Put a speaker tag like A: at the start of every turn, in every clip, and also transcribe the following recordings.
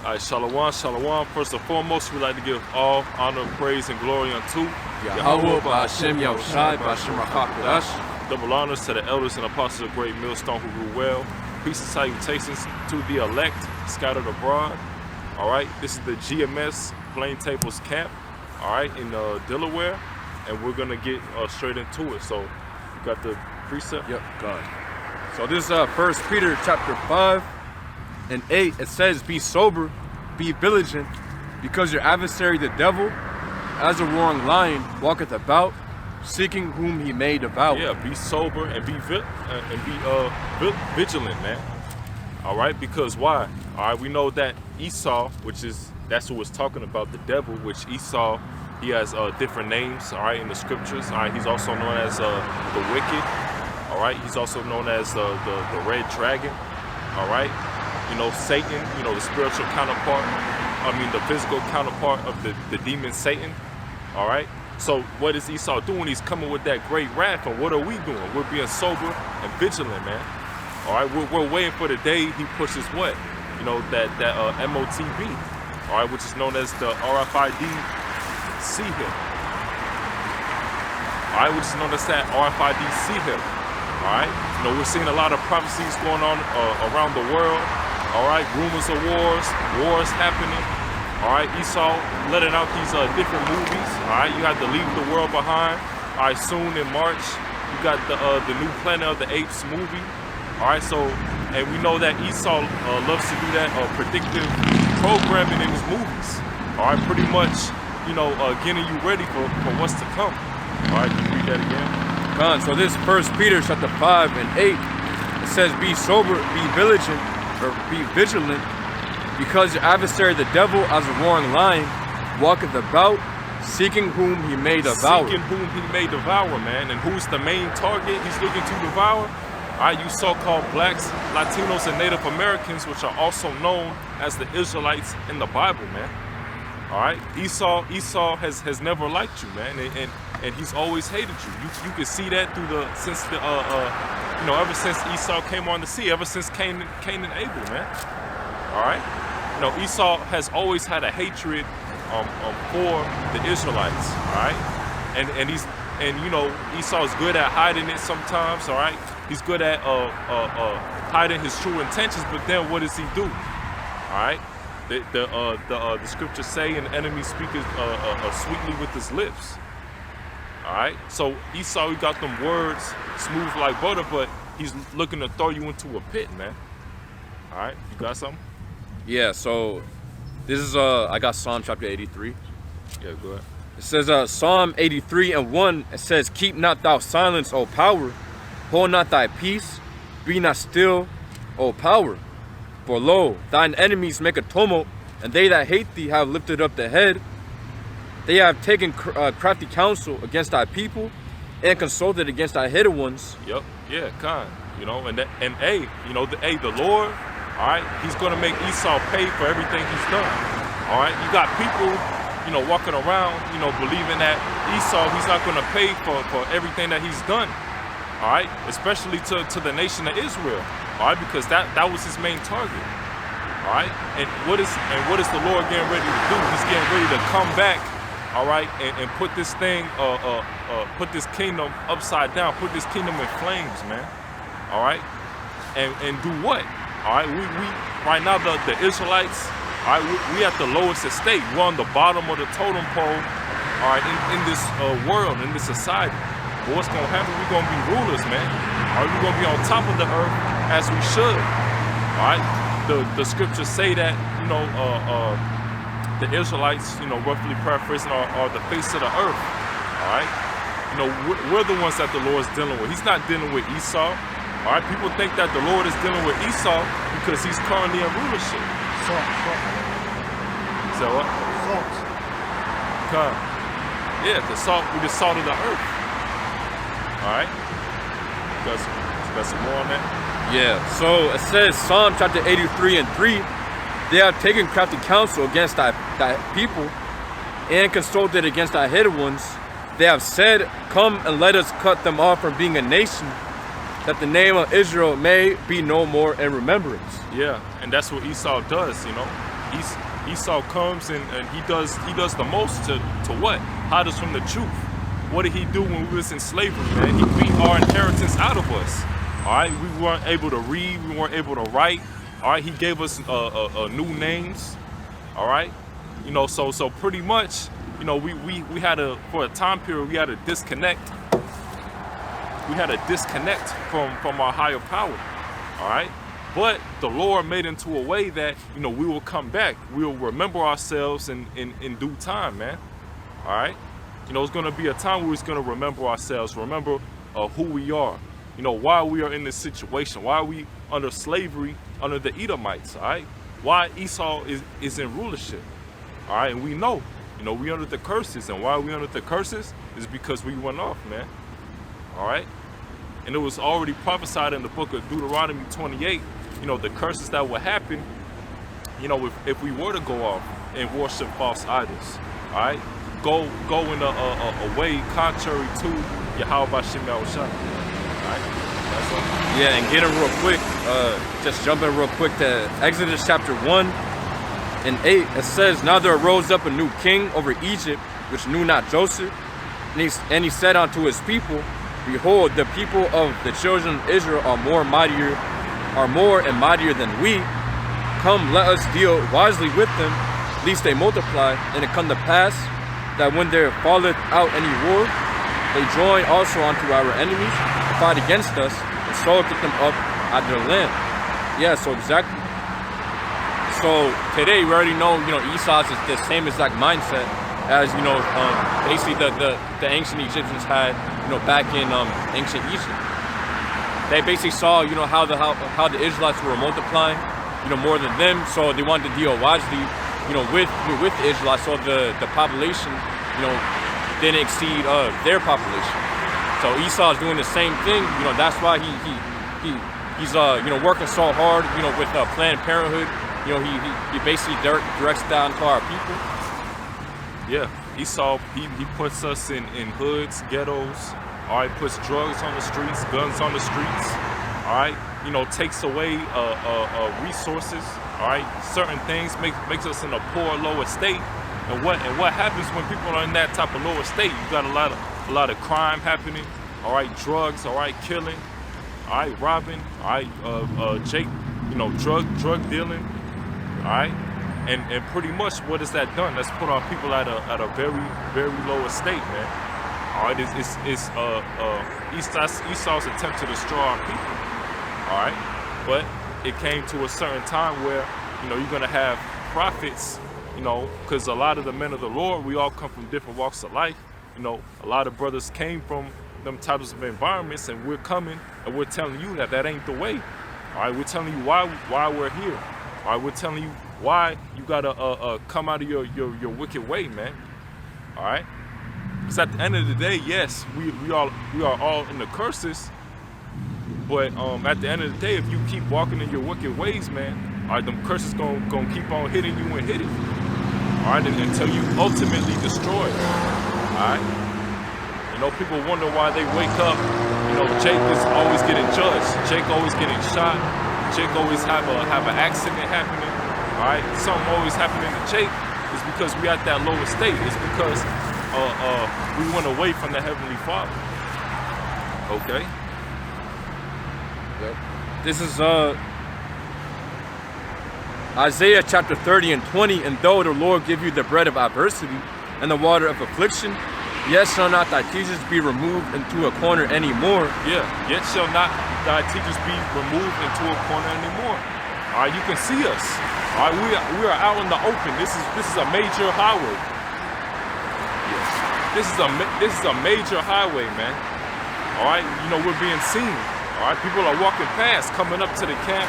A: All right, shalom, shalom. First and foremost, we like to give all honor, praise, and glory unto
B: Yahweh, Ba'ashem Yahushai, Ba'ashem Rakakadash.
A: Double honors to the elders and apostles of Great Millstone who rule well. Peace and salutations to the elect scattered abroad. All right, this is the GMS Plaintables camp, all right, in Delaware, and we're gonna get straight into it. So, you got the precept?
B: Yep, God. So this is 1 Peter chapter 5 and 8. It says, "Be sober, be vigilant, because your adversary the devil, as a roaring lion, walketh about, seeking whom he may devour."
A: Yeah, be sober and be vigilant, man. All right, because why? All right, we know that Esau, that's who was talking about, the devil, which Esau, he has different names, all right, in the scriptures. All right, he's also known as the wicked. All right, he's also known as the red dragon. All right, you know, Satan, you know, the spiritual counterpart, the physical counterpart of the demon Satan. All right, so what is Esau doing? He's coming with that great wrath, and what are we doing? We're being sober and vigilant, man. All right, we're waiting for the day he pushes what? You know, that MOTB, all right, which is known as the RFID C-hip. All right, which is known as that RFID C-hip. All right, you know, we're seeing a lot of prophecies going on around the world. All right, rumors of wars happening. All right, Esau letting out these different movies. All right, you have to leave the world behind. All right, soon in March, you got the new Planet of the Apes movie. All right, so, and we know that Esau loves to do that predictive programming in his movies. All right, pretty much, you know, getting you ready for what's to come. All right, can you read that again?
B: So this 1 Peter chapter 5 and 8, it says, "Be sober, be vigilant, because your adversary the devil, as a roaring lion, walketh about, seeking whom he may devour."
A: Seeking whom he may devour, man. And who's the main target he's looking to devour? All right, you so-called blacks, Latinos, and Native Americans, which are also known as the Israelites in the Bible, man. All right, Esau has never liked you, man, and he's always hated you. You can see that through ever since Esau came on the scene, ever since Cain and Abel, man. All right, you know, Esau has always had a hatred for the Israelites. All right, and you know, Esau's good at hiding it sometimes. All right, he's good at hiding his true intentions, but then what does he do? All right. The scriptures say, "An enemy speaketh sweetly with his lips." All right, so Esau, he got them words smooth like butter, but he's looking to throw you into a pit, man. All right, you got something?
B: Yeah, so this is I got Psalm chapter 83.
A: Yeah, go ahead.
B: It says Psalm 83 and 1, it says, "Keep not thou silence, O power, hold not thy peace, be not still, O power. For lo, thine enemies make a tumult, and they that hate thee have lifted up the head. They have taken crafty counsel against thy people, and consulted against thy hidden ones."
A: Yep, yeah, kind. You know, and the Lord, all right, he's gonna make Esau pay for everything he's done. All right, you got people, you know, walking around, you know, believing that Esau, he's not gonna pay for everything that he's done. All right, especially to the nation of Israel. All right, because that was his main target. All right, and what is the Lord getting ready to do? He's getting ready to come back. All right, and put this thing, put this kingdom upside down, put this kingdom in flames, man. All right, and do what? All right, we right now the Israelites, all right, we at the lowest estate. We're on the bottom of the totem pole. All right, in this world, in this society. But what's gonna happen? We're gonna be rulers, man. All right, we're gonna be on top of the earth as we should. All right, the scriptures say that, you know, the Israelites, you know, roughly paraphrasing, are the face of the earth. All right, you know, we're the ones that the Lord's dealing with. He's not dealing with Esau. All right, people think that the Lord is dealing with Esau because he's currently in rulership.
C: Salt.
A: So what?
C: Salt.
A: Come. Yeah, the salt. We the salt of the earth. All right. Got some more on that?
B: Yeah, so it says Psalm chapter 83 and 3, "They have taken crafty counsel against thy people, and consulted against thy hidden ones. They have said, Come and let us cut them off from being a nation, that the name of Israel may be no more in remembrance."
A: Yeah, and that's what Esau does, you know. Esau comes and he does the most to what? Hide us from the truth. What did he do when we was in slavery, man? He beat our inheritance out of us. All right, we weren't able to read, we weren't able to write. All right, he gave us new names. All right, you know, so pretty much, you know, we had for a time period, we had a disconnect. We had a disconnect from our higher power. All right, but the Lord made into a way that, you know, we will come back. We'll remember ourselves in due time, man. All right, you know, it's gonna be a time where we're gonna remember ourselves, remember who we are. You know, why we are in this situation, why we under slavery under the Edomites, all right? Why Esau is in rulership, all right? And we know, you know, we under the curses, and why we under the curses is because we went off, man, all right? And it was already prophesied in the book of Deuteronomy 28, you know, the curses that would happen, you know, if we were to go off and worship false idols, all right? Go in a way contrary to Yahweh Bashem Yahushua.
B: Yeah, and get it real quick, just jumping real quick to Exodus chapter 1 and 8. It says, "Now there arose up a new king over Egypt, which knew not Joseph. And he said unto his people, Behold, the people of the children of Israel are more and mightier than we. Come, let us deal wisely with them, lest they multiply. And it come to pass that when there falleth out any war, they join also unto our enemies, fight against us, and so get them up out of their land." Yeah, so exactly. So today we already know, you know, Esau's is the same exact mindset as, you know, basically the ancient Egyptians had, you know, back in ancient Egypt. They basically saw, you know, how the Israelites were multiplying, you know, more than them, so they wanted to deal wisely, you know, with the Israelites, so the population, you know, didn't exceed their population. So Esau is doing the same thing, you know. That's why he's you know, working so hard, you know, with Planned Parenthood. You know, he basically directs down to our people.
A: Yeah, Esau, he puts us in hoods, ghettos. All right, puts drugs on the streets, guns on the streets. All right, you know, takes away resources. All right, certain things makes us in a poor, lower state. And what happens when people are in that type of lower state? You got a lot of crime happening. All right, drugs. All right, killing. All right, robbing. All right, Jake, you know, drug dealing. All right, and pretty much what has that done? That's put our people at a very, very lower state, man. All right, it's Esau's attempt to destroy our people. All right, but it came to a certain time where, you know, you're gonna have prophets. You know, because a lot of the men of the Lord, we all come from different walks of life. You know, a lot of brothers came from them types of environments, and we're coming and we're telling you that ain't the way. All right, we're telling you why we're here. All right, we're telling you why you gotta come out of your wicked way, man. All right, because at the end of the day, yes, we are all in the curses, but at the end of the day, if you keep walking in your wicked ways, man, all right, them curses gonna keep on hitting you and hitting you. All right, until you ultimately destroy it. All right, you know, people wonder why they wake up. You know, Jake is always getting judged. Jake always getting shot. Jake always have an accident happening. All right, something always happening to Jake. It's because we at that lower state. It's because we went away from the Heavenly Father. Okay.
B: Yep. This is Isaiah chapter 30 and 20. "And though the Lord give you the bread of adversity and the water of affliction, yet shall not thy teachers be removed into a corner anymore."
A: Yeah, yet shall not thy teachers be removed into a corner anymore. All right, you can see us. All right, we are out in the open. This is a major highway. This is a major highway, man. All right, you know, we're being seen. All right, people are walking past, coming up to the camp.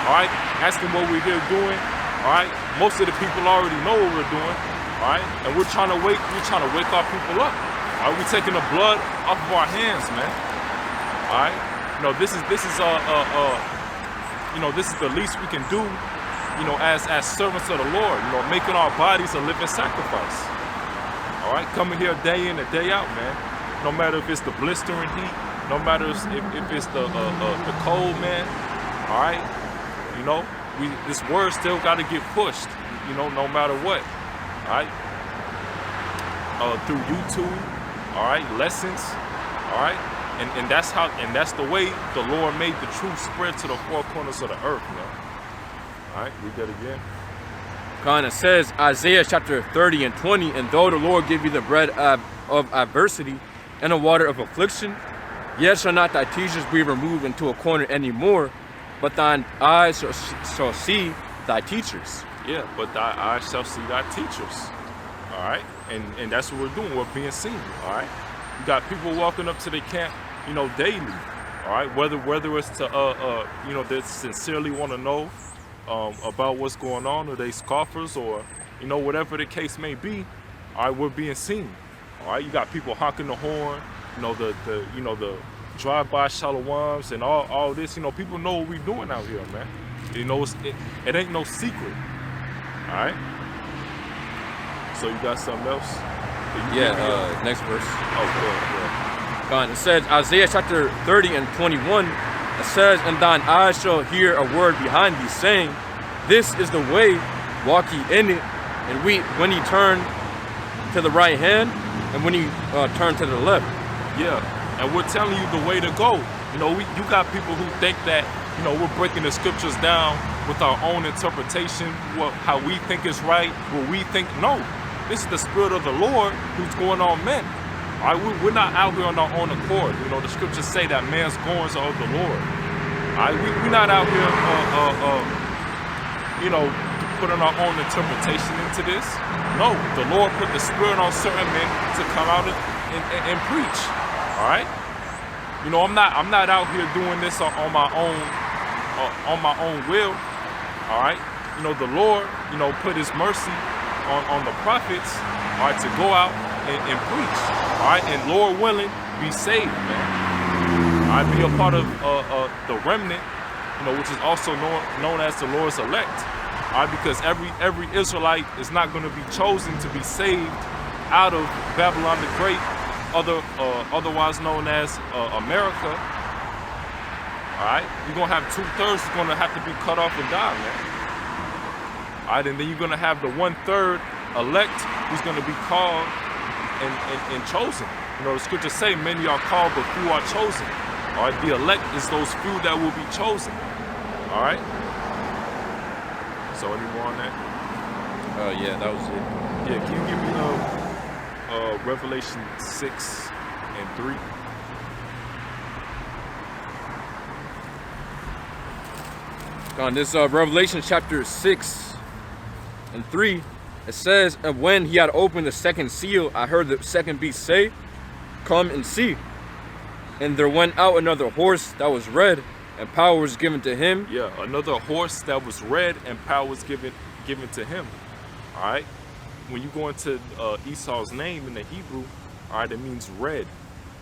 A: All right, asking what we're here doing. All right, most of the people already know what we're doing. All right, and we're trying to wake our people up. All right, we're taking the blood off of our hands, man. All right, you know, this is you know, this is the least we can do. You know, as servants of the Lord. You know, making our bodies a living sacrifice. All right, coming here day in and day out, man. No matter if it's the blistering heat, no matter if it's the cold, man. All right. You know, this word still got to get pushed, no matter what. All right, through YouTube, all right, lessons, all right, and that's the way the Lord made the truth spread to the four corners of the earth, man. All right, read that again.
B: Kind of says Isaiah chapter 30 and 20, and though the Lord give you the bread of adversity and the water of affliction, yet shall not thy teachers be removed into a corner anymore, but thine eyes shall see thy teachers.
A: Yeah, but thy eyes shall see thy teachers. All right, and that's what we're doing. We're being seen. All right, you got people walking up to the camp, daily. All right, whether it's to they sincerely want to know about what's going on, or they scoffers, or whatever the case may be. All right, we're being seen. All right, you got people honking the horn, the drive-by shalawams and all this. People know what we're doing out here, man. It ain't no secret. All right. So you got something else?
B: Next verse.
A: Oh, good.
B: God, it says Isaiah chapter 30 and 21. It says, and thine eyes shall hear a word behind thee, saying, this is the way, walk ye in it. And when he turn to the right hand, and when he turn to the left.
A: Yeah, and we're telling you the way to go. You got people who think that, we're breaking the scriptures down with our own interpretation, how we think is right, what we think. No, this is the Spirit of the Lord who's going on men. All right, we're not out here on our own accord. The scriptures say that man's goings are of the Lord. All right, we're not out here, putting our own interpretation into this. No, the Lord put the Spirit on certain men to come out and preach. All right, I'm not out here doing this on my own will. All right, the Lord, put His mercy on the prophets, all right, to go out and preach, all right, and Lord willing, be saved, man. All right, be a part of the remnant, which is also known as the Lord's elect, all right, because every Israelite is not going to be chosen to be saved out of Babylon the Great, otherwise known as America. All right, you're gonna have 2/3 is gonna have to be cut off and die, man. All right, and then you're gonna have the 1/3 elect who's gonna be called and chosen. The scriptures say many are called, but few are chosen. All right, the elect is those few that will be chosen. All right. So any more on that?
B: Yeah, that was it.
A: Yeah, can you give me Revelation 6 and 3?
B: On this Revelation chapter 6 and 3, it says, and when he had opened the second seal, I heard the second beast say, come and see. And there went out another horse that was red, and power was given to him.
A: Yeah, another horse that was red, and power was given to him. All right. When you go into Esau's name in the Hebrew, all right, it means red.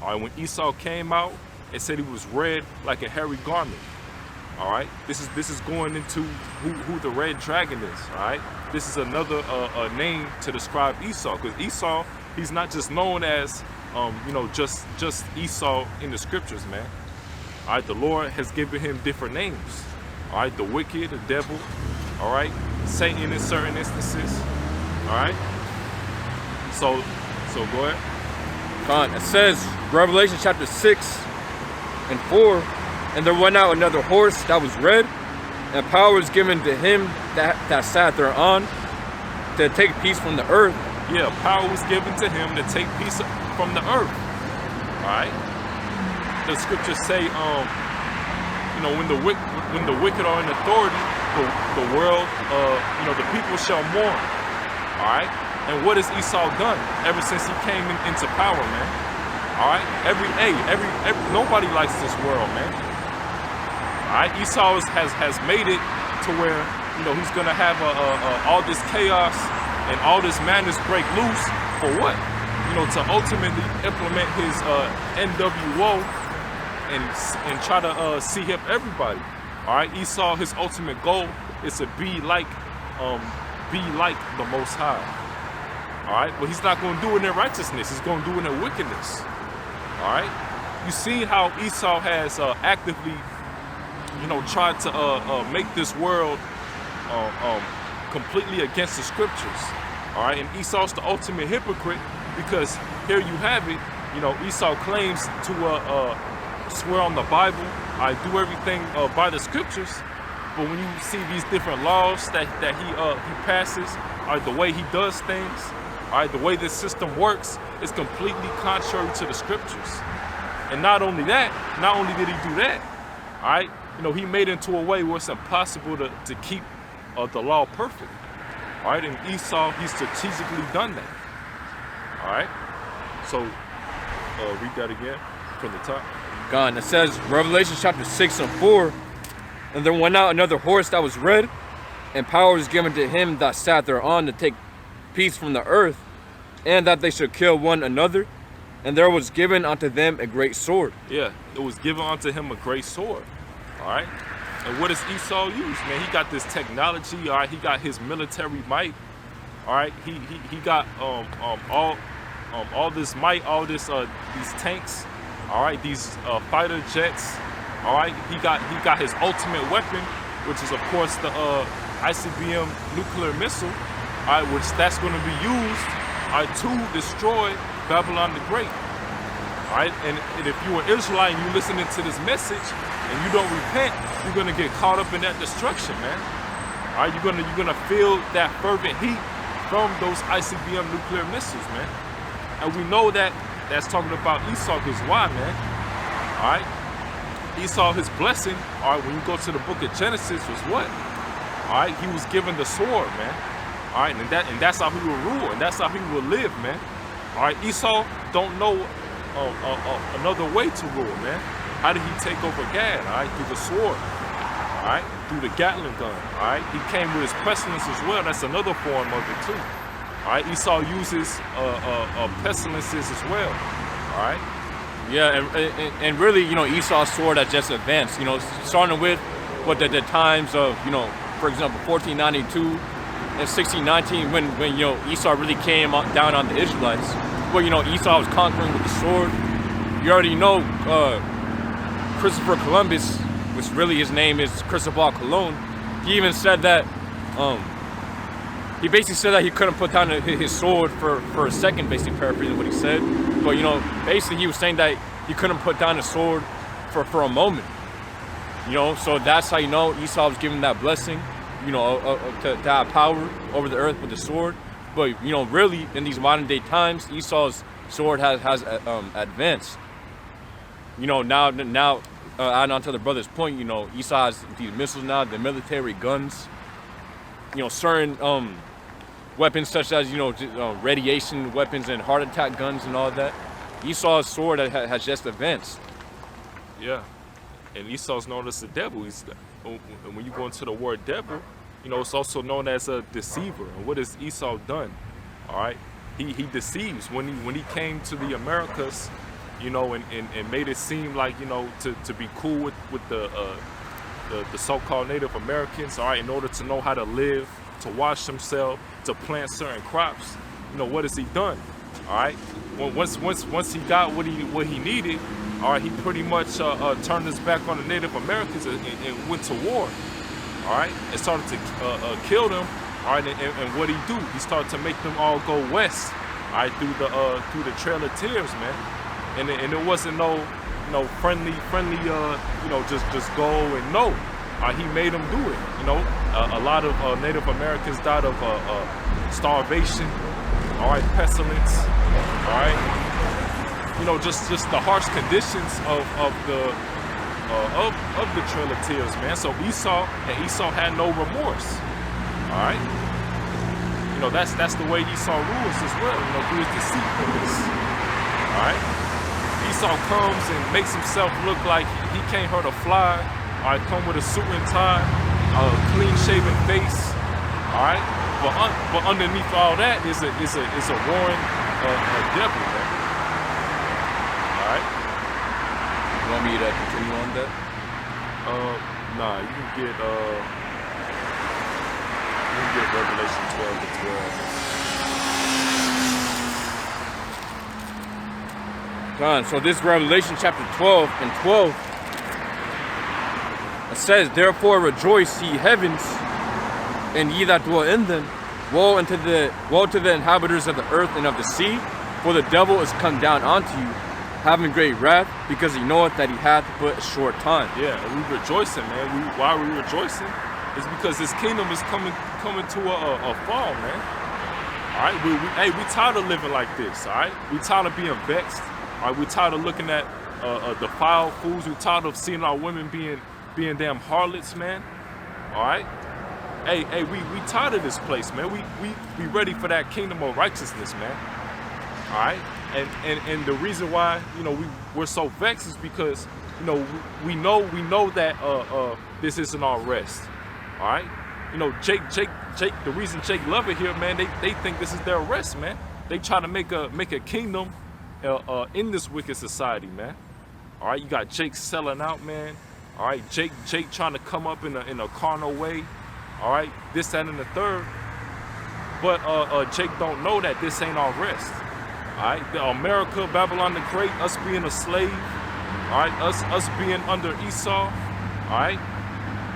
A: All right. When Esau came out, it said he was red like a hairy garment. All right, this is going into who the red dragon is. All right, this is another name to describe Esau, because Esau, he's not just known as just Esau in the scriptures, man. All right, the Lord has given him different names. All right, the wicked, the devil. All right, Satan in certain instances. All right, so go ahead.
B: It says Revelation chapter 6 and 4. And there went out another horse that was red, and power was given to him that sat thereon to take peace from the earth.
A: Yeah, power was given to him to take peace from the earth. All right. The scriptures say, when the wicked are in authority, the world, the people shall mourn. All right. And what has Esau done ever since he came into power, man? All right. Every nobody likes this world, man. All right, Esau has made it to where he's gonna have all this chaos and all this madness break loose for what? To ultimately implement his NWO and try to see hip everybody. All right, Esau, his ultimate goal is to be like the Most High. All right, but he's not gonna do it in righteousness. He's gonna do it in wickedness. All right, you see how Esau has actively tried to make this world completely against the scriptures. All right, and Esau's the ultimate hypocrite because here you have it. You know, Esau claims to swear on the Bible, I do everything by the scriptures, but when you see these different laws that he passes, the way he does things, the way this system works, is completely contrary to the scriptures. And not only did he do that, all right, you know, he made it into a way where it's impossible to keep the law perfect. All right, and Esau, he strategically done that. All right, so read that again from the top.
B: God, it says, Revelation chapter 6 and 4, and there went out another horse that was red, and power was given to him that sat thereon to take peace from the earth, and that they should kill one another, and there was given unto them a great sword.
A: Yeah, it was given unto him a great sword. All right, and what does Esau use, man? He got this technology. All right, he got his military might. All right, he got all this might, all this these tanks. All right, these fighter jets. All right, he got his ultimate weapon, which is of course the ICBM nuclear missile. All right, which that's going to be used to destroy Babylon the Great. All right, and if you're an Israelite and you're listening to this message and you don't repent, you're going to get caught up in that destruction, man. All right, you're gonna feel that fervent heat from those ICBM nuclear missiles, man. And we know that that's talking about Esau, because why, man? All right, Esau, his blessing, all right, when you go to the book of Genesis, was what? All right, he was given the sword, man. All right, and that's how he will rule, and that's how he will live, man. All right, Esau don't know another way to rule, man. How did he take over Gad? All right, through the sword. All right, through the Gatling gun. All right, he came with his pestilence as well. That's another form of it too. All right, Esau uses pestilences as well. All right.
B: Yeah, and really, you know, Esau's sword has just advanced. You know, starting with what the times of, you know, for example, 1492 and 1619, when you know Esau really came down on the Israelites. Well, you know, Esau was conquering with the sword. You already know Christopher Columbus, which really his name is Cristobal Colon. He even said that. He basically said that he couldn't put down his sword for a second, basically paraphrasing what he said. But, you know, basically he was saying that he couldn't put down his sword for a moment. You know, so that's how you know Esau was given that blessing, you know, to have power over the earth with the sword. But, you know, really, in these modern day times, Esau's sword has advanced. You know, now adding on to the brother's point, you know, Esau has these missiles now, the military guns, you know, certain weapons such as, you know, radiation weapons and heart attack guns and all that. Esau's sword has just advanced.
A: Yeah, and Esau's known as the devil. And when you go into the word devil, you know, it's also known as a deceiver. And what has Esau done? All right, he deceives. When he came to the Americas, you know, and made it seem like, you know, to be cool with the so-called Native Americans, all right, in order to know how to live, to wash themselves, to plant certain crops. You know, what has he done? All right, once he got what he needed, all right, he pretty much turned his back on the Native Americans and went to war. All right, and started to kill them. All right, and what he do? He started to make them all go west. All right, through the Trail of Tears, man. And it wasn't no friendly, you know, just go and no. He made them do it. You know, a lot of Native Americans died of starvation. All right, pestilence. All right, you know, just the harsh conditions of the Trail of Tears, man. So Esau had no remorse. All right, you know, that's the way Esau rules as well. You know, through his deceitfulness. All right. Esau comes and makes himself look like he can't hurt a fly. All right, come with a suit and tie, a clean-shaven face. All right, but underneath all that is a roaring devil, man. All right.
B: You want me to continue on that?
A: Nah, you can get Revelation 12 to 12.
B: Done. So this Revelation chapter 12 and 12. It says, therefore rejoice, ye heavens, and ye that dwell in them, woe to the inhabitants of the earth and of the sea, for the devil is come down unto you, having great wrath, because he knoweth that he hath but a short time.
A: Yeah, and we rejoicing, man. Why are we rejoicing? It's because this kingdom is coming to a fall, man. All right, we tired of living like this. All right, we tired of being vexed. All right, we tired of looking at defiled foods. We tired of seeing our women being damn harlots, man. All right. Hey, we tired of this place, man. We ready for that kingdom of righteousness, man. All right, and the reason why we're so vexed is because we know that this isn't our rest. All right, Jake. The reason Jake love it here, man. They think this is their rest, man. They try to make a kingdom in this wicked society, man. All right, you got Jake selling out, man. All right, Jake trying to come up in a carnal way. All right, this, that, and the third. But Jake don't know that this ain't our rest. All right, America, Babylon the Great, us being a slave. All right, us being under Esau. All right,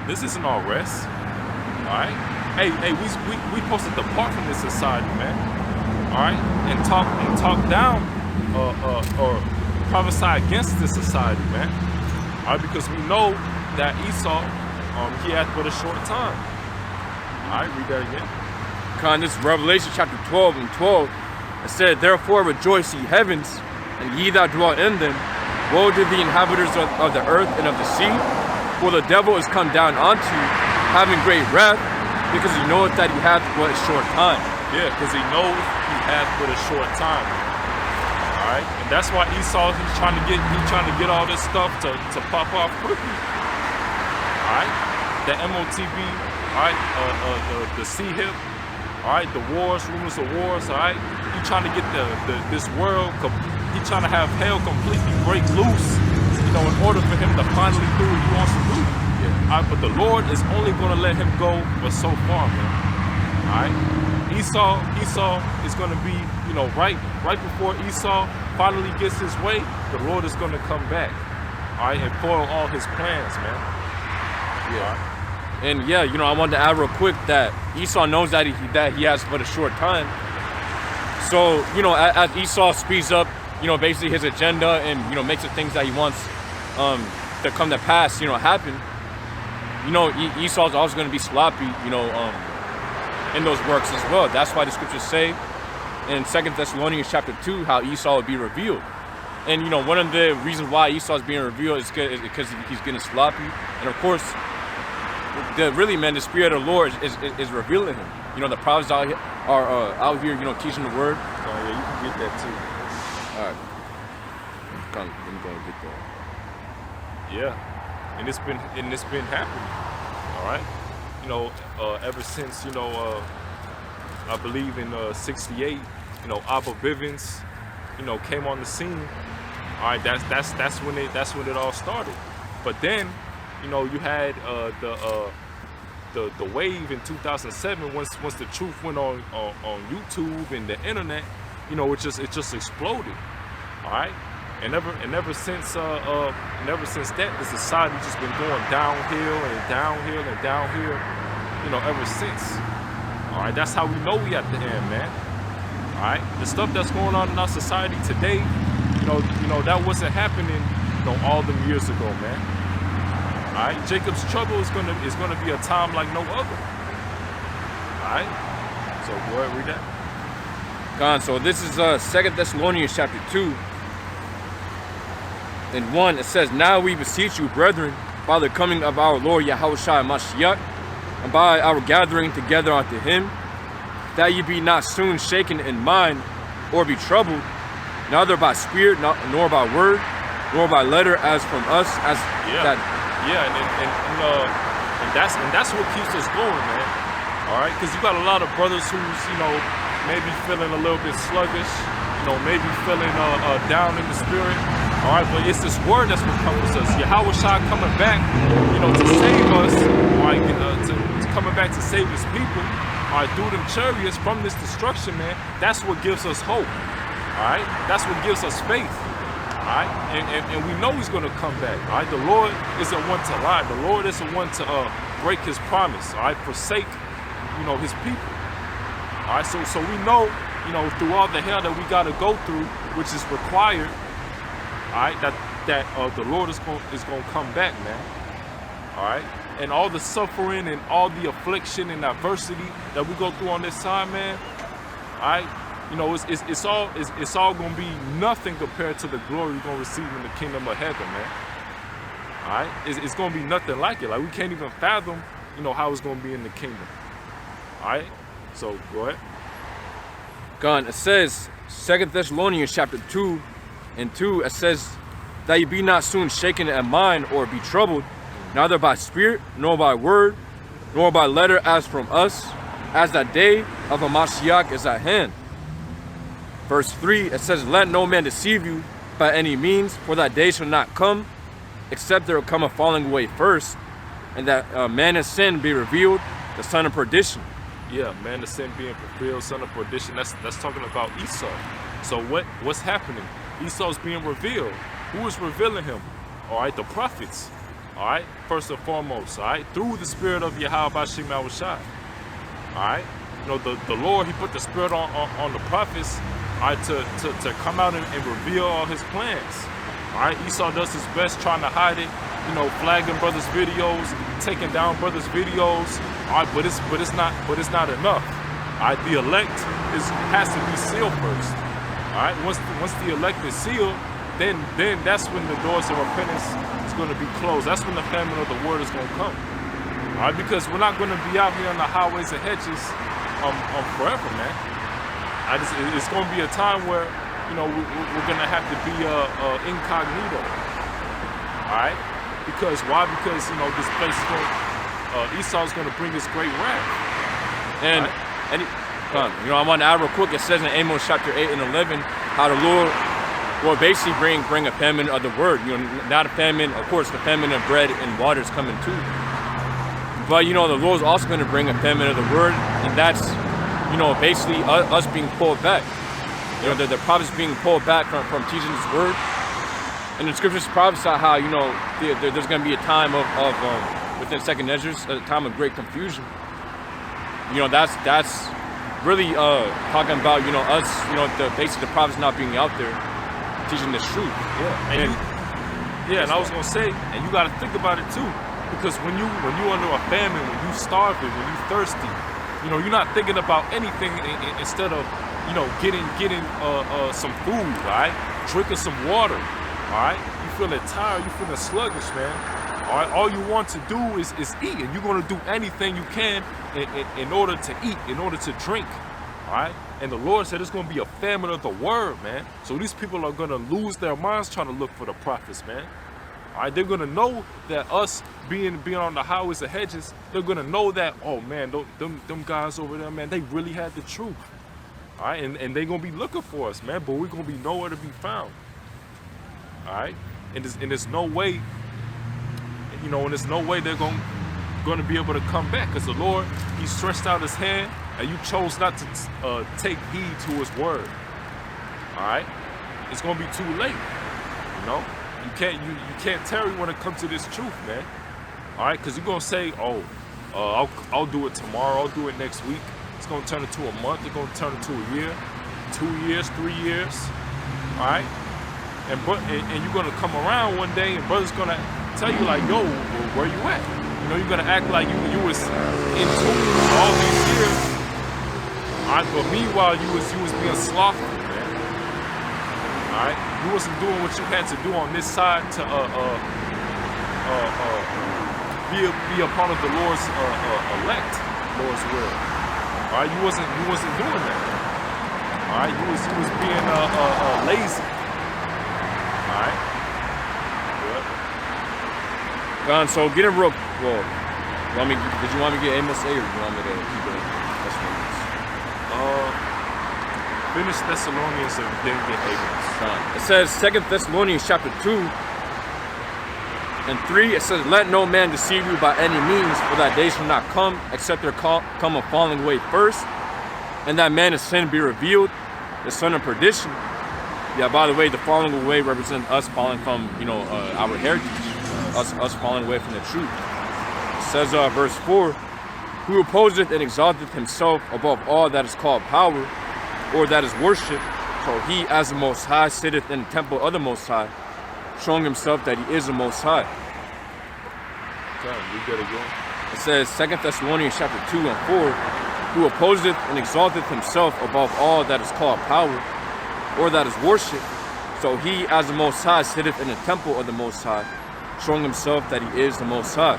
A: this isn't our rest. All right, hey, we supposed to depart from this society, man. All right, and talk down or prophesy against this society, man. All right, because we know that Esau, he had but a short time. All right, read that again.
B: This is Revelation chapter 12 and 12. It said, therefore rejoice, ye heavens, and ye that dwell in them. Woe to the inhabitants of the earth and of the sea, for the devil is come down unto you, having great wrath, because he knoweth that he hath but a short time.
A: Yeah, because he knows he hath but a short time. All right, and that's why Esau he's trying to get all this stuff to pop off quickly. All right, the MOTB, all right, the C-hip, all right, the wars, rumors of wars, all right. He trying to get this world, he trying to have hell completely break loose, in order for him to finally do what he wants to do. Yeah. All right, but the Lord is only going to let him go for so far, man. All right, Esau is going to be, right before Esau finally gets his way, the Lord is going to come back, all right, and foil all his plans, man.
B: Yeah. And yeah, I wanted to add real quick that Esau knows that he has but a short time. So, as Esau speeds up, basically his agenda and, makes the things that he wants to come to pass, happen, Esau's always going to be sloppy, in those works as well. That's why the scriptures say in 2 Thessalonians chapter 2 how Esau will be revealed. And, one of the reasons why Esau is being revealed is because he's getting sloppy. And of course, the Spirit of the Lord is revealing him. The prophets are out here, teaching the word.
A: Oh yeah, you can get that too.
B: All right, let me go and get that.
A: Yeah, and it's been happening. All right, ever since I believe in '68, Abba Bivens, came on the scene. All right, that's when it all started. But then, you had the wave in 2007 once the truth went on YouTube and the internet, it just exploded. All right, and ever since that, the society just been going downhill and downhill and downhill, ever since. All right, that's how we know we at the end, man. All right, the stuff that's going on in our society today, that wasn't happening, all them years ago, man. All right, Jacob's trouble is gonna be a time like no other. All right, so go ahead, read that.
B: So this is 2 Thessalonians chapter 2 and 1. It says, now we beseech you, brethren, by the coming of our Lord Yahushua Mashiach, and by our gathering together unto him, that ye be not soon shaken in mind, or be troubled, neither by spirit, nor by word, nor by letter, as from us, as that.
A: Yeah, and that's what keeps us going, man. All right, because you got a lot of brothers who's maybe feeling a little bit sluggish, maybe feeling down in the spirit. All right, but it's this word that's what comforts us. Yahushua coming back, to save us. All right, to coming back to save his people. All right, through them chariots from this destruction, man. That's what gives us hope. All right, that's what gives us faith. All right, and we know he's going to come back. All right, the Lord isn't one to lie. The Lord isn't one to break his promise. All right, forsake, his people. All right, so we know, through all the hell that we got to go through, which is required, all right, that the Lord is going to come back, man. All right, and all the suffering and all the affliction and adversity that we go through on this side, man. All right, it's all going to be nothing compared to the glory we're going to receive in the kingdom of heaven, man. All right, it's going to be nothing like it. Like, we can't even fathom, how it's going to be in the kingdom. All right, so go ahead.
B: God, it says, 2 Thessalonians chapter 2:2, it says, that ye be not soon shaken at mind or be troubled, neither by spirit, nor by word, nor by letter as from us, as that day of a Mashiach is at hand. Verse 3, it says, let no man deceive you by any means, for that day shall not come, except there will come a falling away first, and that man of sin be revealed, the son of perdition.
A: Yeah, man of sin being fulfilled, son of perdition. That's talking about Esau. So what's happening? Esau's being revealed. Who is revealing him? All right, the prophets. All right, first and foremost. All right, through the spirit of Yahweh Bashim Yahushai. All right, the Lord, He put the spirit on the prophets. All right, to come out and reveal all His plans. All right, Esau does his best trying to hide it. Flagging brothers' videos, taking down brothers' videos. All right, but it's not enough. All right, the elect has to be sealed first. All right, once the elect is sealed, then that's when the doors of repentance is going to be closed. That's when the famine of the word is going to come. All right, because we're not going to be out here on the highways and hedges forever, man. It's going to be a time where we're going to have to be incognito. All right, because why? Because this place is going. Esau's going to bring this great wrath.
B: And
A: right?
B: I want to add real quick. It says in Amos chapter 8 and 11 how the Lord will basically bring a famine of the word. Not a famine, of course, the famine of bread and water is coming too. But the Lord's also going to bring a famine of the word, and that's basically us being pulled back. The prophets being pulled back from teaching His word. And the scriptures prophesy how there's going to be a time of within second Esdras, a time of great confusion. That's really talking about us, basically the prophets not being out there teaching this truth.
A: Yeah, and I was gonna say, and you got to think about it too, because when you under a famine, when you starving, when you thirsty, you're not thinking about anything instead of getting some food, right? Drinking some water, all right? You feeling tired, you feeling sluggish, man. All right, all you want to do is eat, and you're going to do anything you can in order to eat, in order to drink. All right, and the Lord said it's going to be a famine of the word, man. So these people are going to lose their minds trying to look for the prophets, man. All right, they're going to know that us being on the highways and hedges, they're going to know that, oh man, them guys over there, man, they really had the truth. All right, and they're going to be looking for us, man, but we're going to be nowhere to be found. All right, and there's no way. And there's no way they're going to be able to come back, because the Lord, He stretched out His hand, and you chose not to take heed to His word. All right, it's going to be too late. You can't tarry when it comes to this truth, man. All right, because you're going to say, I'll do it tomorrow, I'll do it next week. It's going to turn into a month. It's going to turn into a year, 2 years, 3 years. All right, and you're going to come around one day, and brother's going to tell you like, yo, where you at? You're gonna act like you was in tune all these years. All right, but meanwhile you was being slothful, man. All right, you wasn't doing what you had to do on this side to be a part of the Lord's elect, Lord's will. All right, you wasn't doing that. All right, you was being lazy. All right.
B: So getting real well. Did you want me to get Amos 8 or do you want me to keep it Thessalonians?
A: Finish Thessalonians and then get Amos.
B: It says 2 Thessalonians chapter 2 and 3. It says, let no man deceive you by any means, for that day shall not come, except there come a falling away first, and that man of sin be revealed, the son of perdition. Yeah, by the way, the falling away represents us falling from our heritage. Us falling away from the truth. It says verse 4, who opposeth and exalteth himself above all that is called power, or that is worship. So he, as the Most High, sitteth in the temple of the Most High, showing himself that he is the Most High.
A: Read that again.
B: It says 2 Thessalonians chapter 2 and 4, who opposeth and exalteth himself above all that is called power, or that is worship. So he, as the Most High, sitteth in the temple of the Most High, showing himself that he is the Most High.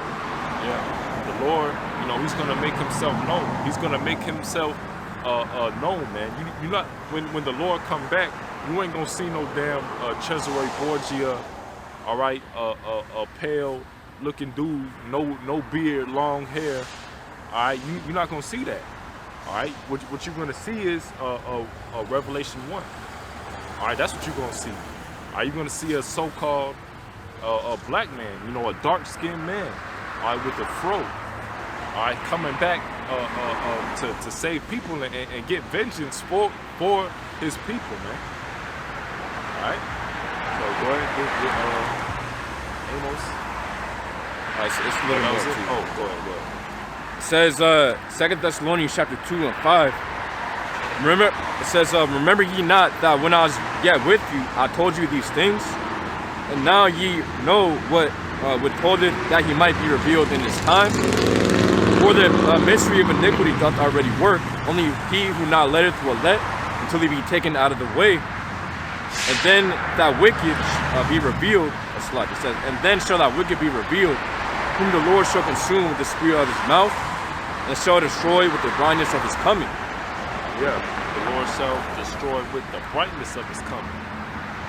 A: Yeah, the Lord, he's gonna make himself known. He's gonna make himself known, man. You not when the Lord come back, you ain't gonna see no damn Cesare Borgia, all right, a pale looking dude, no beard, long hair. All right, you're not gonna see that. All right, what you're gonna see is a Revelation 1. All right, that's what you're gonna see. All right, you're gonna see a so-called a black man, a dark-skinned man, all right, with a fro, all right, coming back to save people and get vengeance for his people, man. All right, so go ahead, Amos.
B: All right, so it's a little more too.
A: Oh, go ahead.
B: It says 2 Thessalonians chapter 2 and 5. Remember, it says, remember ye not that when I was yet with you, I told you these things, and now ye know what withholdeth that he might be revealed in his time. For the mystery of iniquity doth already work, only he who not letteth will let, until he be taken out of the way. And then that wicked be revealed, it says, and then shall that wicked be revealed, whom the Lord shall consume with the spirit of his mouth, and shall destroy with the brightness of his coming.
A: Yeah, the Lord shall destroy with the brightness of his coming.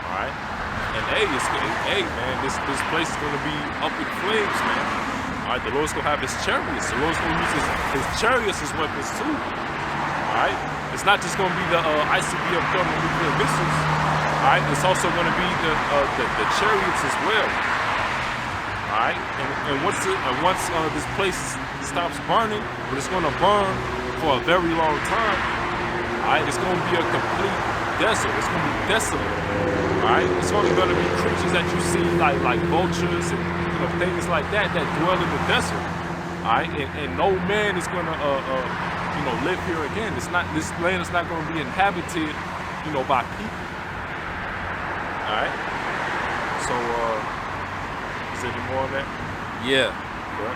A: All right, and man, this place is gonna be up in flames, man. All right, the Lord's gonna have his chariots. The Lord's gonna use his chariots as weapons too. All right, it's not just gonna be the ICBM thermonuclear missiles. All right, it's also gonna be the chariots as well. All right, and once this place stops burning, but it's gonna burn for a very long time. All right, it's gonna be a complete desert. It's gonna be desolate. All right, it's only gonna be creatures that you see like vultures and things like that dwell in the desert. All right, and no man is gonna live here again. This land is not gonna be inhabited, by people. All right. So, is there any more on that?
B: Yeah.
A: Yeah.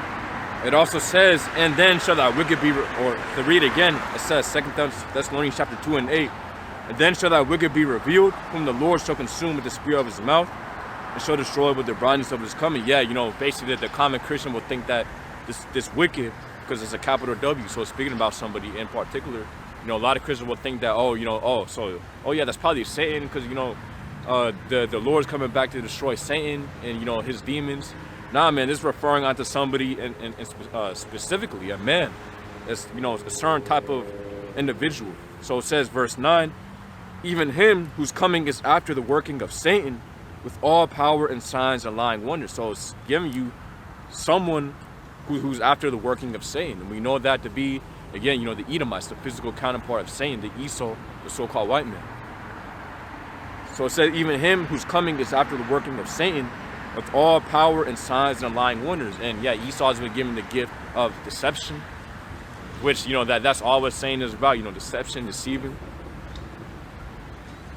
B: It also says, and then shall that wicked be, or to read again, it says 2 Thessalonians chapter 2 and 8, and then shall that wicked be revealed, whom the Lord shall consume with the spirit of his mouth, and shall destroy with the brightness of his coming. Yeah, basically the common Christian will think that this wicked, because it's a capital W, so speaking about somebody in particular, a lot of Christians will think that, that's probably Satan, because, the Lord's coming back to destroy Satan and, his demons. Nah, man, this is referring on to somebody and specifically a man. It's, a certain type of individual. So it says, verse 9, even him whose coming is after the working of Satan, with all power and signs and lying wonders. So it's giving you someone who's after the working of Satan. And we know that to be, again, the Edomites, the physical counterpart of Satan, the Esau, the so-called white man. So it says, even him whose coming is after the working of Satan, with all power and signs and lying wonders. And yeah, Esau's been given the gift of deception, which, that's all what Satan is about, deception, deceiving.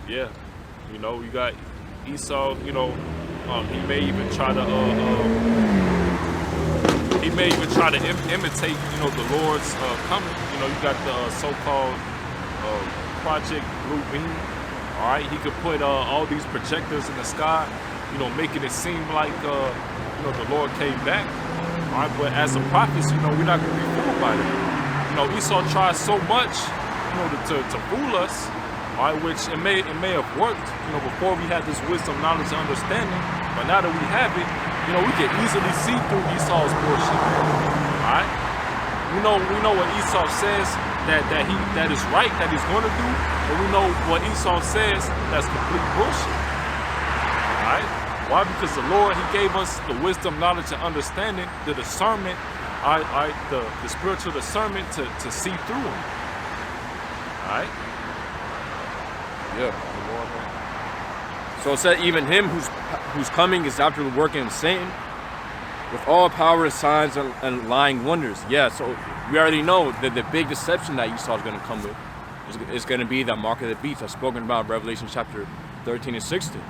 A: Yeah, you got Esau, he may even try to imitate, the Lord's coming. You got the so-called Project Blue Beam. All right, he could put all these projectors in the sky, making it seem like the Lord came back. All right, but as a prophet, we're not gonna be fooled by that. Esau tried so much, to fool us. All right, which it may have worked, before we had this wisdom, knowledge, and understanding. But now that we have it, we can easily see through Esau's bullshit. All right, we know what Esau says that is right, that he's going to do, but we know what Esau says that's complete bullshit. All right, why? Because the Lord, he gave us the wisdom, knowledge, and understanding, the discernment, the spiritual discernment to see through them. All right. Yeah.
B: So it said, even him whose coming is after the working of Satan, with all power, signs, and lying wonders. Yeah, so we already know that the big deception that Esau is going to come with is going to be that mark of the beast that's spoken about in Revelation chapter 13 and 16.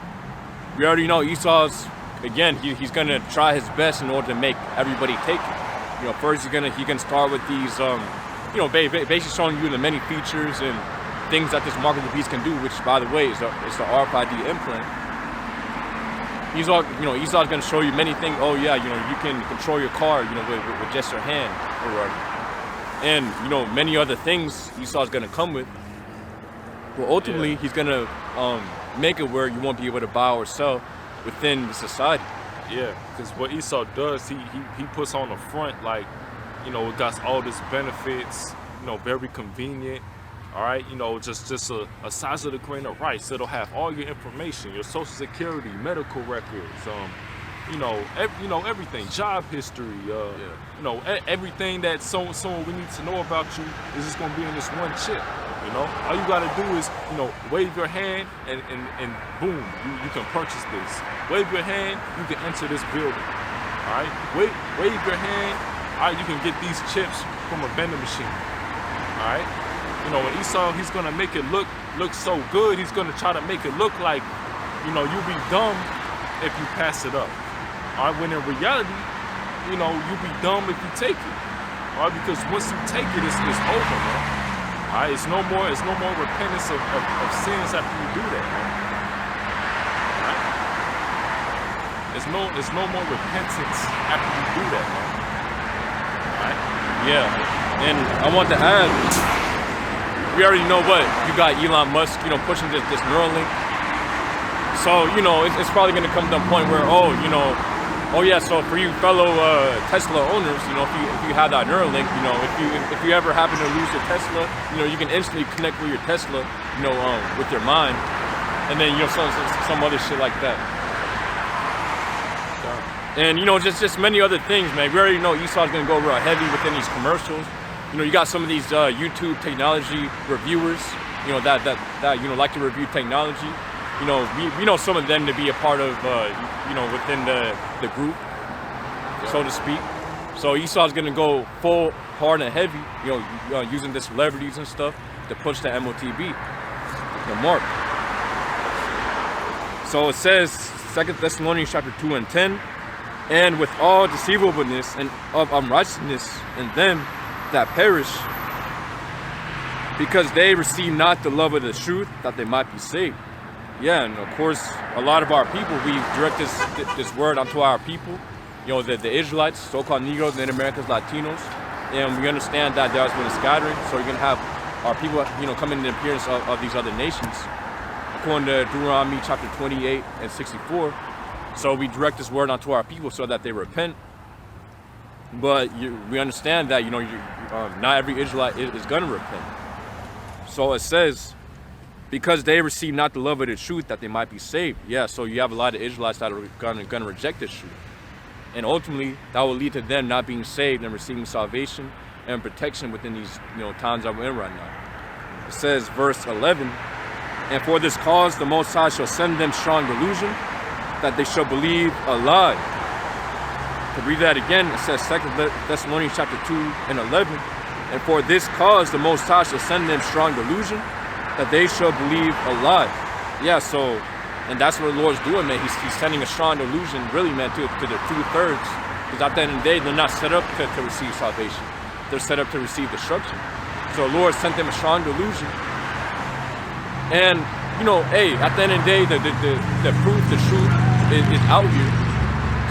B: We already know Esau's, again, he's going to try his best in order to make everybody take it. You know, first he can start with these, you know, basically showing you the many features and things that this mark of the beast can do, which, by the way, is the RFID implant. Esau's going to show you many things. Oh yeah, you know, you can control your car, you know, with just your hand or whatever. And, you know, many other things Esau's going to come with. But ultimately, he's going to make it where you won't be able to buy or sell within the society.
A: Yeah, because what Esau does, he puts on the front, like, you know, it got all this benefits, you know, very convenient. All right, you know, just a size of the grain of rice. It'll have all your information, your social security, medical records, you know, everything, job history, you know, everything that someone we need to know about you is just gonna be in this one chip. You know, all you gotta do is, you know, wave your hand and boom, you can purchase this. Wave your hand, you can enter this building. All right, wave your hand, all right, you can get these chips from a vending machine. All right. You know, Esau, he's gonna make it look so good. He's gonna try to make it look like, you know, you'll be dumb if you pass it up. All right, when in reality, you know, you'll be dumb if you take it. All right, because once you take it, it's over, man. All right, it's no more repentance of sins after you do that, man. All right? There's no more repentance after you do that, man. All right?
B: Yeah, and I want to add, we already know what you got Elon Musk, you know, pushing this Neuralink. So, you know, it's probably going to come to a point where, oh yeah, so for you fellow Tesla owners, you know, if you have that Neuralink, you know, if you ever happen to lose your Tesla, you know, you can instantly connect with your Tesla, you know, with your mind, and then, you know, some other shit like that. And, you know, just many other things, man. We already know Esau's going to go real heavy within these commercials. You know, you got some of these YouTube technology reviewers, you know, that you know, like to review technology. You know, we know some of them to be a part of, you know, within the group, so to speak. So Esau's gonna go full hard and heavy, you know, using the celebrities and stuff to push the MOTB, the mark. So it says, 2 Thessalonians chapter 2 and 10, and with all deceivableness and of unrighteousness in them that perish, because they receive not the love of the truth, that they might be saved. Yeah, and of course, a lot of our people, we direct this word onto our people, you know, the Israelites, so-called Negroes, Native Americans, Latinos, and we understand that there has been a scattering, so you're going to have our people, you know, come in the appearance of these other nations, according to Deuteronomy chapter 28 and 64. So we direct this word onto our people so that they repent. But we understand that, you know, not every Israelite is going to repent. So it says, because they receive not the love of the truth, that they might be saved. Yeah, so you have a lot of Israelites that are going to reject this truth. And ultimately, that will lead to them not being saved and receiving salvation and protection within these, you know, times that we're in right now. It says, verse 11, and for this cause the Most High shall send them strong delusion, that they shall believe a lie. To read that again, it says 2 Thessalonians chapter 2 and 11, and for this cause the Most High shall send them strong delusion, that they shall believe a lie. Yeah, so, and that's what the Lord's doing, man. He's sending a strong delusion, really, man, to the 2/3. Because at the end of the day, they're not set up to receive salvation. They're set up to receive destruction. So the Lord sent them a strong delusion. And, you know, hey, at the end of the day, the proof, the truth is out here.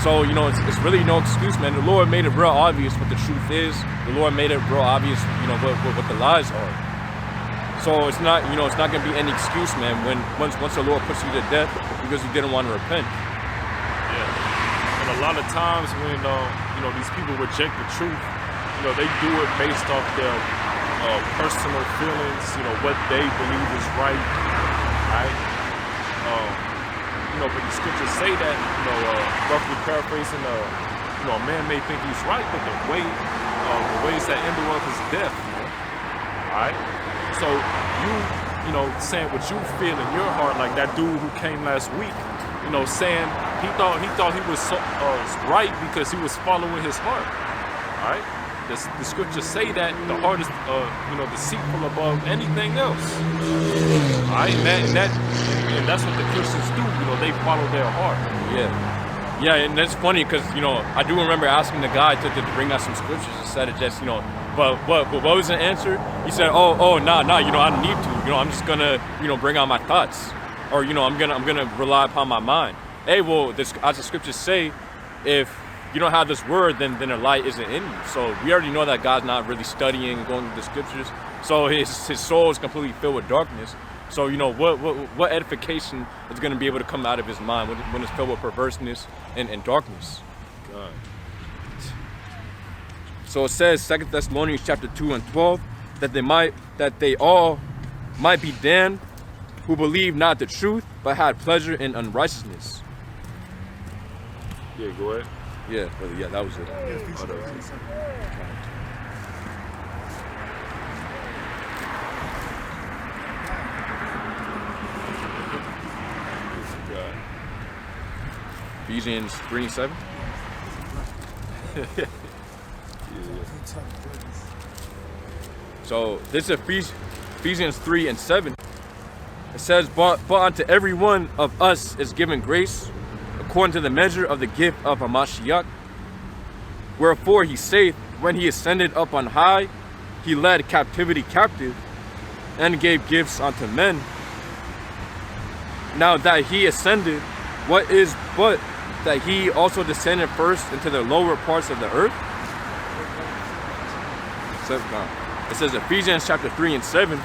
B: So, you know, it's really no excuse, man. The Lord made it real obvious what the truth is. The Lord made it real obvious, you know, what the lies are. So it's not, you know, it's not going to be any excuse, man, when once the Lord puts you to death because you didn't want to repent.
A: Yeah. And a lot of times when, you know, these people reject the truth, you know, they do it based off their personal feelings, you know, what they believe is right, right? You know, but the scriptures say that, you know, roughly paraphrasing, you know, a man may think he's right, but the ways that end the world is death, you know, all right? So you know, saying what you feel in your heart, like that dude who came last week, you know, saying he thought he was right because he was following his heart, all right? the scriptures say that the heart is, deceitful above anything else. All right, and that's what the Christians do. They follow their heart.
B: Yeah, and that's funny because I do remember asking the guy to bring out some scriptures instead of just But what was the answer? He said, nah, I don't need to. I'm just gonna bring out my thoughts, or I'm gonna rely upon my mind. Hey, well, as the scriptures say, if you don't have this word, then the light isn't in you. So we already know that God's not really studying and going to the scriptures. So his soul is completely filled with darkness. So what edification is going to be able to come out of his mind when it's filled with perverseness and darkness?
A: God.
B: So it says 2 Thessalonians chapter 2 and 12 that they all might be damned who believed not the truth but had pleasure in unrighteousness.
A: Yeah, go ahead.
B: Yeah, that was it. Ephesians 3:7. So this is Ephesians 3:7. It says, but unto every one of us is given grace according to the measure of the gift of Hamashiach. Wherefore he saith, when he ascended up on high, he led captivity captive, and gave gifts unto men. Now that he ascended, what is but that he also descended first into the lower parts of the earth? It says Ephesians chapter 3:7,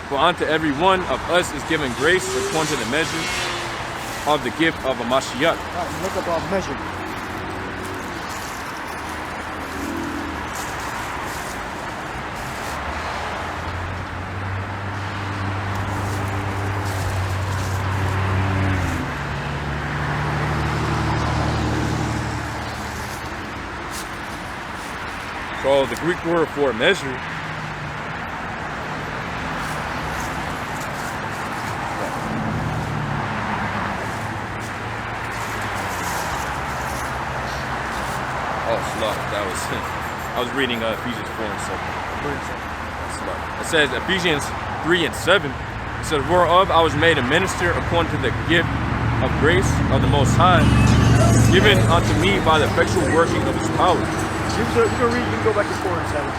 B: for unto every one of us is given grace according to the measure of the gift of a Mashiach.
C: Look up our measure.
B: So the Greek word for measure I was reading Ephesians 4:7. It says Ephesians 3:7. It says, whereof I was made a minister according to the gift of grace of the Most High, given unto me by the effectual working of His power.
C: You can go back to 4:7.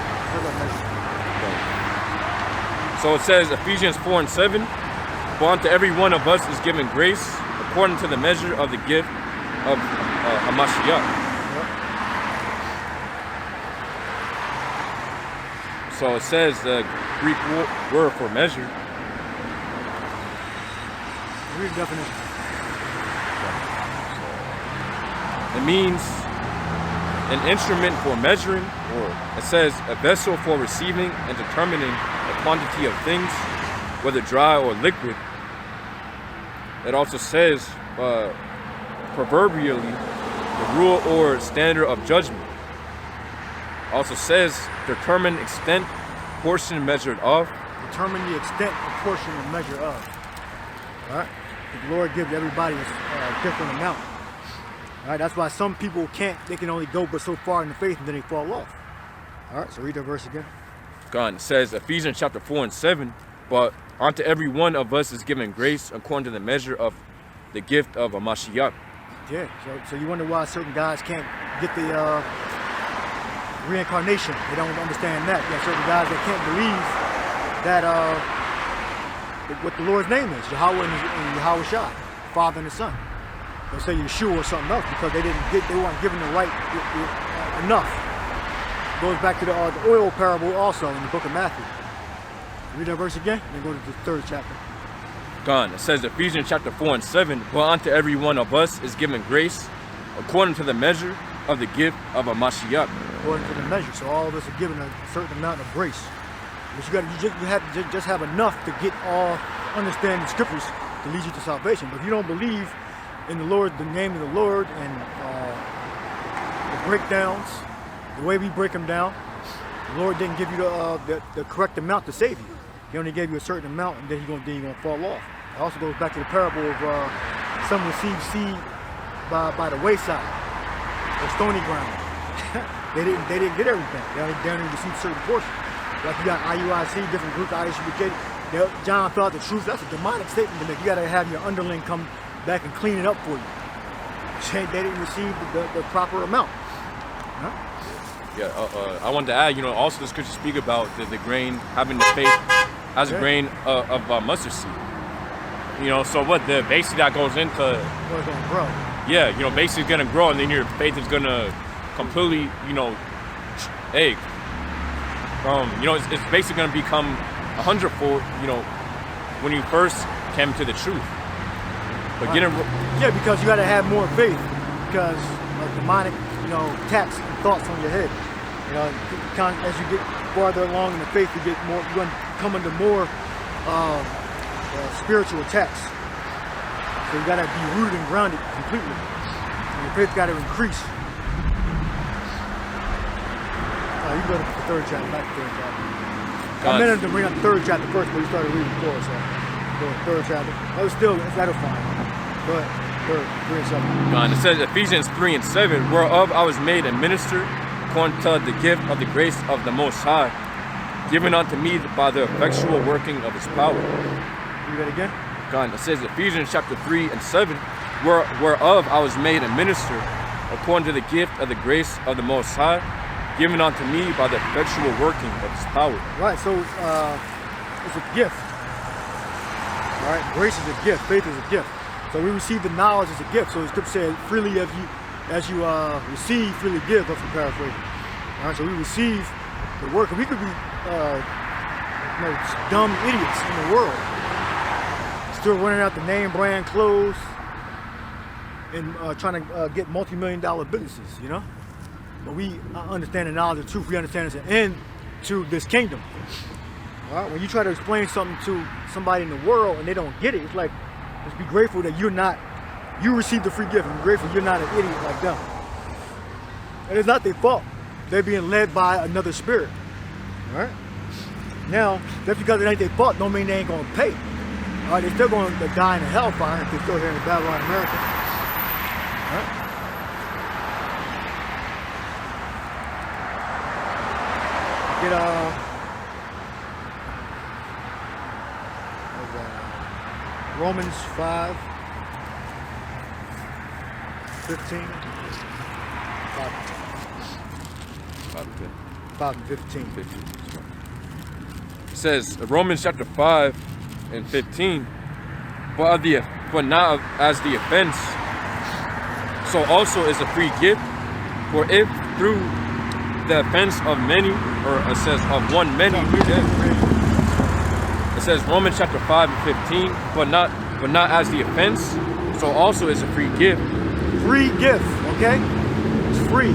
B: So it says Ephesians 4:7. For unto every one of us is given grace according to the measure of the gift of Hamashiach. So it says the Greek word for measure.
C: Read the definition.
B: It means an instrument for measuring, or it says a vessel for receiving and determining the quantity of things, whether dry or liquid. It also says proverbially the rule or standard of judgment. Also says determine extent, portion measured of.
C: Determine the extent, proportion, and measure of. All right? The Lord gives everybody a different amount. All right? That's why some people they can only go but so far in the faith and then they fall off. All right? So read that verse again.
B: God, it says Ephesians chapter 4:7, but unto every one of us is given grace according to the measure of the gift of a Mashiach.
C: Yeah. So you wonder why certain guys can't get the reincarnation. They don't understand that. You have certain guys that can't believe that what the Lord's name is, Yahweh and Yahweh Shai, Father and the Son. They'll say Yeshua or something else because they weren't given the right enough. It goes back to the oil parable also in the book of Matthew. Read that verse again, and then go to the 3rd chapter.
B: God, it says Ephesians chapter 4:7, but unto every one of us is given grace according to the measure of the gift of a Mashiach.
C: According to the measure. So all of us are given a certain amount of grace. But you have to just have enough to get all understanding scriptures to lead you to salvation. But if you don't believe in the Lord, the name of the Lord, and the breakdowns, the way we break them down, the Lord didn't give you the correct amount to save you. He only gave you a certain amount, and then you're gonna fall off. It also goes back to the parable of some received seed by the wayside, or stony ground. They didn't get everything. They only received certain portions. Like you got IUIC, different groups, IUCK. John felt the truth. That's a demonic statement to make. You got to have your underling come back and clean it up for you. They didn't receive the proper amount. Huh?
B: Yeah, I wanted to add, also the scriptures speak about the grain having the faith as a grain of mustard seed. So what the basically that goes into.
C: Well, it's gonna grow.
B: Yeah, basically it's gonna grow, and then your faith is gonna completely, egg. It's basically gonna become 100-fold, when you first came to the truth. But
C: because you got to have more faith, because like demonic, attacks and thoughts on your head. As you get farther along in the faith, you're going to come under more spiritual attacks. So you got to be rooted and grounded completely. And your faith got to increase. You go to the third chapter, not the third chapter. I meant to bring up the third chapter first, but you started reading before, so go to the third chapter. That'll fine. Go ahead. 3 and 7.
B: God, it says Ephesians 3 and 7, whereof I was made a minister according to the gift of the grace of the Most High, given unto me by the effectual working of His power.
C: Read that again.
B: God, it says Ephesians chapter 3 and 7, whereof I was made a minister according to the gift of the grace of the Most High, given unto me by the effectual working of His power.
C: Right. So it's a gift. All right. Grace is a gift. Faith is a gift. So we receive the knowledge as a gift. So the scripture says, freely as you receive, freely give, if I'm paraphrasing. All right, so we receive the work. And we could be dumb idiots in the world, still running out the name brand clothes and trying to get multi-million-dollar businesses, But we understand the knowledge of truth. We understand it's an end to this kingdom. All right, when you try to explain something to somebody in the world and they don't get it, it's like, just be grateful that you received the free gift, and be grateful you're not an idiot like them. And it's not their fault. They're being led by another spirit. All right? Now, just because it ain't their fault don't mean they ain't going to pay. All right, they're still going to die in the hellfire if they're still here in Babylon, America. All right? Get Romans 5, 15, 5 and 15.
B: It says Romans chapter 5 and 15, but not as the offense, so also is a free gift. For if through the offense of many, or it says of one many, it says Romans chapter 5 and 15, but not as the offense, so also is a free gift.
C: Free gift, okay? It's free.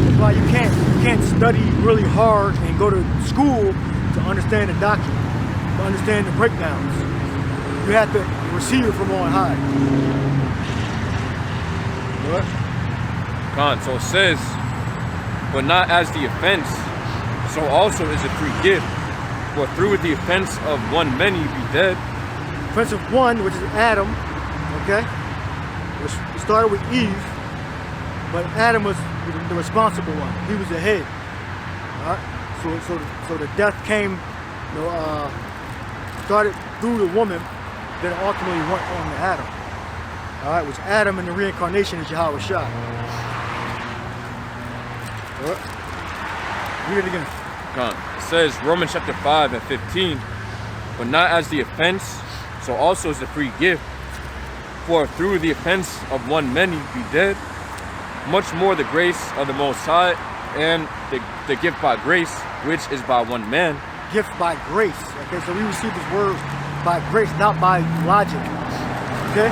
C: That's why you can't study really hard and go to school to understand the doctrine, to understand the breakdowns. You have to receive it from on high. What?
B: God, so it says, but not as the offense, so also is a free gift. For through the offense of one many be dead.
C: Offense of one, which is Adam, okay? It started with Eve, but Adam was the responsible one. He was the head. All right? So the death came, started through the woman, then ultimately went on to Adam. All right, which Adam in the reincarnation is Yahweh Shai. All right? Read it again.
B: It says Romans chapter 5 and 15, but not as the offense, so also is the free gift. For through the offense of one many be dead, much more the grace of the Most High, and the gift by grace, which is by one man.
C: Gift by grace. Okay, so we receive this word by grace, not by logic. Okay?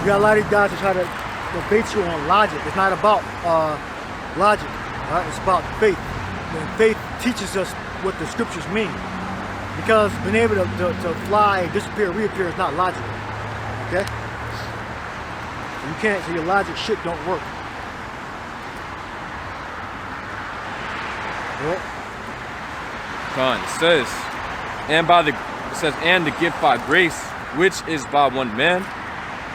C: You got a lot of these guys that try to debate you on logic. It's not about logic. All right? It's about faith. And faith teaches us what the scriptures mean. Because being able to fly, disappear, reappear is not logical. Okay? You can't, so your logic shit don't work.
B: It says, and the gift by grace, which is by one man,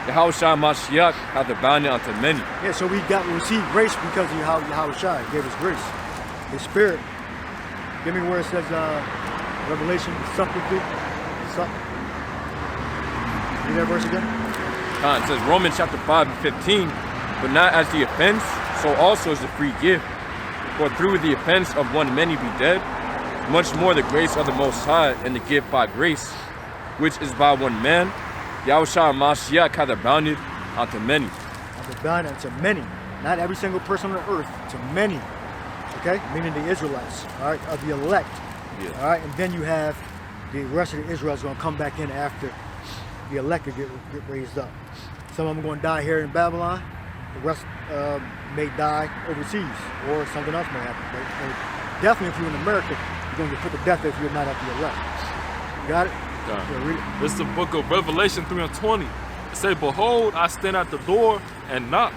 B: Yahushua Mashiach hath abounded unto many.
C: Yeah, so we received grace because of Yahushua gave us grace. His spirit. Give me where it says Revelation, sup with thee. Sup. Read that verse again.
B: It says Romans chapter 5 and 15, but not as the offense, so also is the free gift. For through the offense of one many be dead, much more the grace of the Most High and the gift by grace, which is by one man, Yahushua Mashiach hath abounded unto many.
C: Hath abounded unto many. Not every single person on earth, to many. Okay? Meaning the Israelites, all right, of the elect.
B: Yeah.
C: All right, and then you have the rest of the Israelites going to come back in after the elected get raised up. Some of them are going to die here in Babylon. The rest may die overseas, or something else may happen. But definitely, if you're in America, you're going to get put to death if you're not at the elect. You got it? Yeah, read it.
A: This is the book of Revelation 3 and 20. It says, behold, I stand at the door and knock.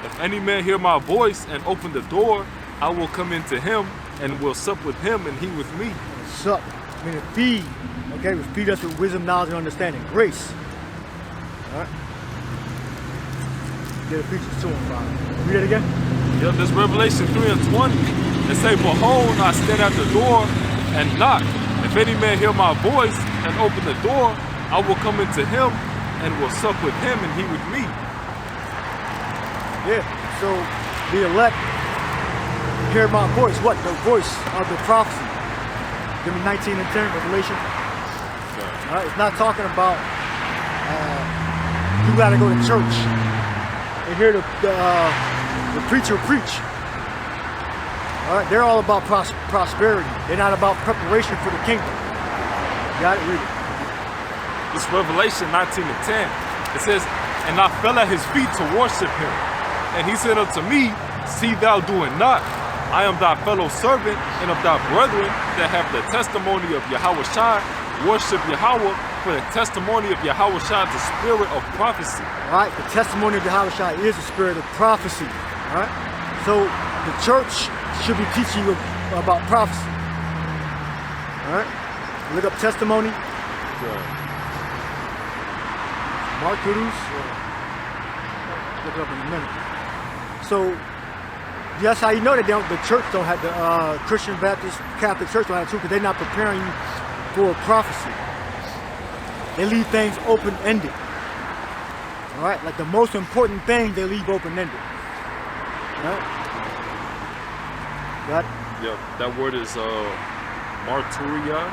A: If any man hear my voice and open the door, I will come into him and will sup with him and he with me.
C: Sup, meaning feed. Okay, we feed us with wisdom, knowledge, and understanding. Grace. All right. Get Ephesians 2 and 5. Read it again.
A: Yep, this Revelation 3 and 20. It say, behold, I stand at the door and knock. If any man hear my voice and open the door, I will come into him and will sup with him and he with me.
C: Yeah, so the elect hear my voice. What? The voice of the prophecy. Give me 19 and 10, Revelation. All right, it's not talking about you got to go to church and hear the preacher preach. All right, they're all about prosperity. They're not about preparation for the kingdom. You got it? Read it.
A: This Revelation 19 and 10. It says, and I fell at his feet to worship him. And he said unto me, see thou doing not. I am thy fellow servant and of thy brethren that have the testimony of Yahushua. Worship Yahweh, for the testimony of Yahushua, the spirit of prophecy.
C: All right, the testimony of Yahushua is the spirit of prophecy. All right, so the church should be teaching you about prophecy. All right, look up testimony. Mark Kudus. Look it up in a minute. So that's how you know that the church don't have the Christian, Baptist, Catholic Church don't have to, because they're not preparing you for prophecy. They leave things open-ended. All right, like the most important thing they leave open-ended. All right? Got it?
A: Yep, that word is marturia.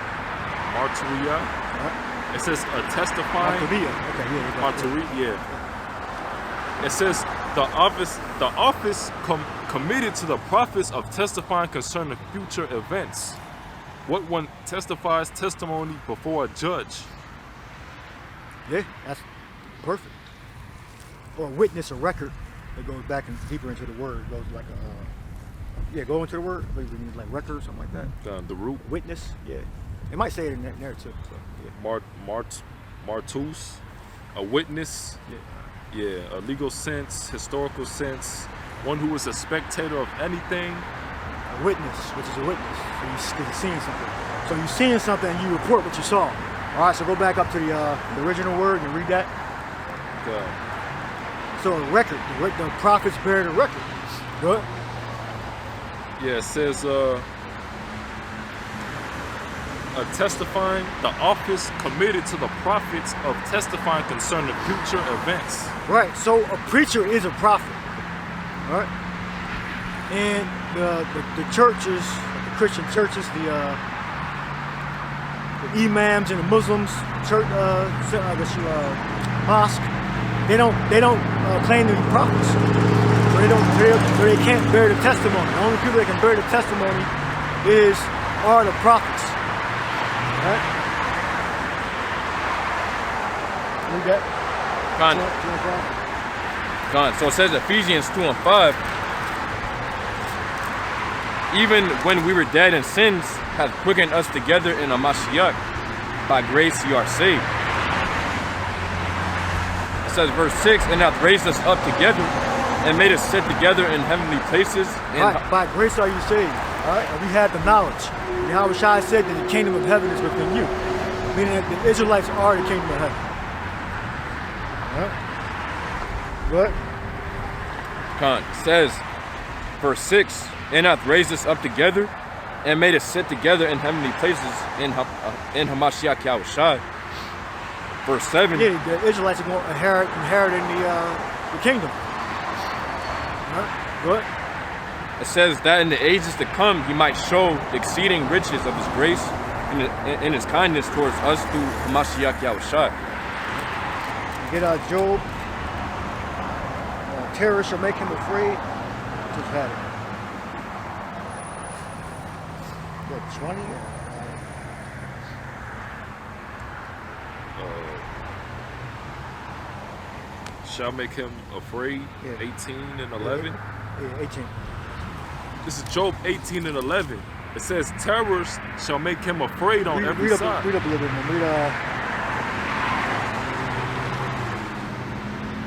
A: Marturia.
C: Right.
A: It says testifying.
C: Marturia. Okay, yeah.
A: Marturia, yeah. It says the office committed to the prophets of testifying concerning future events. What one testifies testimony before a judge.
C: Yeah, that's perfect. Or a witness, a record that goes back and deeper into the word. Goes like go into the word. Like record or something like that.
A: The root.
C: Witness. Yeah. They might say it in there too. So, yeah.
A: Martus, a witness.
C: Yeah.
A: Yeah, a legal sense, historical sense, one who is a spectator of anything.
C: A witness, which is a witness. So you're seeing something. So you're seeing something and you report what you saw. All right, so go back up to the original word and read that. So a record, the prophets bear the record. Good.
A: Yeah, it says testifying, the office committed to the prophets of testifying concerning future events.
C: Right, so a preacher is a prophet. All right. And the churches, the Christian churches, the imams and the Muslims, church, mosque, they don't claim to be prophets. So they can't bear the testimony. The only people that can bear the testimony are the prophets. Right? Read that.
B: So it says Ephesians 2 and 5. Even when we were dead in sins, hath quickened us together in a Mashiach. By grace you are saved. It says verse 6, and hath raised us up together and made us sit together in heavenly places.
C: By grace are you saved. All right? And we had the knowledge. Yahushua said that the kingdom of heaven is within you. Meaning that the Israelites are the kingdom of heaven. All right? What?
B: Con says, verse 6, and hath raised us up together and made us sit together in heavenly places in Hamashiach Yahushua. Verse 7.
C: Yeah, the Israelites are going to inherit in the kingdom. Right? What?
B: It says that in the ages to come, he might show the exceeding riches of his grace and his kindness towards us through Hamashiach Yahushua.
C: Get Job. Terror shall make him afraid. Just had it. What, 20?
A: Shall make him afraid.
C: Yeah.
A: 18 and 11.
C: Yeah, 18.
A: This is Job 18 and 11. It says, terrors shall make him afraid on every side.
C: Read up a little bit more.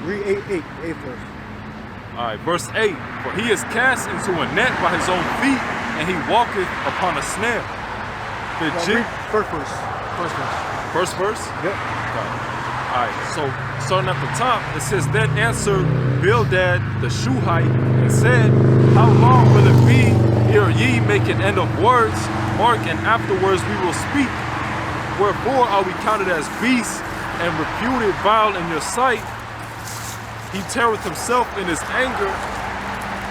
C: Read 8 verse.
A: All right, verse 8. For he is cast into a net by his own feet, and he walketh upon a snare. The
C: Read first verse.
A: First verse?
C: Yep.
A: All right, so starting at the top, it says, then answered Bildad the Shuhite and said, how long will it be ere ye make an end of words? Mark, and afterwards we will speak. Wherefore are we counted as beasts and reputed vile in your sight? He teareth himself in his anger.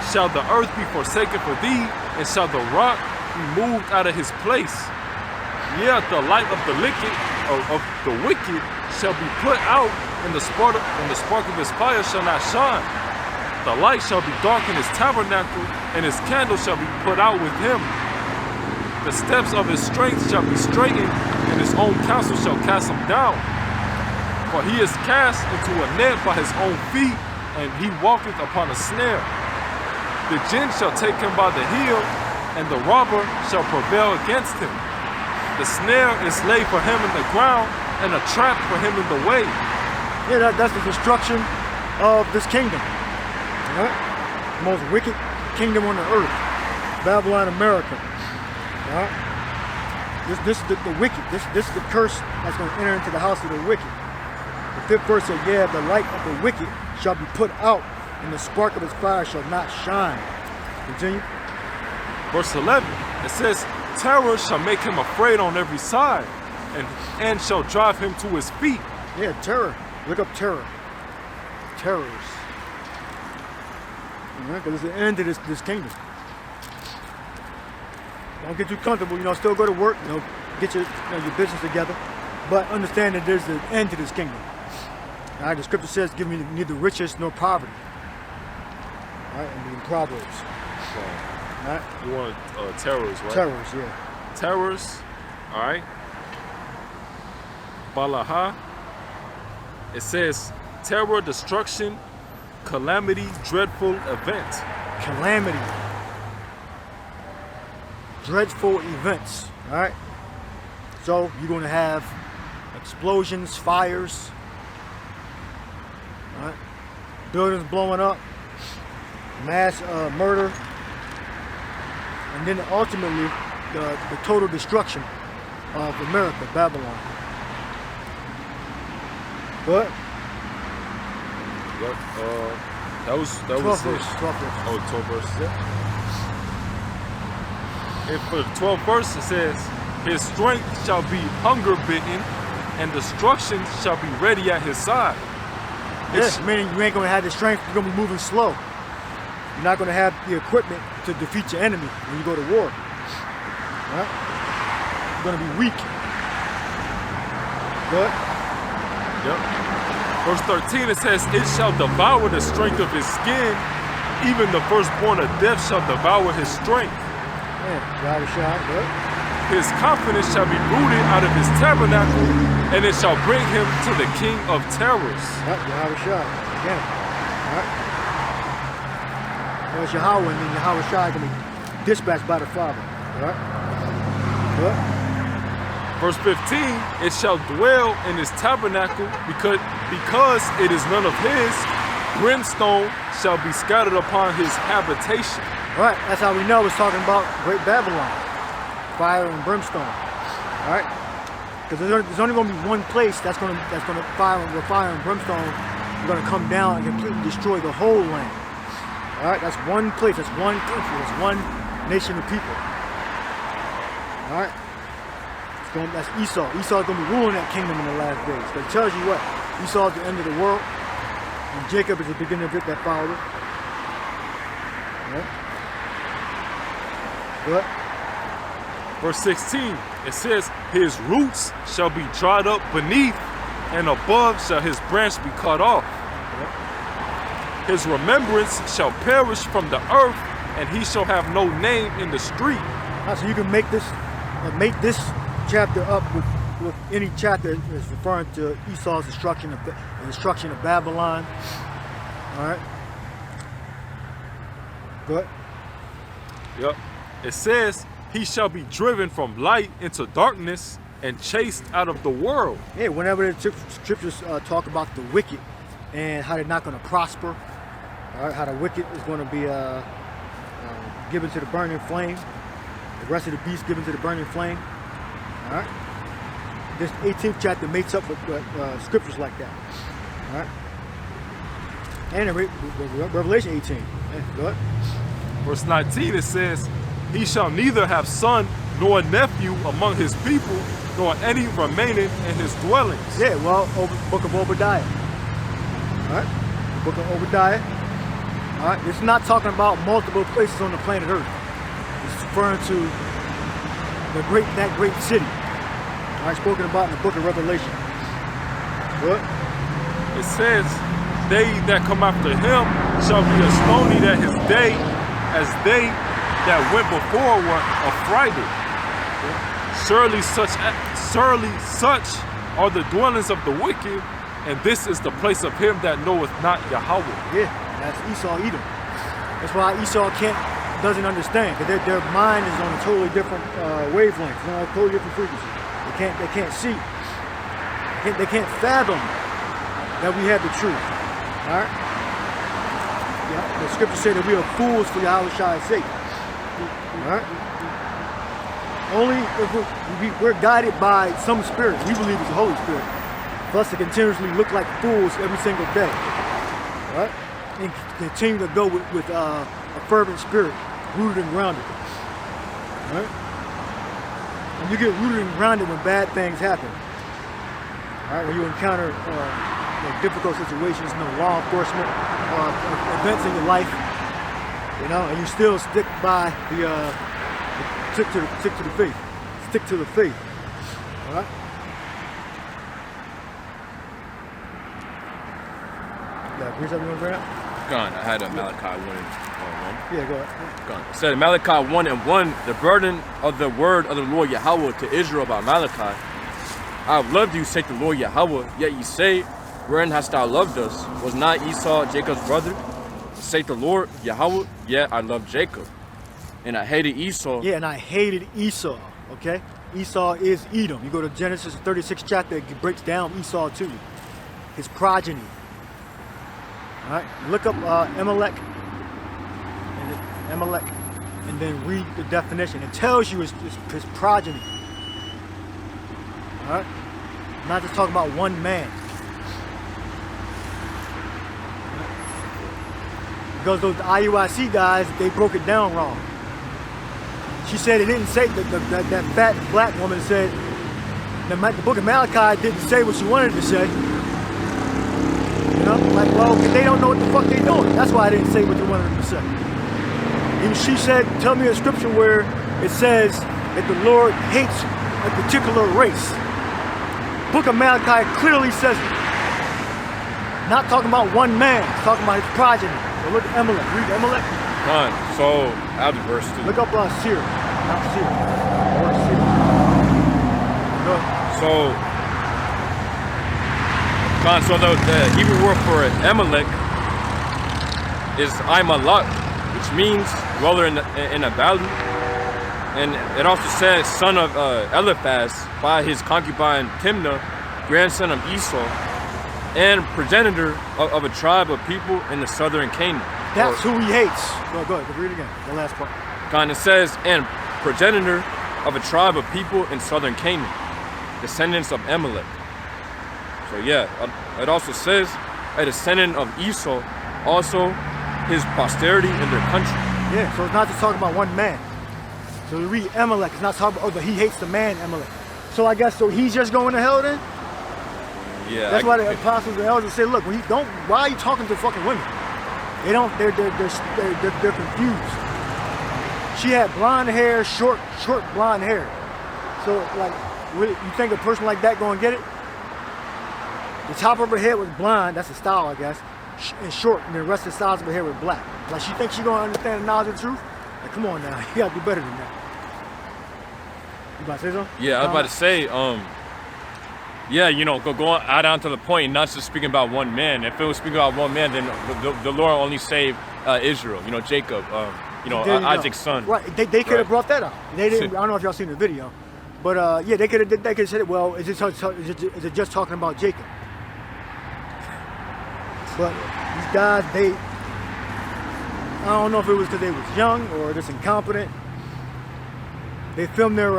A: Shall the earth be forsaken for thee, and shall the rock be moved out of his place? Yea, the light of the wicked shall be put out, and the spark of his fire shall not shine. The light shall be dark in his tabernacle, and his candle shall be put out with him. The steps of his strength shall be straightened, and his own counsel shall cast him down. For he is cast into a net by his own feet, and he walketh upon a snare. The jinn shall take him by the heel, and the robber shall prevail against him. The snare is laid for him in the ground, and a trap for him in the way.
C: Yeah, that's the destruction of this kingdom. Right? The most wicked kingdom on the earth. Babylon, America. Right? This is the wicked. This is the curse that's going to enter into the house of the wicked. The 5th verse said, yeah, the light of the wicked shall be put out, and the spark of his fire shall not shine. Continue.
A: Verse 11, it says, terror shall make him afraid on every side, and shall drive him to his feet.
C: Yeah, terror. Look up terror. Terrors. Because it's the end of this kingdom. Don't get too comfortable, still go to work, get your business together, but understand that there's the end to this kingdom. All right, the scripture says, give me neither riches nor poverty. All right, and in Proverbs. All right?
A: You want terrors, right?
C: Terrors, yeah.
A: Terrors, all right. Balaha, it says, terror, destruction, calamity, dreadful event.
C: Calamity. Dreadful events, all right? So you're going to have explosions, fires, all right? Buildings blowing up, mass murder, and then ultimately the total destruction of America, Babylon. But
A: Yep. That was
C: 12
A: it.
C: verse.
A: Oh, 12 verses. Yeah. And for the 12th verse, it says, his strength shall be hunger bitten, and destruction shall be ready at his side.
C: Yes, meaning you ain't going to have the strength, you're going to be moving slow. You're not going to have the equipment to defeat your enemy when you go to war. Right? You're going to be weak. Good?
A: Yep. Verse 13, it says, it shall devour the strength of his skin, even the firstborn of death shall devour his strength.
C: Yeah, God is shot, good.
A: His confidence shall be rooted out of his tabernacle, and it shall bring him to the king of terrors.
C: Yep, Yahweh Shai. Again. Alright. Well, it's Yahweh, and then Yahweh Shai can be dispatched by the Father. Alright? Good.
A: Verse 15, it shall dwell in his tabernacle, because it is none of his, brimstone shall be scattered upon his habitation.
C: Alright, that's how we know it's talking about Great Babylon. Fire and brimstone. Alright? Because there's only going to be one place that's going to fire and brimstone are going to come down and completely destroy the whole land. All right, that's one place, that's one country, that's one nation of people. All right, that's Esau. Esau's going to be ruling that kingdom in the last days. But it tells you what, Esau is the end of the world, and Jacob is the beginning of it that followed it. All right. What?
A: Verse 16, it says, his roots shall be dried up beneath, and above shall his branch be cut off. His remembrance shall perish from the earth, and he shall have no name in the street.
C: So you can make this chapter up with any chapter that's referring to Esau's destruction of Babylon. All right. Go ahead.
A: Yep. It says, he shall be driven from light into darkness and chased out of the world.
C: Yeah, whenever the scriptures talk about the wicked and how they're not going to prosper, all right, how the wicked is going to be given to the burning flame, the rest of the beast given to the burning flame. All right. This 18th chapter mates up with scriptures like that. All right. And in Revelation 18. Yeah, go ahead.
A: Verse 19, it says, he shall neither have son nor nephew among his people, nor any remaining in his dwellings.
C: Yeah, well, book of Obadiah. All right, the book of Obadiah. All right, it's not talking about multiple places on the planet Earth. It's referring to that great city. All right, spoken about in the book of Revelation. What?
A: It says, they that come after him shall be astonied at his day, as they that went before were affrighted. Surely such are the dwellings of the wicked, and this is the place of him that knoweth not Yahweh.
C: Yeah, that's Esau, Edom. That's why Esau doesn't understand, because their mind is on a totally different wavelength, on a totally different frequency. They can't see. They can't fathom that we have the truth. All right. Yeah, the scriptures say that we are fools for Yahweh's sake. All right. Only if we're guided by some spirit, we believe it's the Holy Spirit, for us to continuously look like fools every single day, right? And continue to go with a fervent spirit, rooted and grounded, right? And you get rooted and grounded when bad things happen, right? When you encounter difficult situations, law enforcement, events in your life, and you still stick by stick to the faith. Stick to the faith. All right. Yeah, here's something you want to bring up?
B: Gone. I had a Malachi 1 and 1.
C: Yeah, go ahead.
B: Gone. It said Malachi 1 and 1, the burden of the word of the Lord Yahweh to Israel by Malachi. I have loved you, saith the Lord Yahweh, yet ye say, wherein hast thou loved us? Was not Esau Jacob's brother? Saith the Lord Yahweh, yet I loved Jacob. And I hated Esau.
C: Yeah, and I hated Esau, okay? Esau is Edom. You go to Genesis 36 chapter, it breaks down Esau to you. His progeny. All right, look up Amalek, and then read the definition. It tells you his progeny. All right? I'm not just talking about one man. Because those IUIC guys, they broke it down wrong. She said it didn't say, that fat black woman said, the book of Malachi didn't say what she wanted to say. Like, well, they don't know what the fuck they're doing. That's why I didn't say what they wanted them to say. And she said, tell me a scripture where it says that the Lord hates a particular race. Book of Malachi clearly says it. Not talking about one man, it's talking about his progeny. So look at Amalek. Read Amalek.
B: Done. So, out of verse 2.
C: Look up Seer. Not Seer. Or Seer. Go ahead.
B: So the Hebrew word for Amalek is Imalak, which means dweller in a valley. And it also says son of Eliphaz by his concubine Timnah, grandson of Esau, and progenitor of a tribe of people in the southern Canaan.
C: That's who he hates. Go ahead, read it again, the last part.
B: It says, and progenitor of a tribe of people in southern Canaan, descendants of Amalek. So yeah, it also says a descendant of Esau, also his posterity in their country.
C: Yeah, so it's not just talking about one man. So we read Amalek, it's not talking about, but he hates the man Amalek. So I guess, so he's just going to hell then?
B: Yeah,
C: That's why the apostles and elders say, look, why are you talking to fucking women? They're confused. She had blonde hair, short blonde hair. So like, really, you think a person like that gonna get it? The top of her head was blonde, that's a style I guess, and short, and the rest of the sides of her hair was black. Like she thinks she gonna understand the knowledge of the truth? Like come on now, you gotta do better than that. You about to say something?
B: Yeah, I was about to say, yeah, you know, go add on to the point, not just speaking about one man. If it was speaking about one man, then the Lord only saved Israel, you know, Jacob, Isaac's son.
C: Right, they could have brought that up. They didn't. I don't know if y'all seen the video, but yeah, they could have said, well, is it just talking about Jacob? But these guys, I don't know if it was because they was young or just incompetent. They filmed their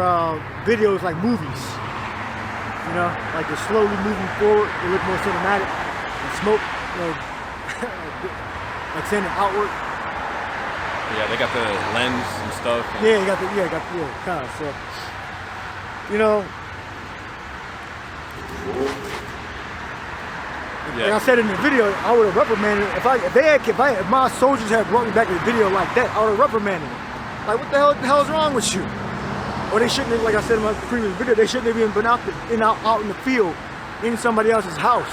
C: videos like movies. You know, like they're slowly moving forward. They look more cinematic. And smoke, you know, like sending outward.
B: Yeah, they got the lens and stuff. And
C: Yeah, kind of. So, you know, like I said in the video, I would have reprimanded. If my soldiers had brought me back to the video like that, I would have reprimanded them. Like, what the hell is wrong with you? Or they shouldn't have, like I said in my previous video, they shouldn't have even been out in the field in somebody else's house.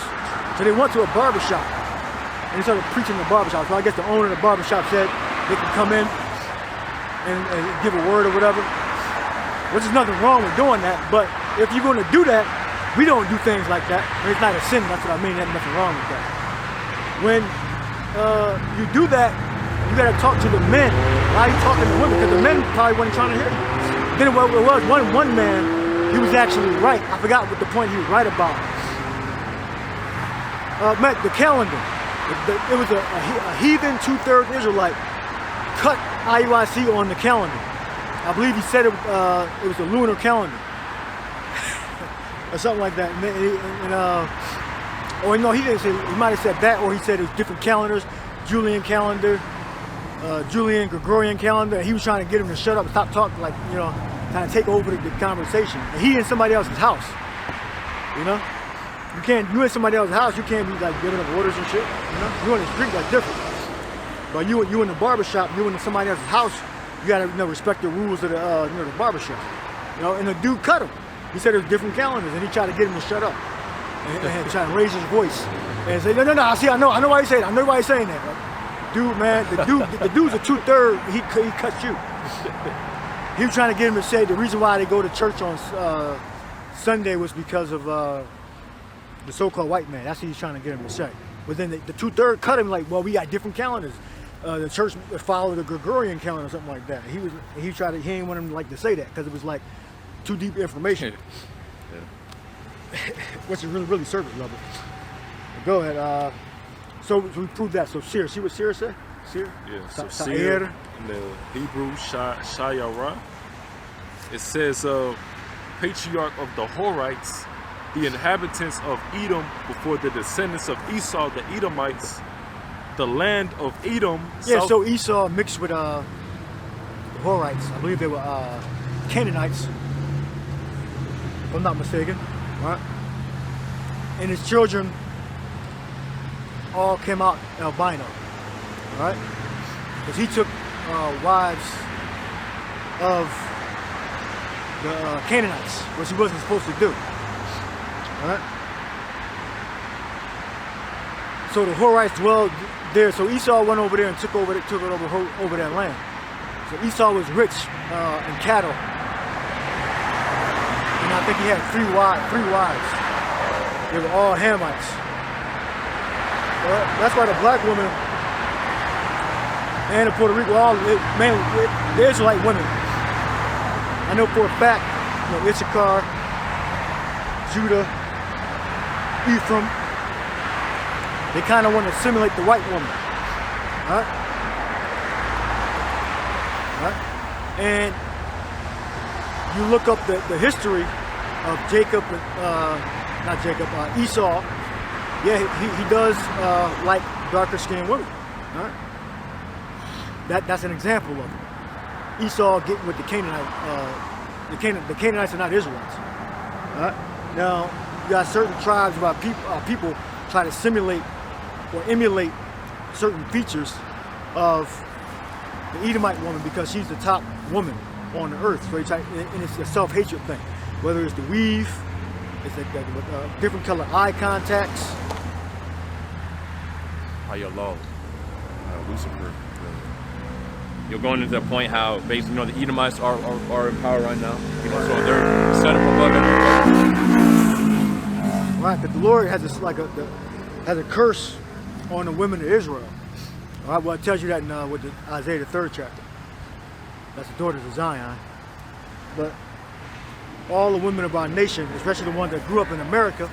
C: So they went to a barbershop and they started preaching in the barbershop. So I guess the owner of the barbershop said they could come in and give a word or whatever. Which is nothing wrong with doing that, but if you're going to do that, we don't do things like that. It's not a sin, that's what I mean, there's nothing wrong with that. When you do that, you got to talk to the men. Why are you talking to women? Because the men probably weren't trying to hear you. Then what it was, one man, he was actually right. I forgot what the point he was right about. The calendar. It was a heathen 2/3 Israelite cut IUIC on the calendar. I believe he said it was a lunar calendar. Or something like that. Or no, he didn't say, he might have said that, or he said it was different calendars, Julian calendar, Julian Gregorian calendar, and he was trying to get him to shut up and stop talking, like, you know, kind of take over the conversation. And he in somebody else's house, you know? You in somebody else's house, you can't be like giving up orders and shit, you know? You in the street, that's different. But you in the barbershop, you in somebody else's house, you gotta, you know, respect the rules of the, the barbershop. You know, and the dude cut him. He said it was different calendars, and he tried to get him to shut up. And try to raise his voice. And say, no, I know why he's saying that. I know why he's saying that. Like, dude, man, the dude's a 2/3, he cut you. He was trying to get him to say the reason why they go to church on Sunday was because of the so-called white man. That's what he's trying to get him to say. But then the 2/3 cut him like, well, we got different calendars. The church followed the Gregorian calendar or something like that. He didn't want him like to say that because it was like too deep information. Which is really surface level. But go ahead. So we proved that. So Seir, see what Seir said? Seir?
A: Yeah, so Seir in the Hebrew, Shayara, it says, patriarch of the Horites, the inhabitants of Edom before the descendants of Esau, the Edomites, the land of Edom.
C: Yeah, so Esau mixed with the Horites. I believe they were Canaanites, if I'm not mistaken. Right? And his children all came out albino, right? Because he took wives of the Canaanites, which he wasn't supposed to do, right? So the Horites dwelled there. So Esau went over there and took over that land. So Esau was rich in cattle. And I think he had three wives. They were all Hamites. Well, that's why the black women and the Puerto Rico, mainly the Israelite women. I know for a fact, you know, Issachar, Judah, Ephraim, they kind of want to simulate the white woman. Right? And you look up the history of Jacob, Esau Yeah, he does like darker skinned women. All right? That's an example of it. Esau getting with the Canaanite. The Canaanites are not Israelites. All right? Now, you got certain tribes where people try to simulate or emulate certain features of the Edomite woman because she's the top woman on the earth. So and it's a self-hatred thing. Whether it's the weave, it's the different color eye contacts.
B: How your law, Lucifer. You're going into the point how basically, you know, the Edomites are in power right now. You know, so they're set up above everybody.
C: Right, but the Lord has has a curse on the women of Israel. All right, well, it tells you that in with Isaiah the 3rd chapter. That's the daughters of Zion. But all the women of our nation, especially the ones that grew up in America,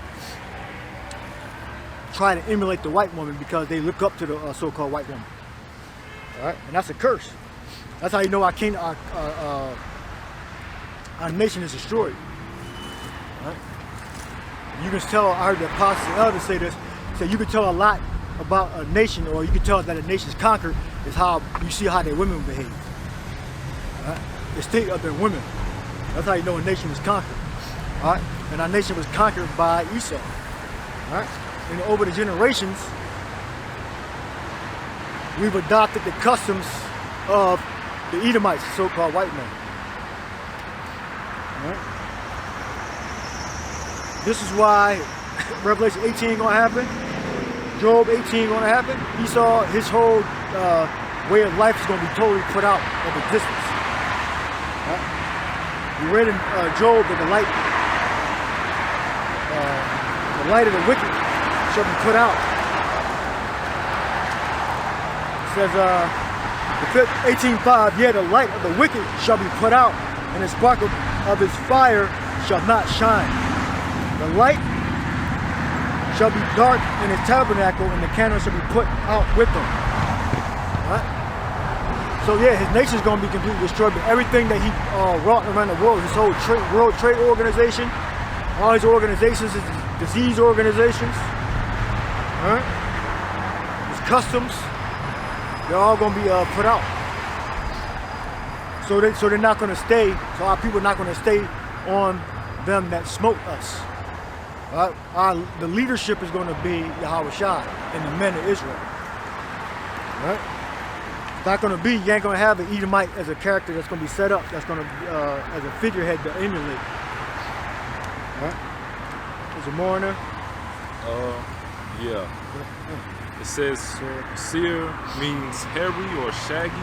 C: try to emulate the white woman because they look up to the so-called white woman. All right, and that's a curse. That's how you know our nation is destroyed. All right? You can tell. I heard the apostles and elders say this. Say you can tell a lot about a nation, or you can tell that a nation's conquered is how you see how their women behave. All right? The state of their women. That's how you know a nation is conquered. All right, and our nation was conquered by Esau. All right, and over the generations, we've adopted the customs of the Edomites, the so-called white men. All right? This is why Revelation 18 gonna happen. Job 18 gonna happen. Esau, his whole way of life is gonna be totally put out of existence. All right? You read in Job that the light of the wicked shall be put out. It says, 18:5, yeah, the light of the wicked shall be put out, and the spark of his fire shall not shine. The light shall be dark in his tabernacle, and the candle shall be put out with him. All right? So yeah, his nation's going to be completely destroyed, but everything that he wrought around the world, his whole World Trade Organization, all his organizations, his disease organizations, all right? His customs, they're all going to be put out. So they're not going to stay, so our people are not going to stay on them that smote us. The leadership is going to be Yahweh Shai and the men of Israel. All right? It's not going to be, you ain't going to have an Edomite as a character that's going to be set up, that's going to be as a figurehead to emulate. All right? There's a mourner.
A: Yeah. It says seer means hairy or shaggy.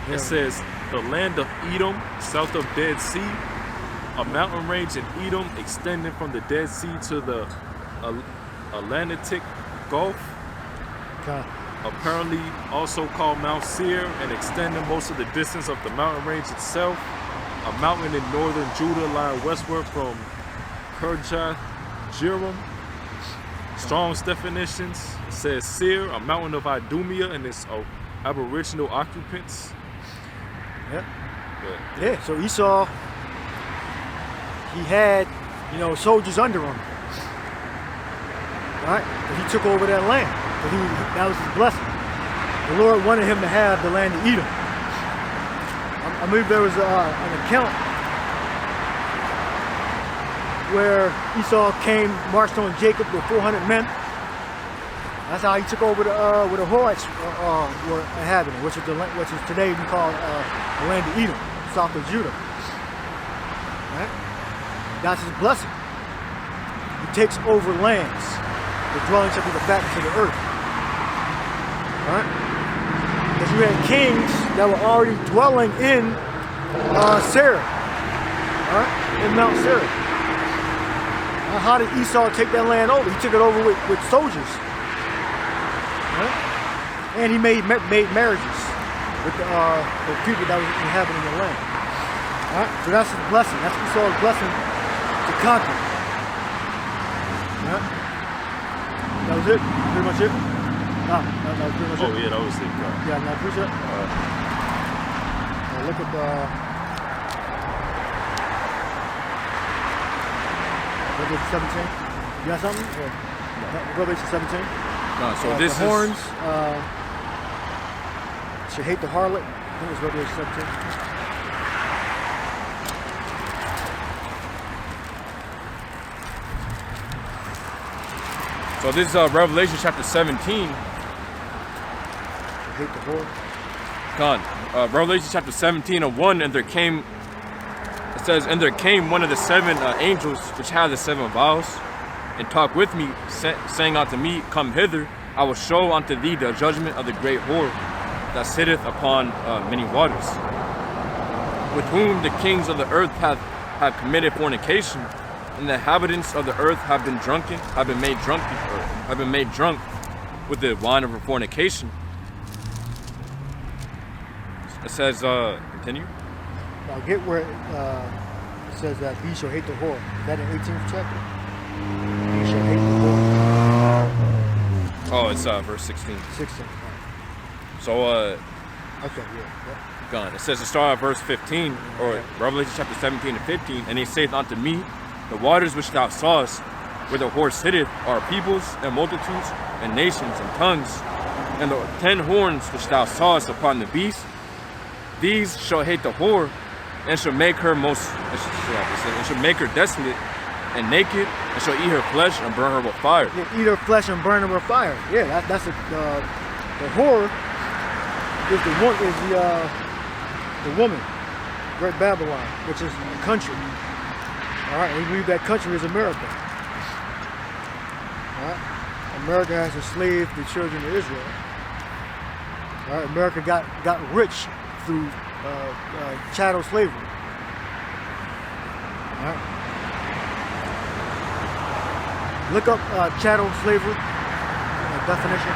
C: Yeah.
A: It says the land of Edom, south of Dead Sea, a mountain range in Edom extending from the Dead Sea to the Atlantic Gulf.
C: Okay.
A: Apparently also called Mount Seir, and extending most of the distance of the mountain range itself. A mountain in northern Judah lying westward from Kirjath Jearim. Strong's definitions says Seir, a mountain of Idumea and its aboriginal occupants.
C: Yeah.
A: But,
C: Yeah, so Esau, he had, soldiers under him. All right? But he took over that land. But that was his blessing. The Lord wanted him to have the land of Edom. I believe there was an account where Esau marched on Jacob with 400 men. That's how he took over where the Horites were inhabiting, which is today we call the land of Edom, south of Judah. Right? That's his blessing. He takes over lands. The dwelling shall be the fatness of the earth. All right? Because you had kings that were already dwelling in Seir, all right? In Mount Seir. Now, how did Esau take that land over? He took it over with soldiers. Right? And he made marriages with the people that was inhabiting the land. All right? So that's his blessing. That's Esau's blessing to conquer. All right? That was it? Pretty much it? No, that was pretty much it.
A: oh yeah, that was it.
C: Yeah, no, appreciate it. Look at Revelation 17. You got something? Yeah. Revelation 17.
B: So this
C: the
B: is
C: horns should hate the harlot. I think it's Revelation 17.
B: So this is Revelation chapter 17.
C: Should hate the whore.
B: Revelation chapter 17 and 1, and there came, it says, and there came one of the seven angels which had the seven vials, and talked with me, saying unto me, Come hither, I will show unto thee the judgment of the great whore that sitteth upon many waters, with whom the kings of the earth have committed fornication, and the inhabitants of the earth have been made drunk with the wine of her fornication. It says, continue.
C: Now get where it says that he shall hate the whore. Is that in 18th chapter? He shall hate the whore.
B: Oh, it's verse 16.
C: 16.
B: So,
C: Okay, yeah.
B: gone. It says to start at verse 15, or Revelation chapter 17 and 15, and he saith unto me, The waters which thou sawest, where the whore sitteth, are peoples and multitudes and nations and tongues. And the 10 horns which thou sawest upon the beast, these shall hate the whore, and shall make her and shall make her desolate and naked, and shall eat her flesh and burn her with fire.
C: Yeah, eat her flesh and burn her with fire. Yeah, that's the whore is the woman, Great Babylon, which is a country. All right, we believe that country is America. All right, America has enslaved the children of Israel. All right, America got rich through chattel slavery. All right. Look up chattel slavery definition.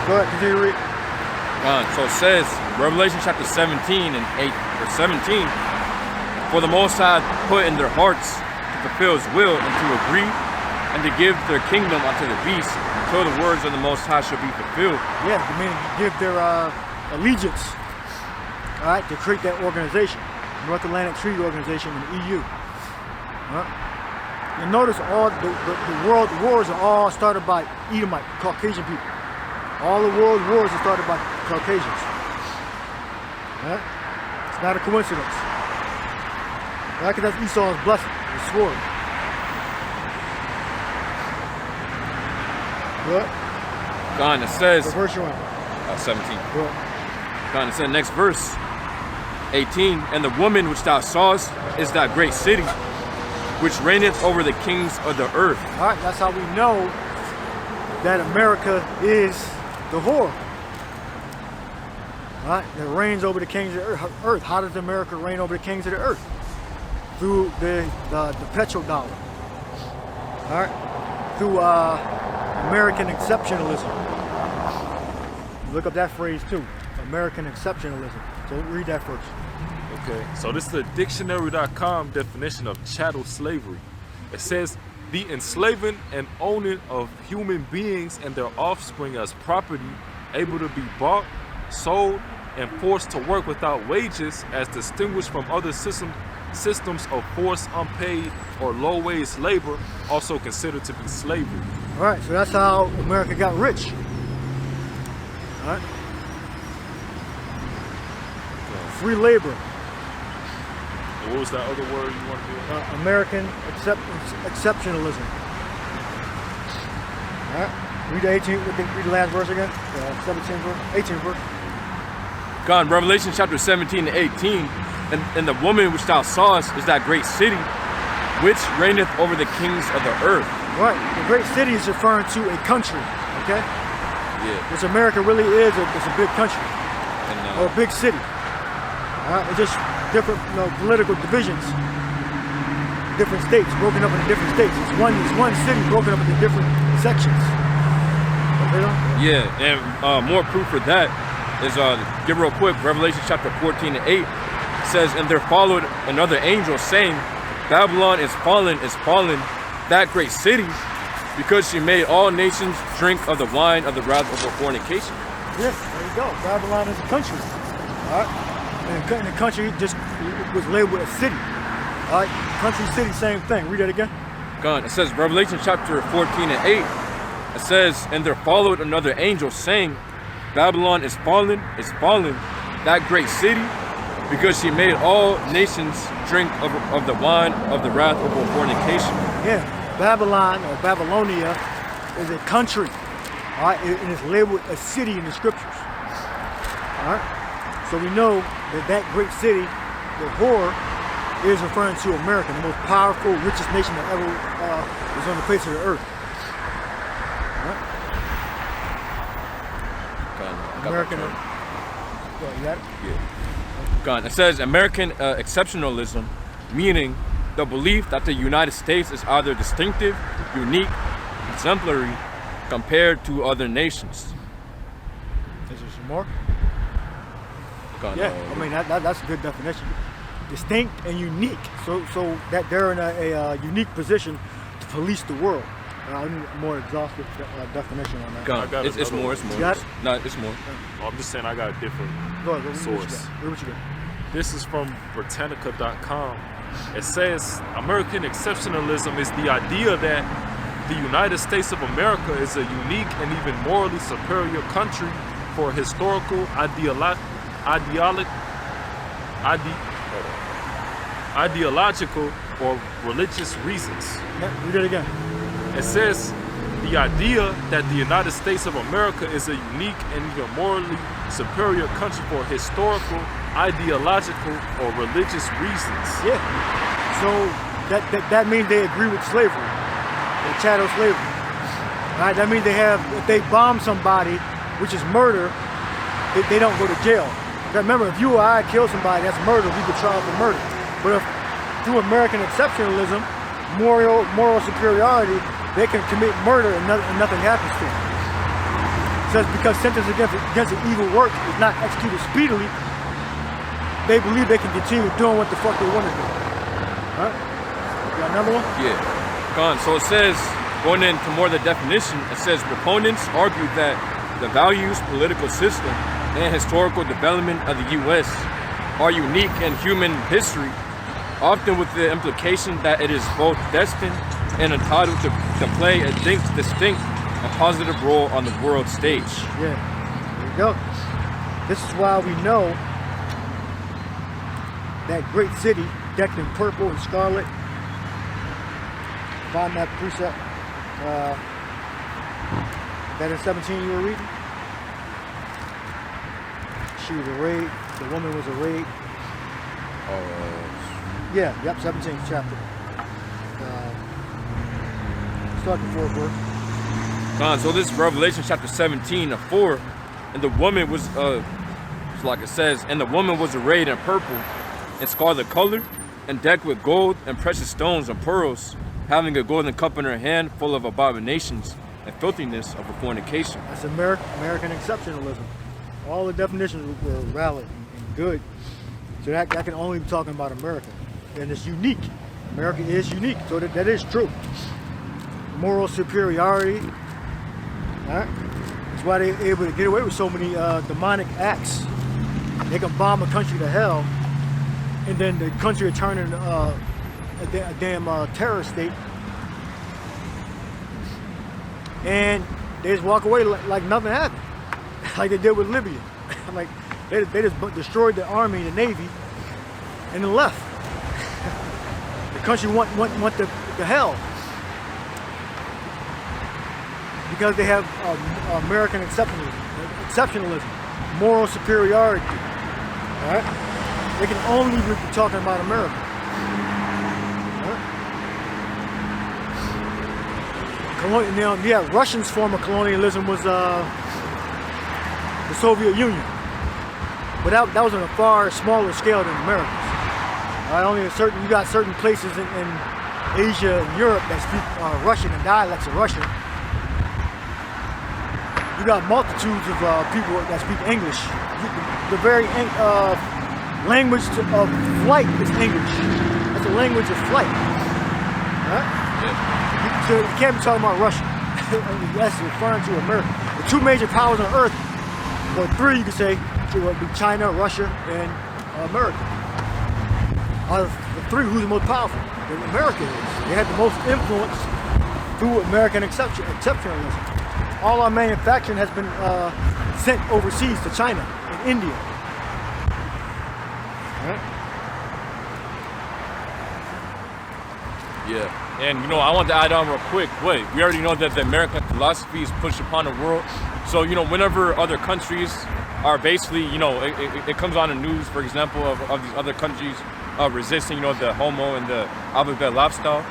C: Go ahead, continue to read.
B: So it says, Revelation chapter 17 and 8 or 17, For the Most High put in their hearts to fulfill his will and to agree and to give their kingdom unto the beast until the words of the Most High shall be fulfilled.
C: Yeah, I mean, give their allegiance, all right, to create that organization, North Atlantic Treaty Organization and the EU. And notice all the world wars are all started by Edomite, Caucasian people. All the world wars are started by Caucasians. Right? It's not a coincidence. Right? Because that's Esau's blessing, the sword. What?
B: God, it says,
C: The verse you're on.
B: 17.
C: What?
B: God, it says, next verse, 18, And the woman which thou sawest is that great city, which reigneth over the kings of the earth.
C: All right, that's how we know that America is the whore. All right, that reigns over the kings of the earth. How does America reign over the kings of the earth? Through the petrodollar. All right, through American exceptionalism. Look up that phrase too, American exceptionalism. So read that first.
A: Okay, so this is the dictionary.com definition of chattel slavery. It says, the enslaving and owning of human beings and their offspring as property, able to be bought, sold, and forced to work without wages, as distinguished from other systems of forced, unpaid, or low-wage labor, also considered to be slavery.
C: All right, so that's how America got rich. All right. Free labor.
A: What was that other word you wanted to do?
C: American exceptionalism. All right. Read the 18th. Read the last verse again. 17th verse. 18th verse.
B: God, Revelation chapter 17 and 18, and the woman which thou sawest is that great city, which reigneth over the kings of the earth.
C: Right. The great city is referring to a country. Okay.
B: Yeah.
C: Which America really is. It's a big country
B: And,
C: or a big city. All right. It's just different, political divisions, different states broken up into different states. It's one city broken up into different sections. Okay,
B: yeah, and more proof for that is, get real quick, Revelation chapter 14 and 8 says, And there followed another angel saying, Babylon is fallen, that great city, because she made all nations drink of the wine of the wrath of her fornication.
C: Yes, there you go. Babylon is a country. All right. And the country just was labeled a city. All right, country, city, same thing. Read that again.
B: Gone. It says Revelation chapter 14 and 8. It says, and there followed another angel saying, Babylon is fallen, that great city, because she made all nations drink of the wine of the wrath of her fornication.
C: Yeah, Babylon or Babylonia is a country. All right, and it's labeled a city in the scriptures. All right, so we know that great city, the whore, is referring to America, the most powerful, richest nation that ever was on the face of the earth. American. You got it?
B: Yeah. Gone. It says American exceptionalism, meaning the belief that the United States is either distinctive, unique, exemplary compared to other nations.
C: Is there some more?
B: Gone.
C: Yeah, I mean that's a good definition. Distinct and unique, so that they're in a unique position to police the world. I need a more exhaustive definition on that.
B: Gone. It's more.
C: You got it?
B: No, it's more.
A: Oh, I'm just saying I got a different source.
C: What you got?
A: This is from Britannica.com. It says American exceptionalism is the idea that the United States of America is a unique and even morally superior country for historical, ideological, or religious reasons.
C: Yeah, read it again.
A: It says the idea that the United States of America is a unique and even morally superior country for historical, ideological, or religious reasons.
C: Yeah. So that means they agree with slavery, the chattel slavery. All right. That means if they bomb somebody, which is murder, they don't go to jail. Remember, if you or I kill somebody, that's murder. We get trial for murder. But if through American exceptionalism, moral superiority, they can commit murder and nothing happens to them. It says because sentence against an evil work is not executed speedily, they believe they can continue doing what the fuck they want to do. All right? You got another one?
B: Yeah. Gone. So it says, going into more of the definition, it says proponents argue that the values, political system, and historical development of the U.S. are unique in human history, often with the implication that it is both destined and entitled to play a distinct and positive role on the world stage.
C: Yeah, there you go. This is why we know that great city decked in purple and scarlet. Find that precept. That in 17 you were reading? She was arrayed, the woman was arrayed. Yeah, yep, 17th chapter. Start the 4th verse.
B: So this is Revelation chapter 17 of 4, and the woman was, like it says, and the woman was arrayed in purple and scarlet color, and decked with gold and precious stones and pearls, having a golden cup in her hand full of abominations and filthiness of her fornication.
C: That's American exceptionalism. All the definitions were valid and good. So that can only be talking about America. And it's unique. America is unique, so that is true. Moral superiority. All right? That's why they're able to get away with so many demonic acts. They can bomb a country to hell, and then the country will turn into a damn terrorist state. And they just walk away like nothing happened. Like they did with Libya. Like they just destroyed the army, the navy, and then left. The country want the hell because they have American exceptionalism, moral superiority. All right, they can only be talking about America. All right? Now, yeah, Russians' form of colonialism was the Soviet Union, but that was on a far smaller scale than America's. You got certain places in Asia and Europe that speak Russian and dialects of Russian. You got multitudes of people that speak English. The very language of flight is English. That's a language of flight. Right? Yeah. So you can't be talking about Russian. That's referring to America. The two major powers on Earth, or three you could say, would be China, Russia, and America. Out of the three, who's the most powerful? America is. They had the most influence through American exceptionalism. All our manufacturing has been sent overseas to China and India. Right?
B: Yeah. And you know, I want to add on real quick. Wait, we already know that the American philosophy is pushed upon the world. So, you know, whenever other countries are basically, you know, it comes on the news, for example, of these other countries resisting, you know, the homo and the alphabet lifestyle.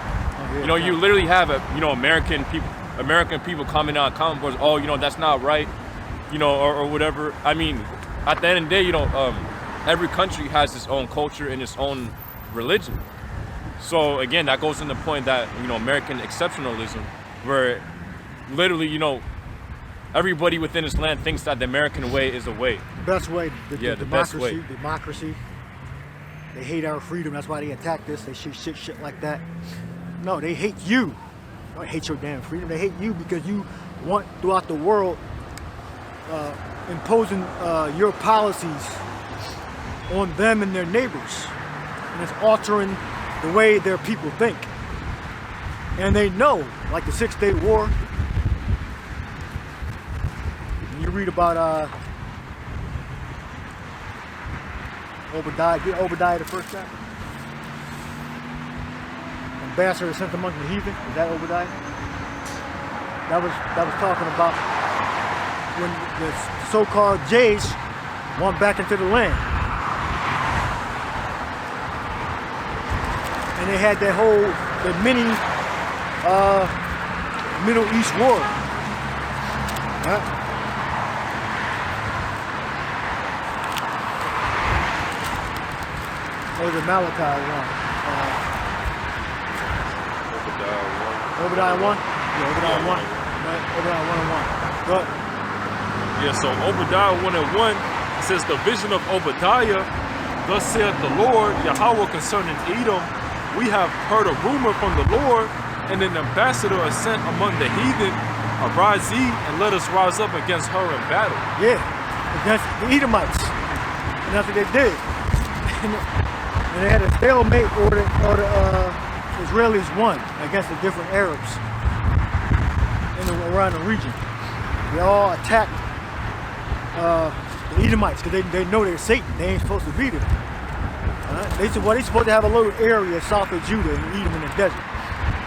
B: You know, you literally have American people coming on comment boards, oh, you know, that's not right, you know, or whatever. I mean, at the end of the day, you know, every country has its own culture and its own religion. So again, that goes in the point that, you know, American exceptionalism, where literally, you know, everybody within this land thinks that the American way is the way.
C: The best way. The
B: the best way.
C: Democracy. They hate our freedom. That's why they attack this. They shoot shit like that. No, they hate you. They don't hate your damn freedom. They hate you because you want throughout the world imposing your policies on them and their neighbors. And it's altering the way their people think. And they know, like the 6-Day War. You read about Obadiah. Did Obadiah the first time? Ambassador sent among the heathen. Is that Obadiah? That was talking about when the so-called Jays went back into the land. And they had that whole, the mini Middle East war. Right? Or was it Malachi 1? Obadiah 1? Yeah, Obadiah 1. Right? Obadiah 1 and 1. Go ahead.
A: Yeah, so Obadiah 1 and 1 says, the vision of Obadiah, thus saith the Lord, Yahweh concerning Edom, we have heard a rumor from the Lord, and an ambassador is sent among the heathen. Arise ye, and let us rise up against her in battle.
C: Yeah, against the Edomites. And that's what they did. And they had a stalemate, or the Israelis won against the different Arabs around the region. They all attacked the Edomites because they know they're Satan. They ain't supposed to be there. They said, well, they're supposed to have a little area south of Judah and Edom in the desert.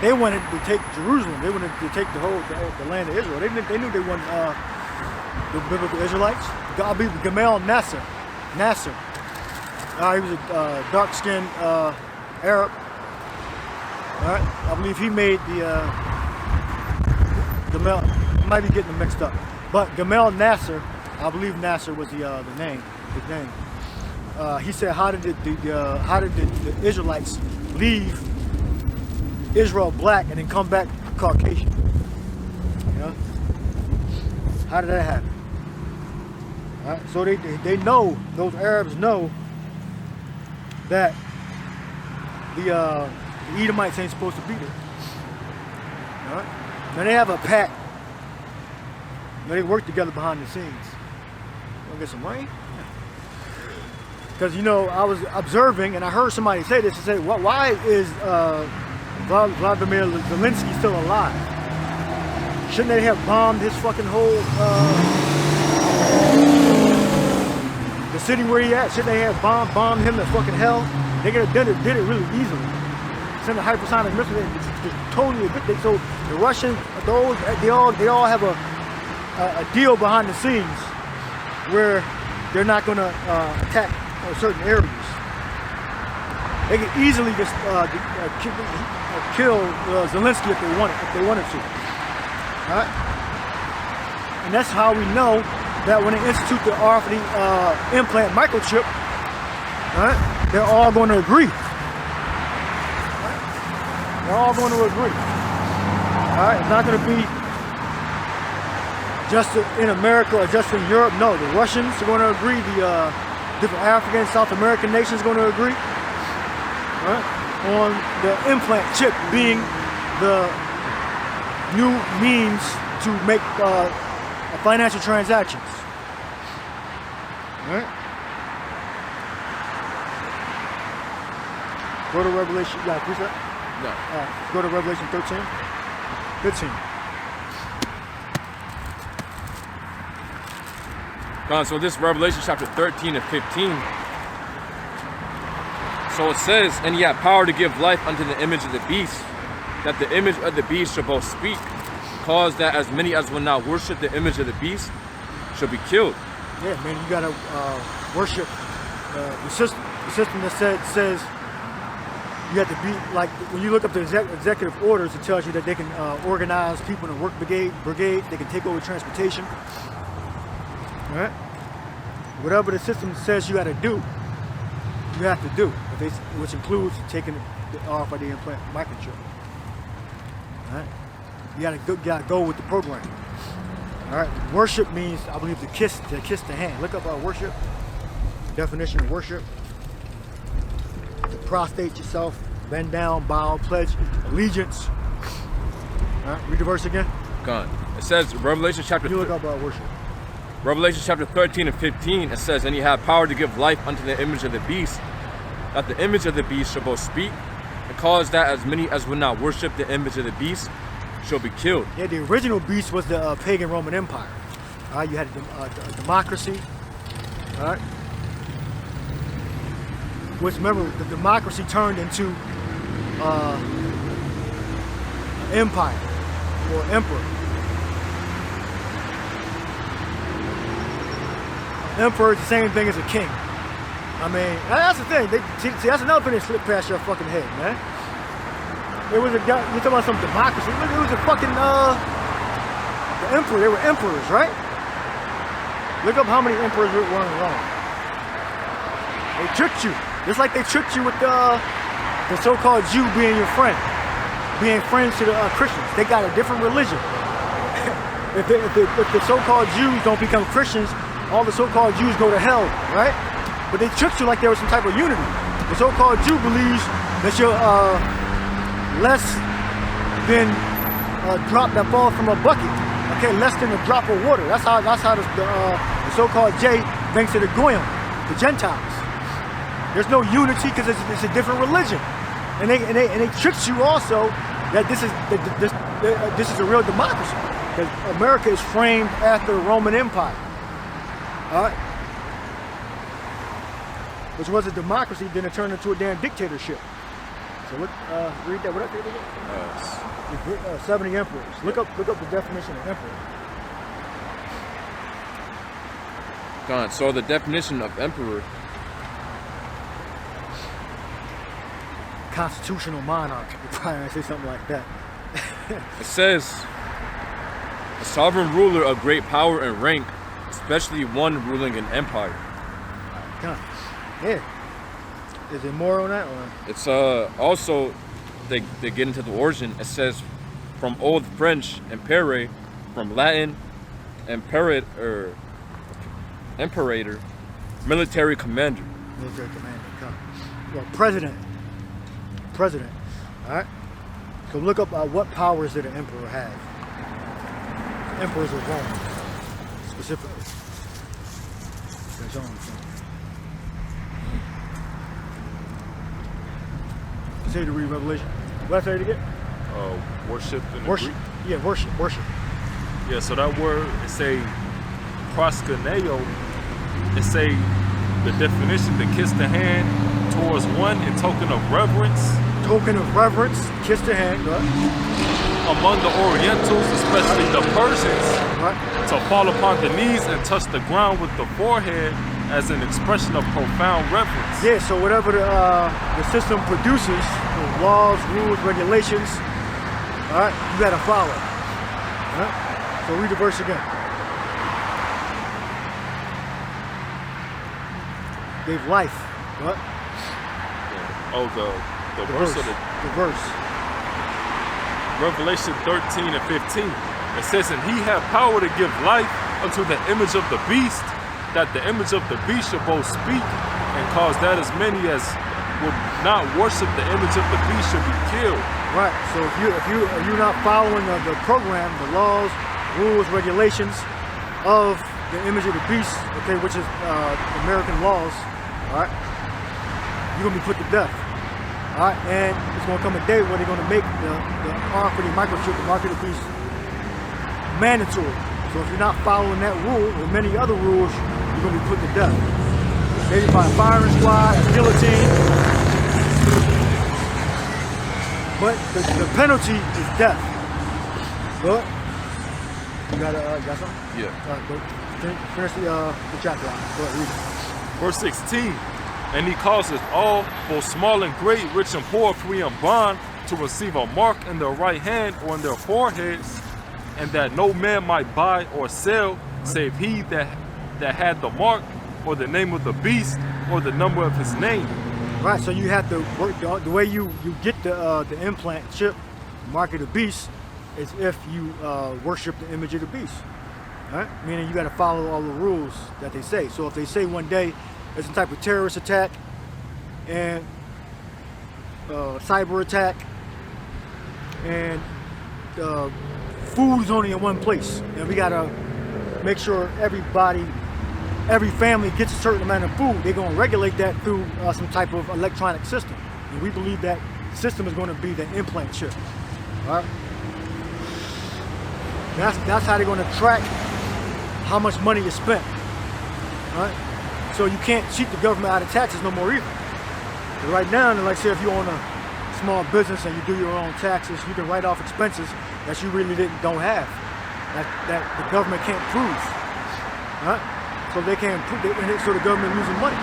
C: They wanted to take Jerusalem. They wanted to take the land of Israel. They knew they wanted the biblical Israelites. God be Gamal Nasser. He was a dark-skinned Arab. All right, I believe he made the Gamal. I might be getting them mixed up, but Gamal Nasser. I believe Nasser was the name. His name. He said, how did the Israelites leave Israel black and then come back Caucasian? You know? How did that happen? All right, so they know, those Arabs know that the Edomites ain't supposed to be there. All right? Now they have a pact. Now they work together behind the scenes. Wanna get some rain? Because, you know, I was observing and I heard somebody say this and say, why is Vladimir Zelensky still alive? Shouldn't they have bombed his fucking whole, the city where he at? Shouldn't they have bombed him to fucking hell? They could have did it really easily. Send a hypersonic missile, it's totally evict. So the Russians, they all have a deal behind the scenes where they're not going to attack certain areas. They could easily just kill Zelensky if they wanted to. All right? And that's how we know that when they institute the RFID implant microchip, all right, they're all going to agree. Right? They're all going to agree. All right, it's not going to be just in America or just in Europe. No, the Russians are going to agree. The different African, South American nations are going to agree, right, on the implant chip being the new means to make financial transactions. Right? Go to Revelation. You got a precept?
B: No.
C: Go to Revelation 13, 15.
B: So this Revelation chapter 13 and 15. So it says, and he had power to give life unto the image of the beast, that the image of the beast should both speak, cause that as many as will not worship the image of the beast shall be killed.
C: Yeah, man, you gotta worship the system. The system that says you have to be like when you look up the executive orders, it tells you that they can organize people in a work brigade. They can take over transportation. All right, whatever the system says you got to do, you have to do. Which includes taking the RFID implant microchip. All right, you gotta go with the program. All right, worship means, I believe, to kiss the hand. Look up our worship. Definition of worship: to prostrate yourself, bend down, bow, pledge allegiance. All right, read the verse again.
B: Gone. It says Revelation chapter.
C: You look up our worship.
B: Revelation chapter 13 and 15. It says, and he had power to give life unto the image of the beast, that the image of the beast shall both speak, and cause that as many as will not worship the image of the beast shall be killed.
C: Yeah, the original beast was the pagan Roman Empire. All right, you had a democracy. All right, which remember the democracy turned into empire or emperor. Emperor is the same thing as a king. I mean, that's the thing. See, that's another thing that slipped past your fucking head, man. It was a guy, you're talking about some democracy. It was a fucking, the emperor. They were emperors, right? Look up how many emperors were in Rome. They tricked you. Just like they tricked you with the so-called Jew being your friend. Being friends to the Christians. They got a different religion. if the so-called Jews don't become Christians, all the so-called Jews go to hell, right? But they tricked you like there was some type of unity. The so-called Jew believes that you're less than a drop that falls from a bucket. Okay, less than a drop of water. That's how the so-called J thinks of the Goyim, the Gentiles. There's no unity because it's a different religion, and they tricked you also that this is a real democracy. That America is framed after the Roman Empire. All right, which was a democracy, then it turned into a damn dictatorship. So look, read that. What I did again? 70 emperors. Look up the definition of emperor.
B: Gone. So the definition of emperor.
C: Constitutional monarch. You probably say something like that.
B: It says a sovereign ruler of great power and rank, especially one ruling an empire.
C: Yeah. Is there more on that? Or?
B: It's also they get into the origin. It says from Old French impere, from Latin imperator, military commander.
C: Military commander. Well, president. All right. So look up what powers did an emperor have. Emperors of Rome, specifically. That's all I'm saying. Say to read Revelation. What did I say it again?
A: Worship in the
C: Worship.
A: Greek.
C: Yeah, worship.
A: Yeah, so that word, it's a proskuneo. It's a the definition to kiss the hand towards one in token of reverence.
C: Token of reverence, kiss the hand, right?
A: Among the Orientals, especially the Persians,
C: Right.
A: to fall upon the knees and touch the ground with the forehead as an expression of profound reverence.
C: Yeah, so whatever the system produces, the laws, rules, regulations, all right, you gotta follow. All right? So read the verse again. Gave life. What?
A: Oh, the verse of
C: The verse.
A: Revelation 13 and 15. It says, and he had power to give life unto the image of the beast, that the image of the beast should both speak and cause that as many as would not worship the image of the beast should be killed.
C: Right. So if you're not following the program, the laws, rules, regulations of the image of the beast, okay, which is American laws, all right, you're gonna be put to death. All All right, and it's going to come a day where they're going to make the arm for the microchip, the mark of the beast, mandatory. So if you're not following that rule or many other rules, you're going to be put to death. Maybe by a firing squad, a guillotine. But the penalty is death. But you got something?
B: Yeah.
C: All right, go finish the chapter out. Go ahead, read it.
A: Verse 16. And he causes all, both small and great, rich and poor, free and bond, to receive a mark in their right hand or in their foreheads, and that no man might buy or sell, save he that had the mark, or the name of the beast, or the number of his name.
C: Right, so you have to work the way you get the implant chip, mark of the beast, is if you worship the image of the beast. Right? Meaning you got to follow all the rules that they say. So if they say one day there's some type of terrorist attack and cyber attack and food is only in one place, and we got to make sure every family gets a certain amount of food, they're going to regulate that through some type of electronic system. And we believe that system is going to be the implant chip. All right? That's how they're going to track how much money is spent. All right? So you can't cheat the government out of taxes no more either. But right now, like say if you own a small business and you do your own taxes, you can write off expenses that you really don't have, that the government can't prove. All right? So they can't prove it, so the government losing money.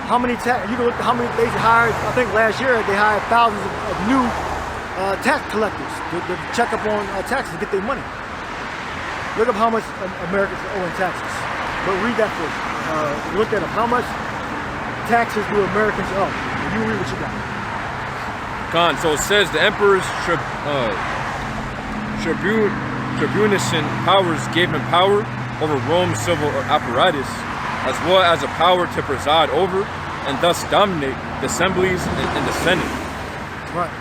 C: How many you can look at how many they hired. I think last year they hired thousands of new tax collectors to check up on taxes to get their money. Look up how much Americans owe in taxes. But read that first. Look at them. How much taxes do Americans owe? And you read what you got.
B: Khan, so it says the emperor's tribunician powers gave him power over Rome's civil apparatus, as well as a power to preside over and thus dominate the assemblies and the Senate.
C: Right.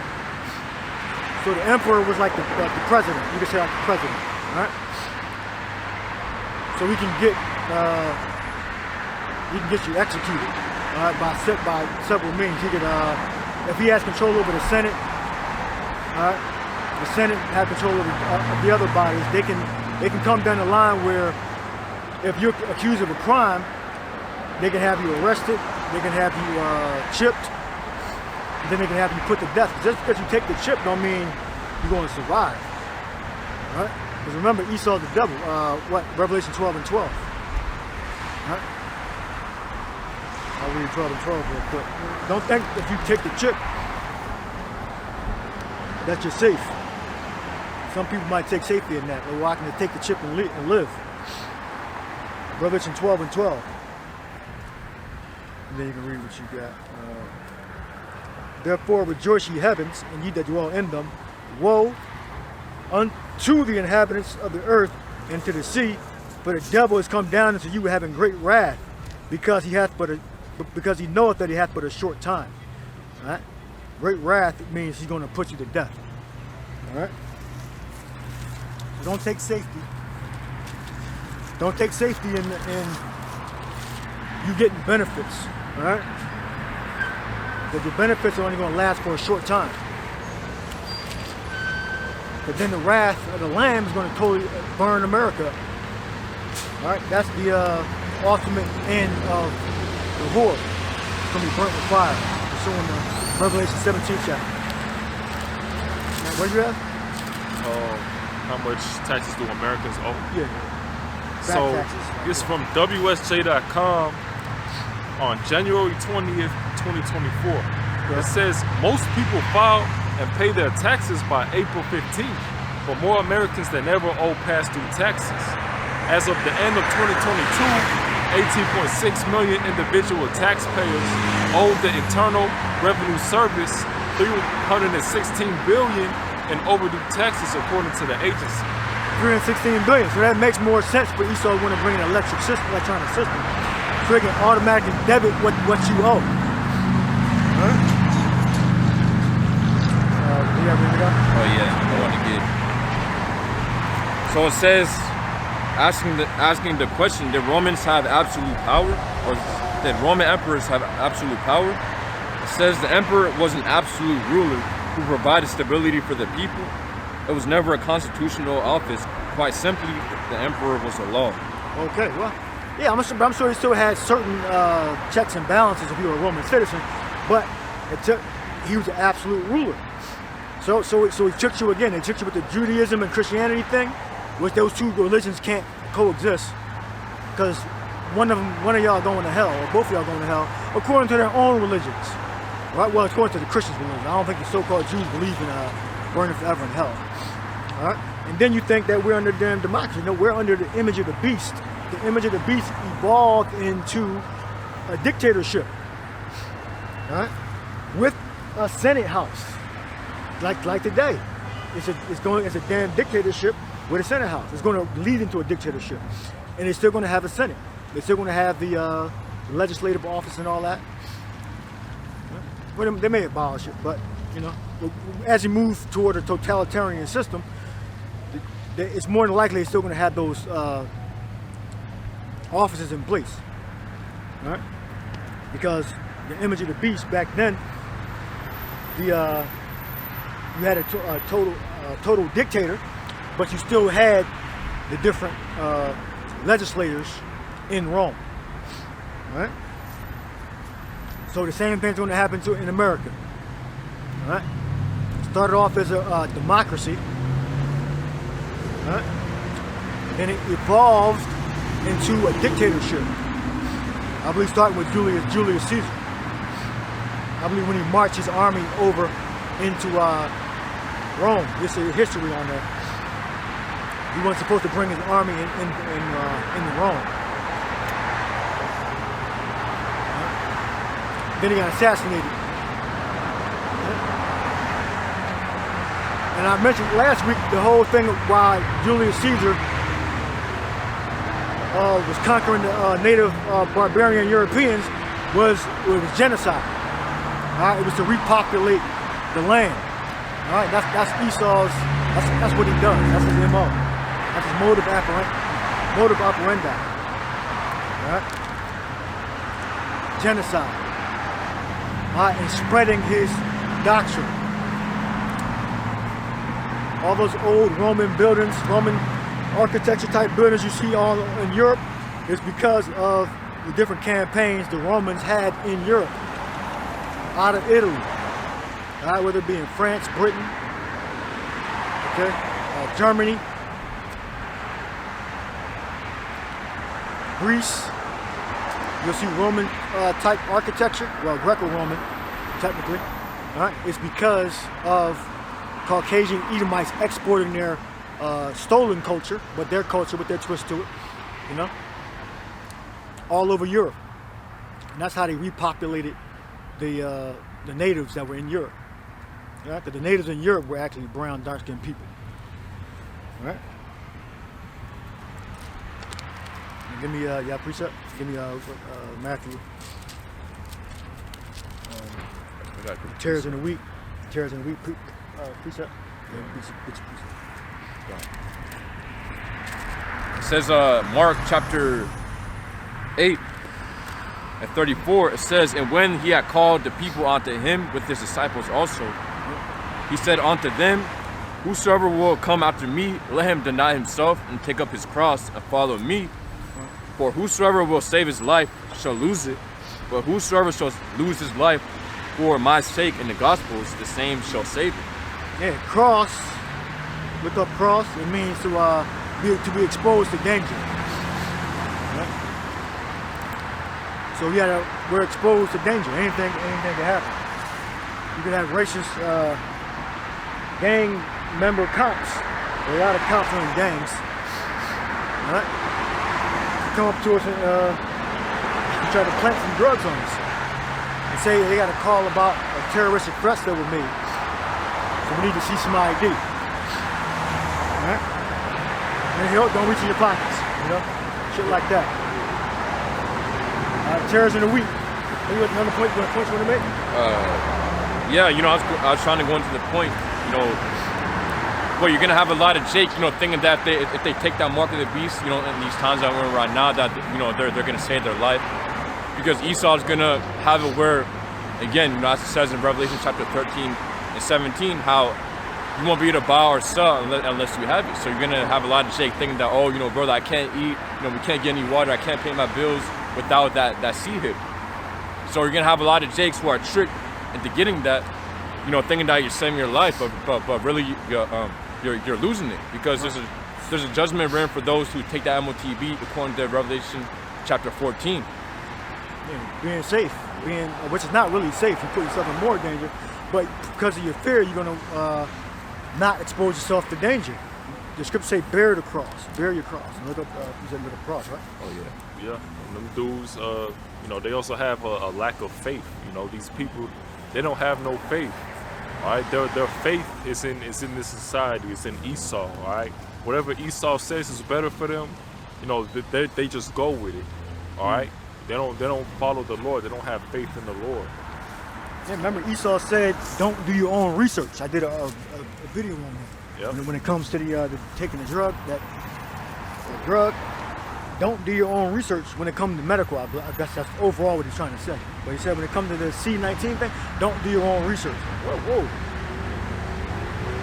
C: So the emperor was like the president. You can say like the president. Right. So he can get you executed by several means. He could, if he has control over the Senate, the Senate have control over the other bodies. They can come down the line where if you're accused of a crime, they can have you arrested, they can have you chipped, and then they can have you put to death. Just because you take the chip don't mean you're going to survive. Right? Because remember, Esau's the devil. Revelation 12 and 12. Right? I'll read 12 and 12 real quick. Don't think if you take the chip that you're safe. Some people might take safety in that. Well, I can take the chip and live. Revelation 12 and 12. And then you can read what you got. Therefore rejoice ye heavens, and ye that dwell in them. Woe unto the inhabitants of the earth and to the sea, for the devil is come down unto you having great wrath, because he knoweth that he hath but a short time. All right? Great wrath means he's going to put you to death. All right? So don't take safety. Don't take safety in you getting benefits. All right? Because the benefits are only going to last for a short time. But then the wrath of the Lamb is going to totally burn America. All right? That's the ultimate end of the war. It's going to be burnt with fire. It's showing the Revelation 17th chapter. Now, what do you have?
A: How much taxes do Americans owe?
C: Yeah.
A: So it's from WSJ.com on January 20th, 2024. It says most people file and pay their taxes by April 15th, but more Americans than ever owe past due taxes. As of the end of 2022, 18.6 million individual taxpayers owe the Internal Revenue Service $316 billion in overdue taxes, according to the agency.
C: 316 billion. So that makes more sense for Esau when to bring an electronic system, so they can automatically debit what you owe. Huh? You got me up?
B: Oh yeah, I want to get. So it says, asking the question: did Romans have absolute power, or did Roman emperors have absolute power? It says the emperor was an absolute ruler who provided stability for the people. It was never a constitutional office. Quite simply, the emperor was a law.
C: Okay, well, yeah, I'm sure he still had certain checks and balances if you were a Roman citizen, but he was an absolute ruler. So he tricked you again. They tricked you with the Judaism and Christianity thing, which those two religions can't coexist, because one of y'all going to hell, or both of y'all going to hell, according to their own religions. Right? Well, according to the Christians' religion. I don't think the so-called Jews believe in burning forever in hell. All right? And then you think that we're under damn democracy. No, we're under the image of the beast. The image of the beast evolved into a dictatorship. All right? With a Senate House. Like today. It's a damn dictatorship with a Senate House. It's going to lead into a dictatorship. And they're still going to have a Senate. They're still going to have the legislative office and all that. Well, they may abolish it, but you know, as you move toward a totalitarian system, it's more than likely they're still going to have those offices in place, right? Because the image of the beast back then, you had a total dictator, but you still had the different legislators in Rome, right? So the same thing's going to happen in America. All right? It started off as a democracy. All right? Then it evolved into a dictatorship. I believe starting with Julius Caesar. I believe when he marched his army over into Rome. There's a history on that. He wasn't supposed to bring his army into Rome. Then he got assassinated. And I mentioned last week the whole thing of why Julius Caesar was conquering the native barbarian Europeans was genocide. All right, it was to repopulate the land. All right, that's Esau's. That's what he does. That's his MO. That's his modus operandi. All right, genocide. And spreading his doctrine. All those old Roman buildings, Roman architecture type buildings you see all in Europe is because of the different campaigns the Romans had in Europe, out of Italy, whether it be in France, Britain, okay, Germany, Greece. You'll see Roman type architecture, well, Greco-Roman, technically. All right, it's because of Caucasian Edomites exporting their stolen culture, but their culture with their twist to it, you know, all over Europe. And that's how they repopulated the natives that were in Europe. All right, because the natives in Europe were actually brown, dark-skinned people. All right. Give me y'all precept. Give me Matthew. Tears in the week. Tears in the week precept.
B: It says Mark chapter 8 and 34. It says, and when he had called the people unto him with his disciples also, he said unto them, whosoever will come after me, let him deny himself and take up his cross and follow me. For whosoever will save his life shall lose it, but whosoever shall lose his life for my sake in the Gospels, the same shall save it.
C: Yeah, cross. Look up cross. It means to be exposed to danger. Right? So we're exposed to danger. Anything can happen. You can have racist gang member cops. There are a lot of cops are in gangs. All right? Come up to us and try to plant some drugs on us and say they got a call about a terroristic threats that were made, so we need to see some ID. All right? And don't reach in your pockets, you know, shit like that. Terrors in the week. Any another point you want to make?
B: Yeah, you know, I was trying to go into the point, you know. Well, you're gonna have a lot of Jake, you know, thinking that if they take that mark of the beast, you know, in these times that we're in right now, that you know they're gonna save their life, because Esau's gonna have it where again, as it says in Revelation chapter 13 and 17, how you won't be able to buy or sell unless you have it. So you're gonna have a lot of Jake thinking that, oh, brother, I can't eat, we can't get any water, I can't pay my bills without that seed hit. So you're gonna have a lot of Jakes who are tricked into getting that, thinking that you're saving your life, but really you're losing it, because there's a judgment written for those who take that MOTB according to Revelation chapter 14.
C: Being safe, which is not really safe. You put yourself in more danger, but because of your fear, you're gonna not expose yourself to danger. The scriptures say, bear the cross, bear your cross. And look up, you said look up cross, right?
A: Oh yeah. Yeah. And them dudes, they also have a lack of faith. These people, they don't have no faith. All right, their faith is in this society. It's in Esau. All right, whatever Esau says is better for them, they just go with it. All right, they don't follow the Lord. They don't have faith in the Lord.
C: Yeah, remember Esau said, "Don't do your own research." I did a video on that.
A: Yep.
C: When it comes to the taking the drug, don't do your own research when it comes to medical. I guess that's overall what he's trying to say. But he said when it comes to the C-19 thing, don't do your own research. Whoa.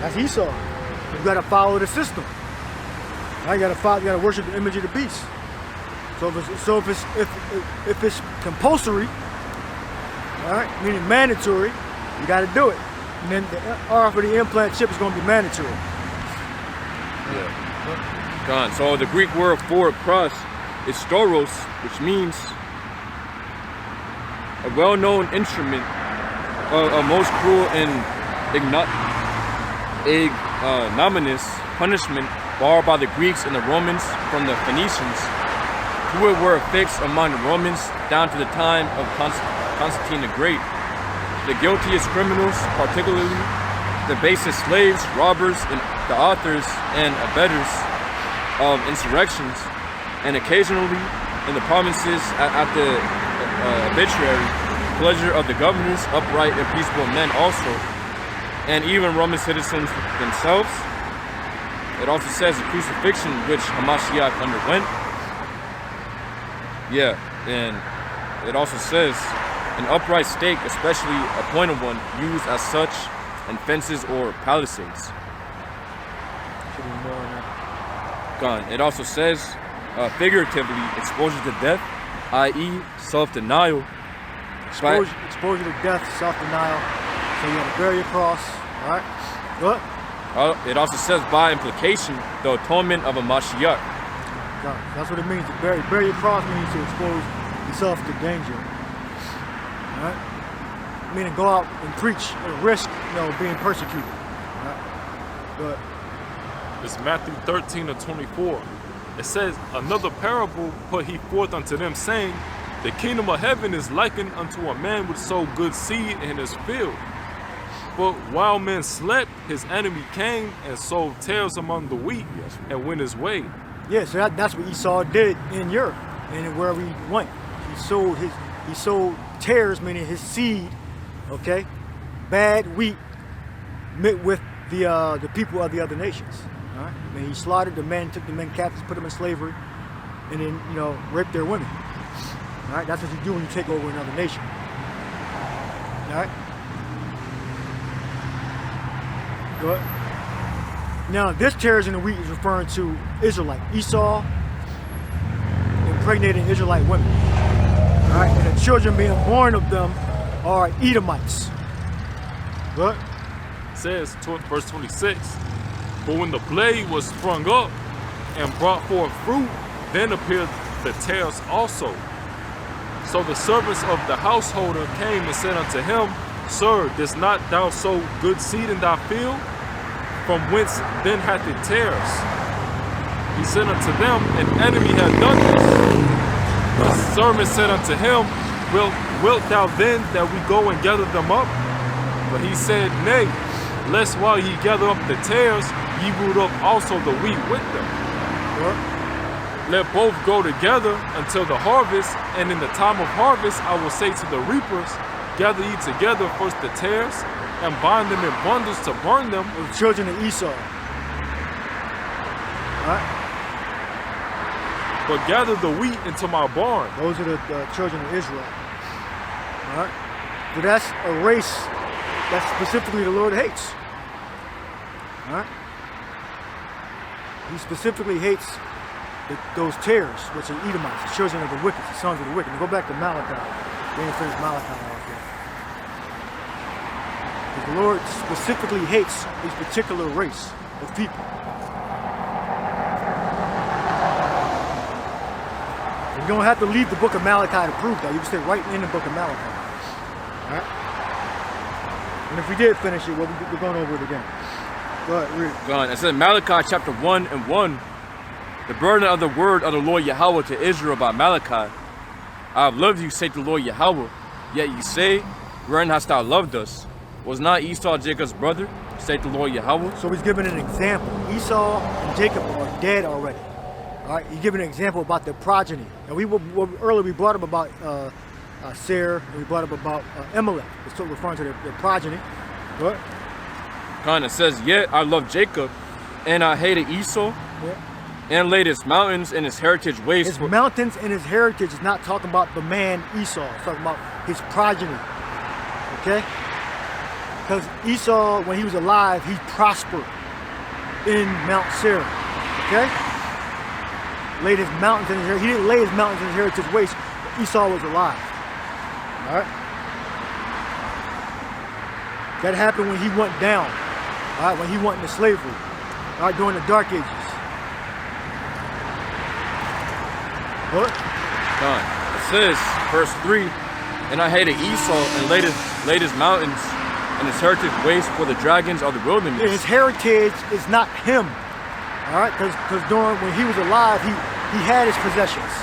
C: That's Esau. You gotta follow the system. Now you gotta worship the image of the beast. So if it's compulsory, all right, meaning mandatory, you gotta do it. And then the R for the implant chip is gonna be mandatory.
B: Yeah. Gone. So the Greek word for cross is stauros, which means a well-known instrument of most cruel and ignominious punishment borrowed by the Greeks and the Romans from the Phoenicians, who were affixed among the Romans down to the time of Constantine the Great. The guiltiest criminals, particularly the basest slaves, robbers, and the authors and abettors of insurrections, and occasionally in the provinces at the arbitrary pleasure of the governors, upright and peaceable men also, and even Roman citizens themselves. It also says the crucifixion which Hamashiach underwent. Yeah, and it also says an upright stake, especially a pointed one, used as such in fences or palisades. Gone. It also says, figuratively, exposure to death, i.e., self-denial.
C: Exposure to death, self-denial. So you got to bear your cross. All right. What?
B: It also says, by implication, the atonement of a Mashiach.
C: God, that's what it means to bear your cross means to expose yourself to danger. All right. Meaning go out and preach and risk, being persecuted. All right. Good.
A: It's Matthew 13:24. It says, another parable put he forth unto them, saying, the kingdom of heaven is likened unto a man which sowed good seed in his field. But while men slept, his enemy came and sowed tares among the wheat and went his way.
C: Yeah, so that's what Esau did in Europe and where we went. He sowed tares, meaning his seed, okay, bad wheat, met with the people of the other nations. All right, and he slaughtered the men, took the men captives, put them in slavery, and then raped their women. All right, that's what you do when you take over another nation. All right. Good. Now, this tares in the wheat is referring to Israelite. Esau impregnating Israelite women. All right, and the children being born of them are Edomites. What?
A: It says, verse 26, but when the blade was sprung up and brought forth fruit, then appeared the tares also. So the servants of the householder came and said unto him, Sir, didst not thou sow good seed in thy field? From whence then hath it tares? He said unto them, an enemy hath done this. The servant said unto him, Wilt thou then that we go and gather them up? But he said, Nay, lest while ye gather up the tares, ye root up also the wheat with them. Let both go together until the harvest, and in the time of harvest I will say to the reapers, gather ye together first the tares, and bind them in bundles to burn them.
C: The children of Esau. Alright?
A: But gather the wheat into my barn.
C: Those are the children of Israel. Alright? So that's a race that specifically the Lord hates. All right? He specifically hates those tares, which are Edomites, the children of the wicked, the sons of the wicked. Now go back to Malachi. We didn't finish Malachi off yet. Because the Lord specifically hates this particular race of people. You don't have to leave the book of Malachi to prove that. You can stay right in the book of Malachi. All right? And if we did finish it, well, we're going over it again. Go ahead, read it.
B: Go on. It says Malachi chapter 1 and 1. The burden of the word of the Lord Yahweh to Israel by Malachi. I have loved you, saith the Lord Yahweh. Yet ye say, wherein hast thou loved us? Was not Esau Jacob's brother, saith the Lord Yahweh?
C: So he's giving an example. Esau and Jacob are dead already. All right, he's giving an example about their progeny. And earlier we brought up about Sarah, and we brought up about Amalek. It's still referring to their progeny. Go ahead.
B: Kind of says, yet I loved Jacob, and I hated Esau, and laid his mountains and his heritage waste.
C: His mountains and his heritage is not talking about the man Esau. It's talking about his progeny. Okay? Because Esau, when he was alive, he prospered in Mount Seir. Okay? Laid his mountains in his heritage. He didn't lay his mountains in his heritage waste, but Esau was alive. Alright? That happened when he went down. Alright, when he went into slavery. Alright, during the Dark Ages. What?
B: Done. It says, verse 3, and I hated Esau and laid his mountains and his heritage waste for the dragons of the wilderness.
C: Yeah, his heritage is not him. Alright, because when he was alive, he had his possessions.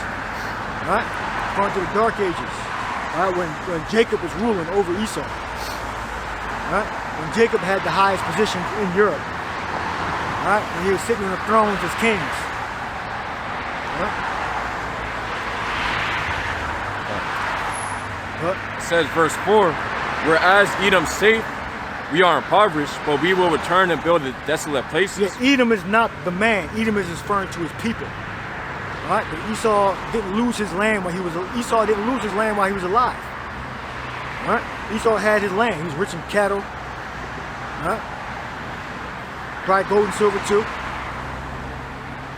C: Alright? According to the Dark Ages. Alright, when Jacob was ruling over Esau. Alright? When Jacob had the highest positions in Europe. Alright? When he was sitting on the thrones as kings. Alright?
B: It says, verse 4, whereas Edom saith, we are impoverished, but we will return and build the desolate places.
C: Yeah, Edom is not the man. Edom is referring to his people. All right, but Esau didn't lose his land while he was alive. All right, Esau had his land. He was rich in cattle. All right, probably gold and silver too.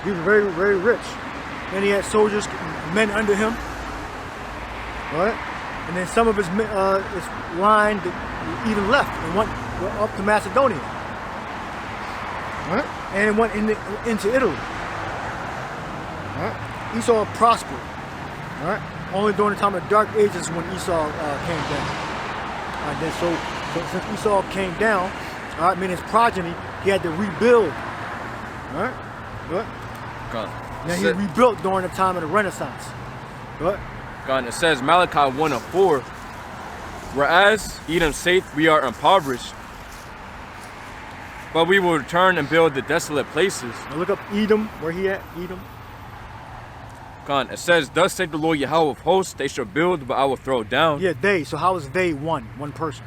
C: He was very, very rich. And he had soldiers, men under him. All right. And then some of his line even left and went up to Macedonia. Right? And it went into Italy. Right? Esau prospered. Right? Only during the time of the Dark Ages when Esau came down. Right? Then so since Esau came down, all right, meaning his progeny, he had to rebuild. All right? Good. Now he rebuilt during the time of the Renaissance. Good.
B: God, it says Malachi 1 and 4, whereas Edom saith, we are impoverished, but we will return and build the desolate places.
C: Now look up Edom, where he at, Edom.
B: God, it says, thus saith the Lord Yahweh of hosts, they shall build, but I will throw down.
C: Yeah, they. So how is they one person?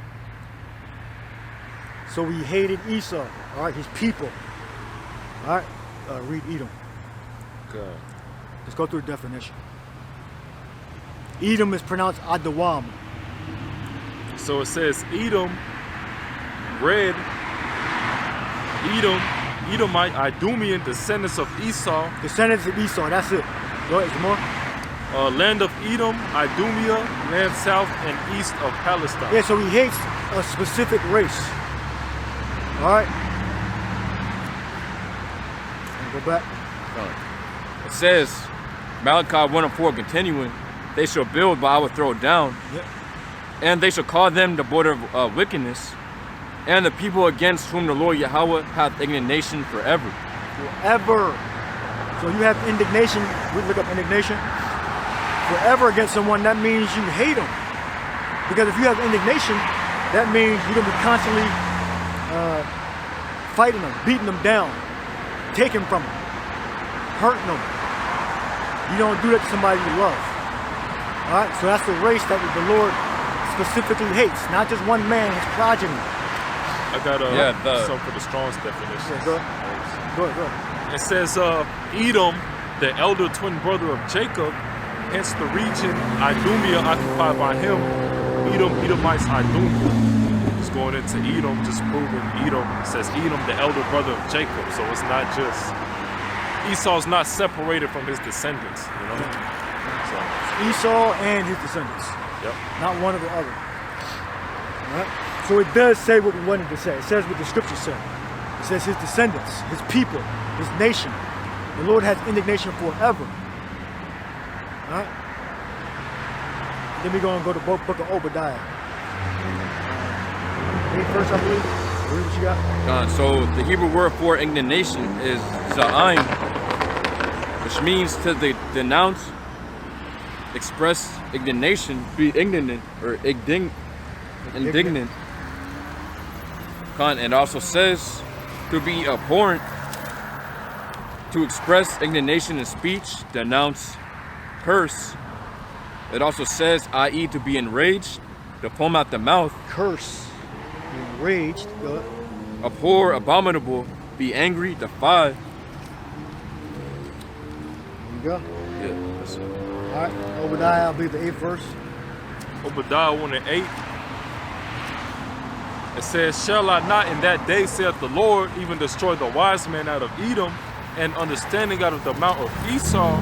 C: So we hated Esau, all right, his people. All right, read Edom.
B: Good.
C: Let's go through the definition. Edom is pronounced Adawam.
A: So it says Edom, red, Edom, Edomite, Idumean, descendants of Esau.
C: Descendants of Esau, that's it. Go ahead, some more.
A: Land of Edom, Idumea, land south and east of Palestine.
C: Yeah, so he hates a specific race. All right. And go back.
B: It says, Malachi 1 and 4 continuing, they shall build, but I will throw down.
C: Yep.
B: And they shall call them the border of wickedness, and the people against whom the Lord Yahweh hath indignation forever.
C: Forever. So you have indignation. We look up indignation. Forever against someone, that means you hate them. Because if you have indignation, that means you're going to be constantly fighting them, beating them down, taking from them, hurting them. You don't do that to somebody you love. All right, so that's the race that the Lord specifically hates, not just one man, his progeny.
A: I got some for the Strong's definition.
C: Yeah, go ahead.
A: It says Edom, the elder twin brother of Jacob, hence the region Idumea occupied by him, Edom, Edomites, Idum. Just going into Edom, just proving Edom. It says Edom, the elder brother of Jacob. So it's not just, Esau's not separated from his descendants, you know? So,
C: Esau and his descendants.
A: yep.
C: Not one or the other. All right? So it does say what we wanted to say. It says what the scriptures say. It says his descendants, his people, his nation. The Lord has indignation forever. All right? Then we're going to go to book of Obadiah. 8th, I believe. Read what you got.
B: So the Hebrew word for indignation is za'im, which means to denounce, express indignation, be indignant or indignant. And also says to be abhorrent, to express indignation in speech, denounce, curse. It also says, i.e., to be enraged, to foam out the mouth,
C: Curse. Enraged. Go ahead.
B: abhor, abominable, be angry, defy.
C: There you go.
B: Yeah, that's it.
C: All right. Obadiah, I believe the 8th verse.
A: Obadiah 1 and 8. It says, shall I not in that day, saith the Lord, even destroy the wise man out of Edom, and understanding out of the mount of Esau,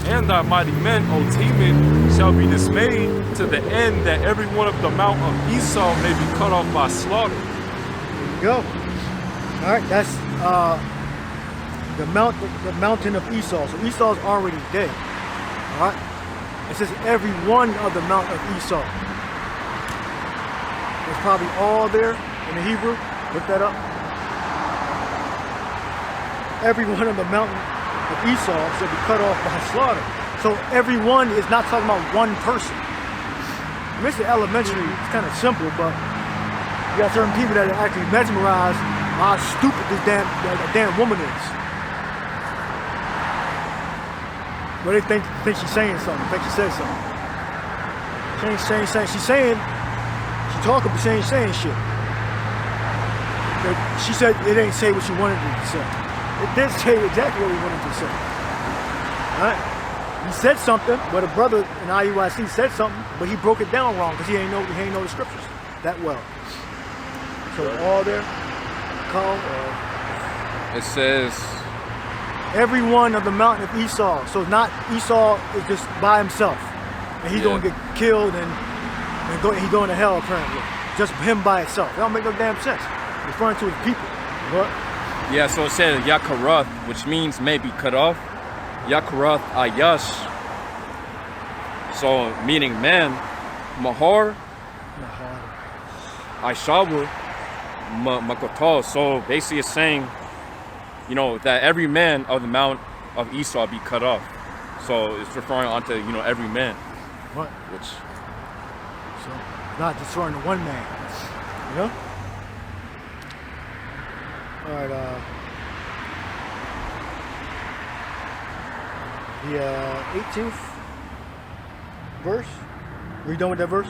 A: and thy mighty men, O Teman, shall be dismayed to the end that every one of the mount of Esau may be cut off by slaughter.
C: There you go. All right. That's the mountain of Esau. So Esau's already dead. All right. It says every one of the mount of Esau. It's probably all there in the Hebrew. Look that up. Every one of the mountain of Esau shall be cut off by slaughter. So everyone is not talking about one person. I mean, it's elementary, it's kind of simple, but you got certain people that are actually mesmerized by how stupid this damn woman is. But they think she's saying something, think she said something. She ain't saying, she's saying, she's talking, but she ain't saying shit. But she said it ain't say what she wanted it to say. It did say exactly what we wanted to say. All right? He said something, but a brother in IUIC said something, but he broke it down wrong because he ain't know the scriptures that well. So all there, call.
B: It says,
C: Every one of the mountain of Esau. So not Esau is just by himself, and he's gonna get killed and he's going to hell apparently. Just him by itself. That don't make no damn sense. Referring to his people. What?
B: yeah, so it says Yakarath, which means maybe cut off. Yakarath Ayash, so meaning man. Mahar Aishawu Makotal. So basically it's saying, you know, that every man of the mount of Esau be cut off. So it's referring onto, you know, every man.
C: What?
B: Which,
C: So not destroying the one man. You know? All right, the 18th verse. Are you done with that verse?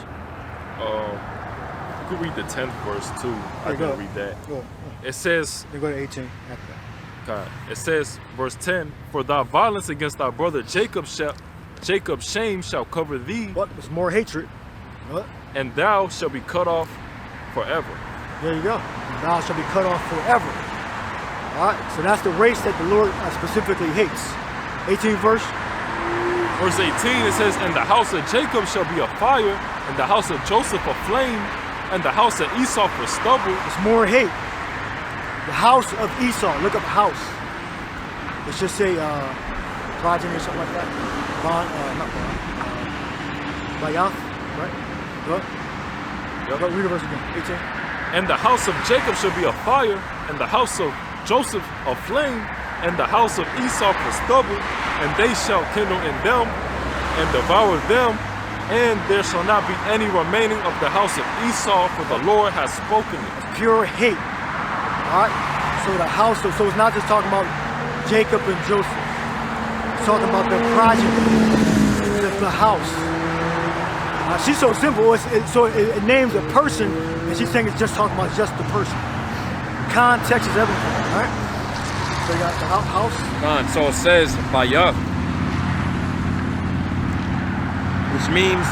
A: You could read the 10th verse too. I
C: go.
A: can read that.
C: Go.
A: It says,
C: Then go to 18 after that.
A: God, it says, verse 10, for thy violence against thy brother Jacob's shame shall cover thee,
C: What? There's more hatred. What?
A: and thou shalt be cut off forever.
C: There you go. And thou shalt be cut off forever. All right. So that's the race that the Lord specifically hates. 18th verse.
A: Verse 18, it says, and the house of Jacob shall be a fire, and the house of Joseph a flame, and the house of Esau for stubble.
C: It's more hate. The house of Esau. Look up house. Let's just say progeny or something like that. Not Bayath, right? Go. Read the verse again. 18.
A: And the house of Jacob shall be a fire, and the house of Joseph a flame, and the house of Esau for stubble, and they shall kindle in them, and devour them, and there shall not be any remaining of the house of Esau, for the Lord has spoken it.
C: Pure hate. All right. So the house of, so it's not just talking about Jacob and Joseph. It's talking about their progeny. It's the house. She's so simple. It names a person, and she's saying it's just talking about just the person. Context is everything. All right. So you got the house.
B: so it says Bayah, which means,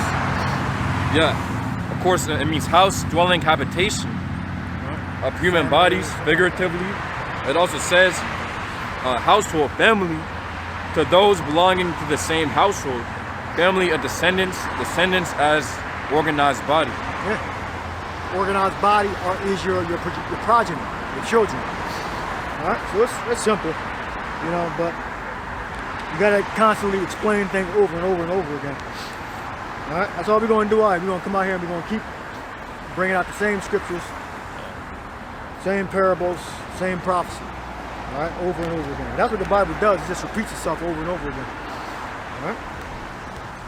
B: course, it means house, dwelling, habitation of human bodies, figuratively. It also says household, family, to those belonging to the same household. Family of descendants as organized body.
C: Yeah. Organized body is your progeny, your children. All right, so it's simple, you know, but you gotta constantly explain things over and over and over again. All right, that's all we're gonna do. All right, we're gonna come out here and we're gonna keep bringing out the same scriptures, same parables, same prophecy. All right, over and over again. That's what the Bible does. It just repeats itself over and over again. All right,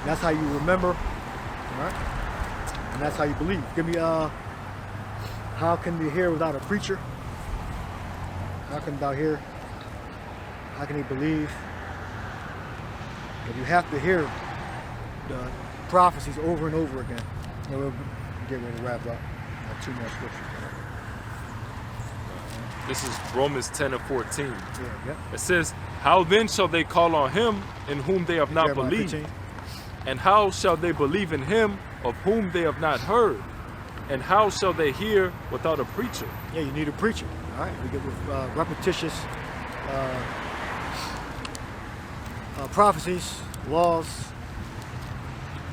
C: that's how you remember. All right, and that's how you believe. Give me how can they hear without a preacher? How can thou hear? How can he believe? If you have to hear the prophecies over and over again, and we'll get ready to wrap up. Two more scriptures.
A: This is Romans 10 and 14.
C: Yeah.
A: It says, how then shall they call on him in whom they have not
C: Jeremiah
A: believed?
C: 15.
A: And how shall they believe in him of whom they have not heard? And how shall they hear without a preacher?
C: Yeah, you need a preacher. All right, we get with repetitious prophecies, laws.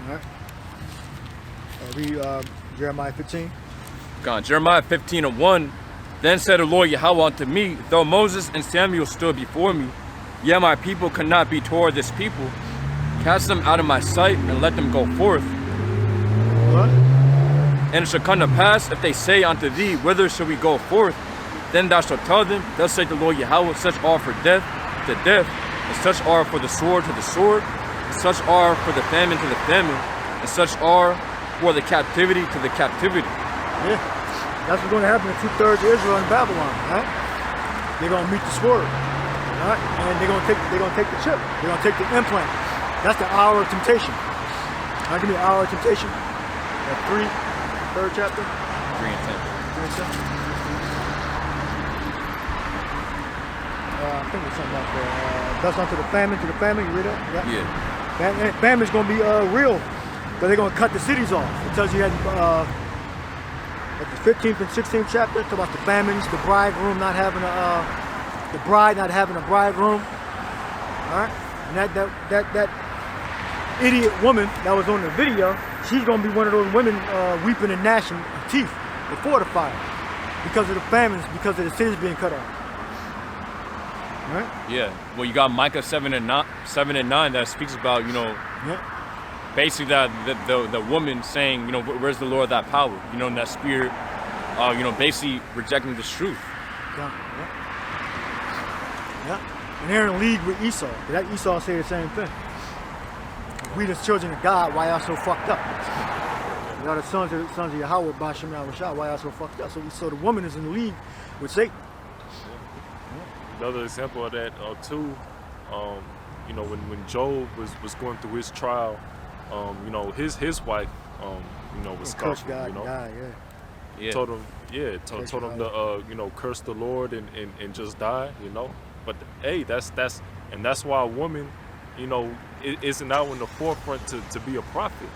C: All right. Read Jeremiah 15.
B: God, Jeremiah 15 and 1. Then said the Lord Yahweh unto me, though Moses and Samuel stood before me, yet my people could not be toward this people. Cast them out of my sight and let them go forth.
C: What?
B: And it shall come to pass, if they say unto thee, whither shall we go forth? Then thou shalt tell them, thus saith the Lord Yahweh, such are for death to death, and such are for the sword to the sword, and such are for the famine to the famine, and such are for the captivity to the captivity.
C: Yeah, that's what's going to happen to 2/3 of Israel in Babylon, right? They're going to meet the sword, right? And they're going to take the chip. They're going to take the implant. That's the hour of temptation. Now give me the hour of temptation. Third chapter.
B: 3 and 10.
C: I think there's something out there. Thus unto the famine, you read that?
B: Yeah.
C: Famine's going to be real, but they're going to cut the cities off. It tells you at the 15th and 16th chapter, it's about the famines, the bridegroom not having the bride not having a bridegroom. All right, and that idiot woman that was on the video, she's going to be one of those women weeping and gnashing teeth before the fire because of the famines, because of the cities being cut off. Right?
B: Yeah. Well, you got Micah 7 and 9 that speaks about, you know, basically that the woman saying, you know, where's the Lord that power? You know, in that spirit, you know, basically rejecting this truth.
C: Yeah. And they're in league with Esau. That Esau say the same thing. We the children of God, why y'all so fucked up? Y'all the sons of Yahweh, Bashem Yahushua, why y'all so fucked up? So the woman is in league with Satan.
A: Another example of that too, you know, when Job was going through his trial, you know, his wife, you know, was scoffing, you know, told him, told him to, you know, curse the Lord and just die, you know. But hey, that's why a woman, you know, isn't out in the forefront to be a prophet,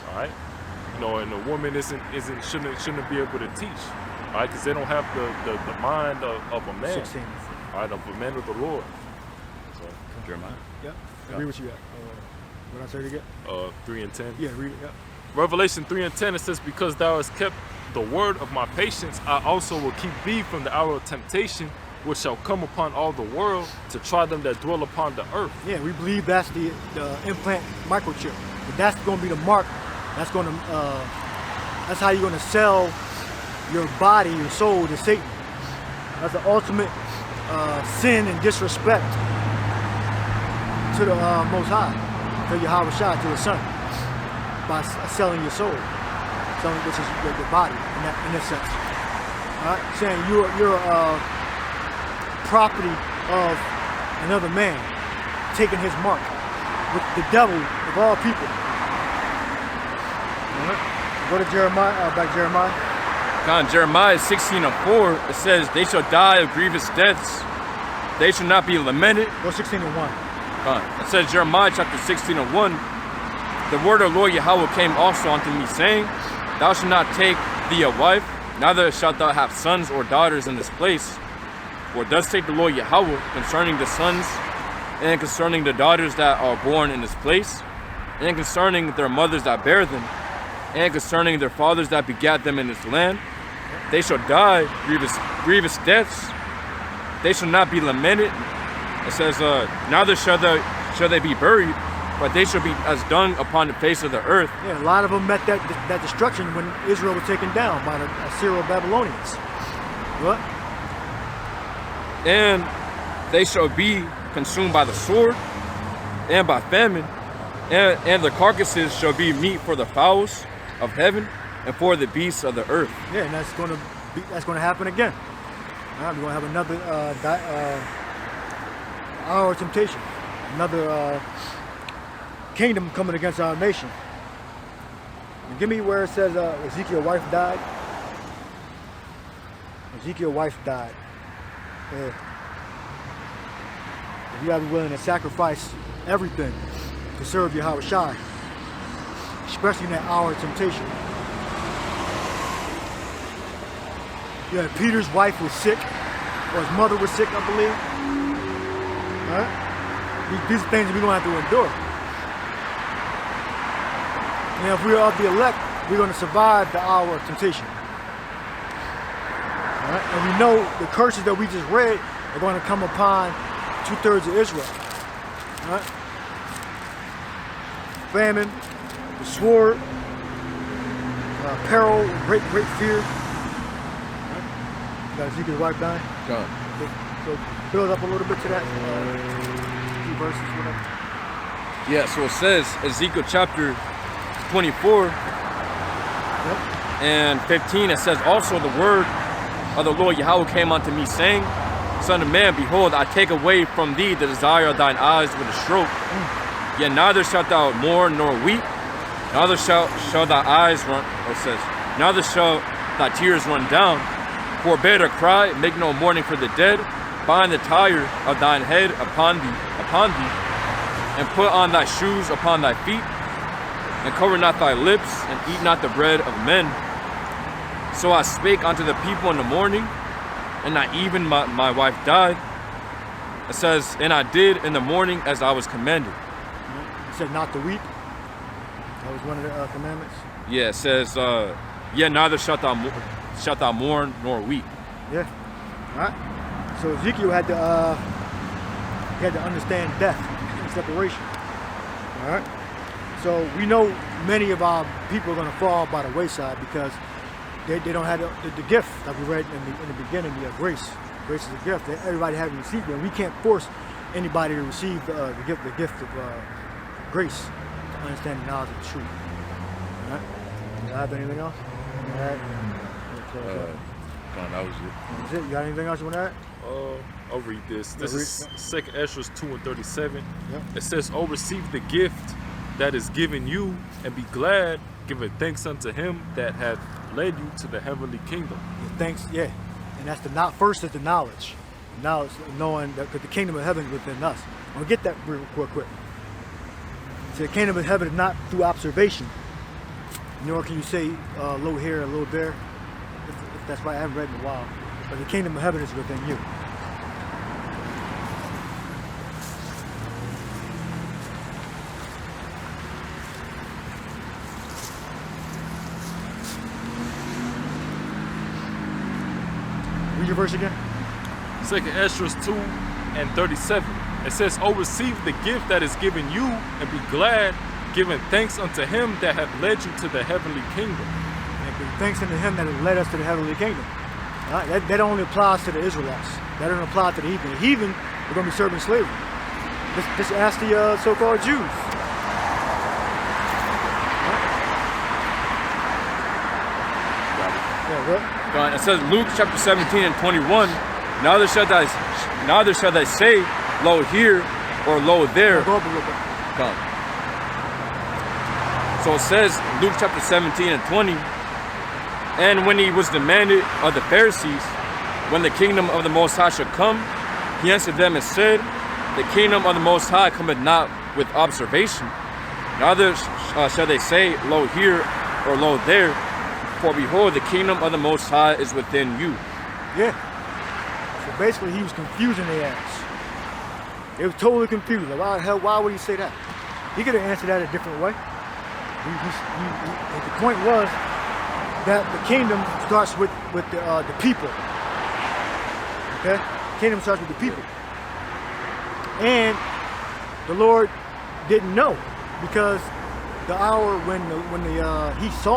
A: all right? You know, and a woman shouldn't be able to teach, all right? Because they don't have the mind of a man.
C: 16.
A: All right, of the man of the Lord. So,
B: Jeremiah.
C: Yeah. Read what you got. What I say again?
A: 3 and 10.
C: Yeah, read it. Yeah.
A: Revelation 3 and 10, it says, because thou hast kept the word of my patience, I also will keep thee from the hour of temptation, which shall come upon all the world to try them that dwell upon the earth.
C: Yeah, we believe that's the implant microchip. But that's going to be the mark. That's going to. That's how you're going to sell your body, your soul to Satan. That's the ultimate sin and disrespect to the Most High, to Yahweh Shah, to the Son, by selling your soul, which is your body in that sense. All right, saying you're property of another man, taking his mark with the devil of all people. All right. Go to Jeremiah, back to Jeremiah.
B: God, Jeremiah 16 and 4, it says, they shall die of grievous deaths. They shall not be lamented.
C: Go 16 and 1.
B: It says Jeremiah chapter 16 and 1, the word of Lord Yahweh came also unto me, saying, thou shalt not take thee a wife, neither shalt thou have sons or daughters in this place. For thus saith the Lord Yahweh concerning the sons and concerning the daughters that are born in this place, and concerning their mothers that bear them, and concerning their fathers that begat them in this land. They shall die grievous deaths. They shall not be lamented. It says, neither shall they be buried, but they shall be as dung upon the face of the earth.
C: Yeah, a lot of them met that destruction when Israel was taken down by the Assyro-Babylonians. What?
B: And they shall be consumed by the sword and by famine, and the carcasses shall be meat for the fowls of heaven and for the beasts of the earth.
C: Yeah, and that's going to happen again. We're going to have another hour of temptation, another kingdom coming against our nation. And give me where it says Ezekiel's wife died. Ezekiel's wife died. Yeah. You gotta be willing to sacrifice everything to serve Yahweh Shai, especially in that hour of temptation. Yeah, Peter's wife was sick, or his mother was sick, I believe. All right? These are things that we're gonna have to endure. Now, if we are of the elect, we're gonna survive the hour of temptation. All right? And we know the curses that we just read are going to come upon 2/3 of Israel. All right? Famine, the sword, peril, great fear. Right? Got Ezekiel's wife dying.
B: Gone.
C: So build up a little bit to that. Few verses, whatever.
B: Yeah, so it says Ezekiel chapter 24 and 15. It says, also the word of the Lord Yahweh came unto me, saying, Son of man, behold, I take away from thee the desire of thine eyes with a stroke. Yet neither shalt thou mourn nor weep, neither shall thy eyes run, or it says, neither shall thy tears run down. Forbear to cry, make no mourning for the dead. Bind the tire of thine head upon thee, and put on thy shoes upon thy feet, and cover not thy lips, and eat not the bread of men. So I spake unto the people in the morning, and not even my wife died. It says, and I did in the morning as I was commanded.
C: It said not to weep. That was one of the commandments.
B: Yeah, it says, yeah, neither shalt thou mourn nor weep.
C: Yeah. All right. So Ezekiel had to understand death and separation. All right. So we know many of our people are going to fall by the wayside because they don't have the gift, like we read in the beginning, the grace. Grace is a gift that everybody hasn't received it. And we can't force anybody to receive the gift of grace to understand the knowledge of the truth. All right? Do you have anything else? All right.
B: That was it.
C: That's it. You got anything else you want to add?
A: I'll read this. This is 2nd Esdras 2:37.
C: Yep.
A: It says, "Oh, receive the gift that is given you, and be glad, giving thanks unto him that hath led you to the heavenly kingdom."
C: Thanks, yeah. And that's first is the knowledge. Knowledge, knowing that the kingdom of heaven is within us. I'm going to get that real quick. So the kingdom of heaven is not through observation, nor can you say a little here, a little there. If that's right, I haven't read in a while. But the kingdom of heaven is within you. Read your verse again.
A: 2nd Esdras 2:37. It says, "Oh, receive the gift that is given you, and be glad, giving thanks unto him that hath led you to the heavenly kingdom."
C: And give thanks unto him that has led us to the heavenly kingdom. That only applies to the Israelites. That doesn't apply to the heathen. The heathen are going to be serving slavery. Just ask the so-called Jews. Yeah, what?
B: It says Luke chapter 17 and 21. Neither shall they say, lo here or lo there.
C: Go up a little bit.
B: Come. So it says Luke chapter 17 and 20. And when he was demanded of the Pharisees, when the kingdom of the Most High should come, he answered them and said, the kingdom of the Most High cometh not with observation. Neither shall they say, lo here or lo there. For behold, the kingdom of the Most High is within you.
C: Yeah. So basically, he was confusing their ass. They were totally confused. Like, why would he say that? He could have answered that a different way. The point was that the kingdom starts with the people. Okay? Kingdom starts with the people. And the Lord didn't know, because the hour when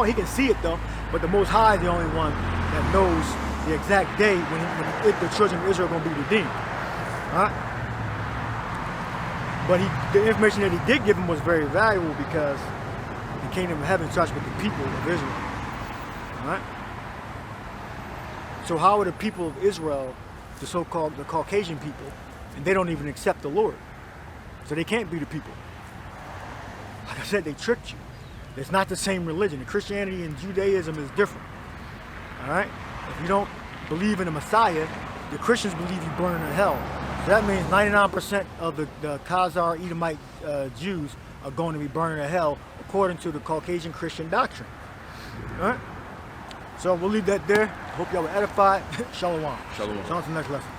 C: he can see it though, but the Most High is the only one that knows the exact day when the children of Israel are going to be redeemed. All right? But the information that he did give him was very valuable, because the kingdom of heaven starts with the people of Israel. All right? So how are the people of Israel the so-called Caucasian people, and they don't even accept the Lord? So they can't be the people. Like I said, they tricked you. It's not the same religion. The Christianity and Judaism is different. All right? If you don't believe in the Messiah, the Christians believe you burn in hell. So that means 99% of the Khazar Edomite Jews are going to be burning in hell, according to the Caucasian Christian doctrine. All right? So we'll leave that there. Hope y'all were edified. Shalom.
B: Shalom.
C: Shalom to the next lesson.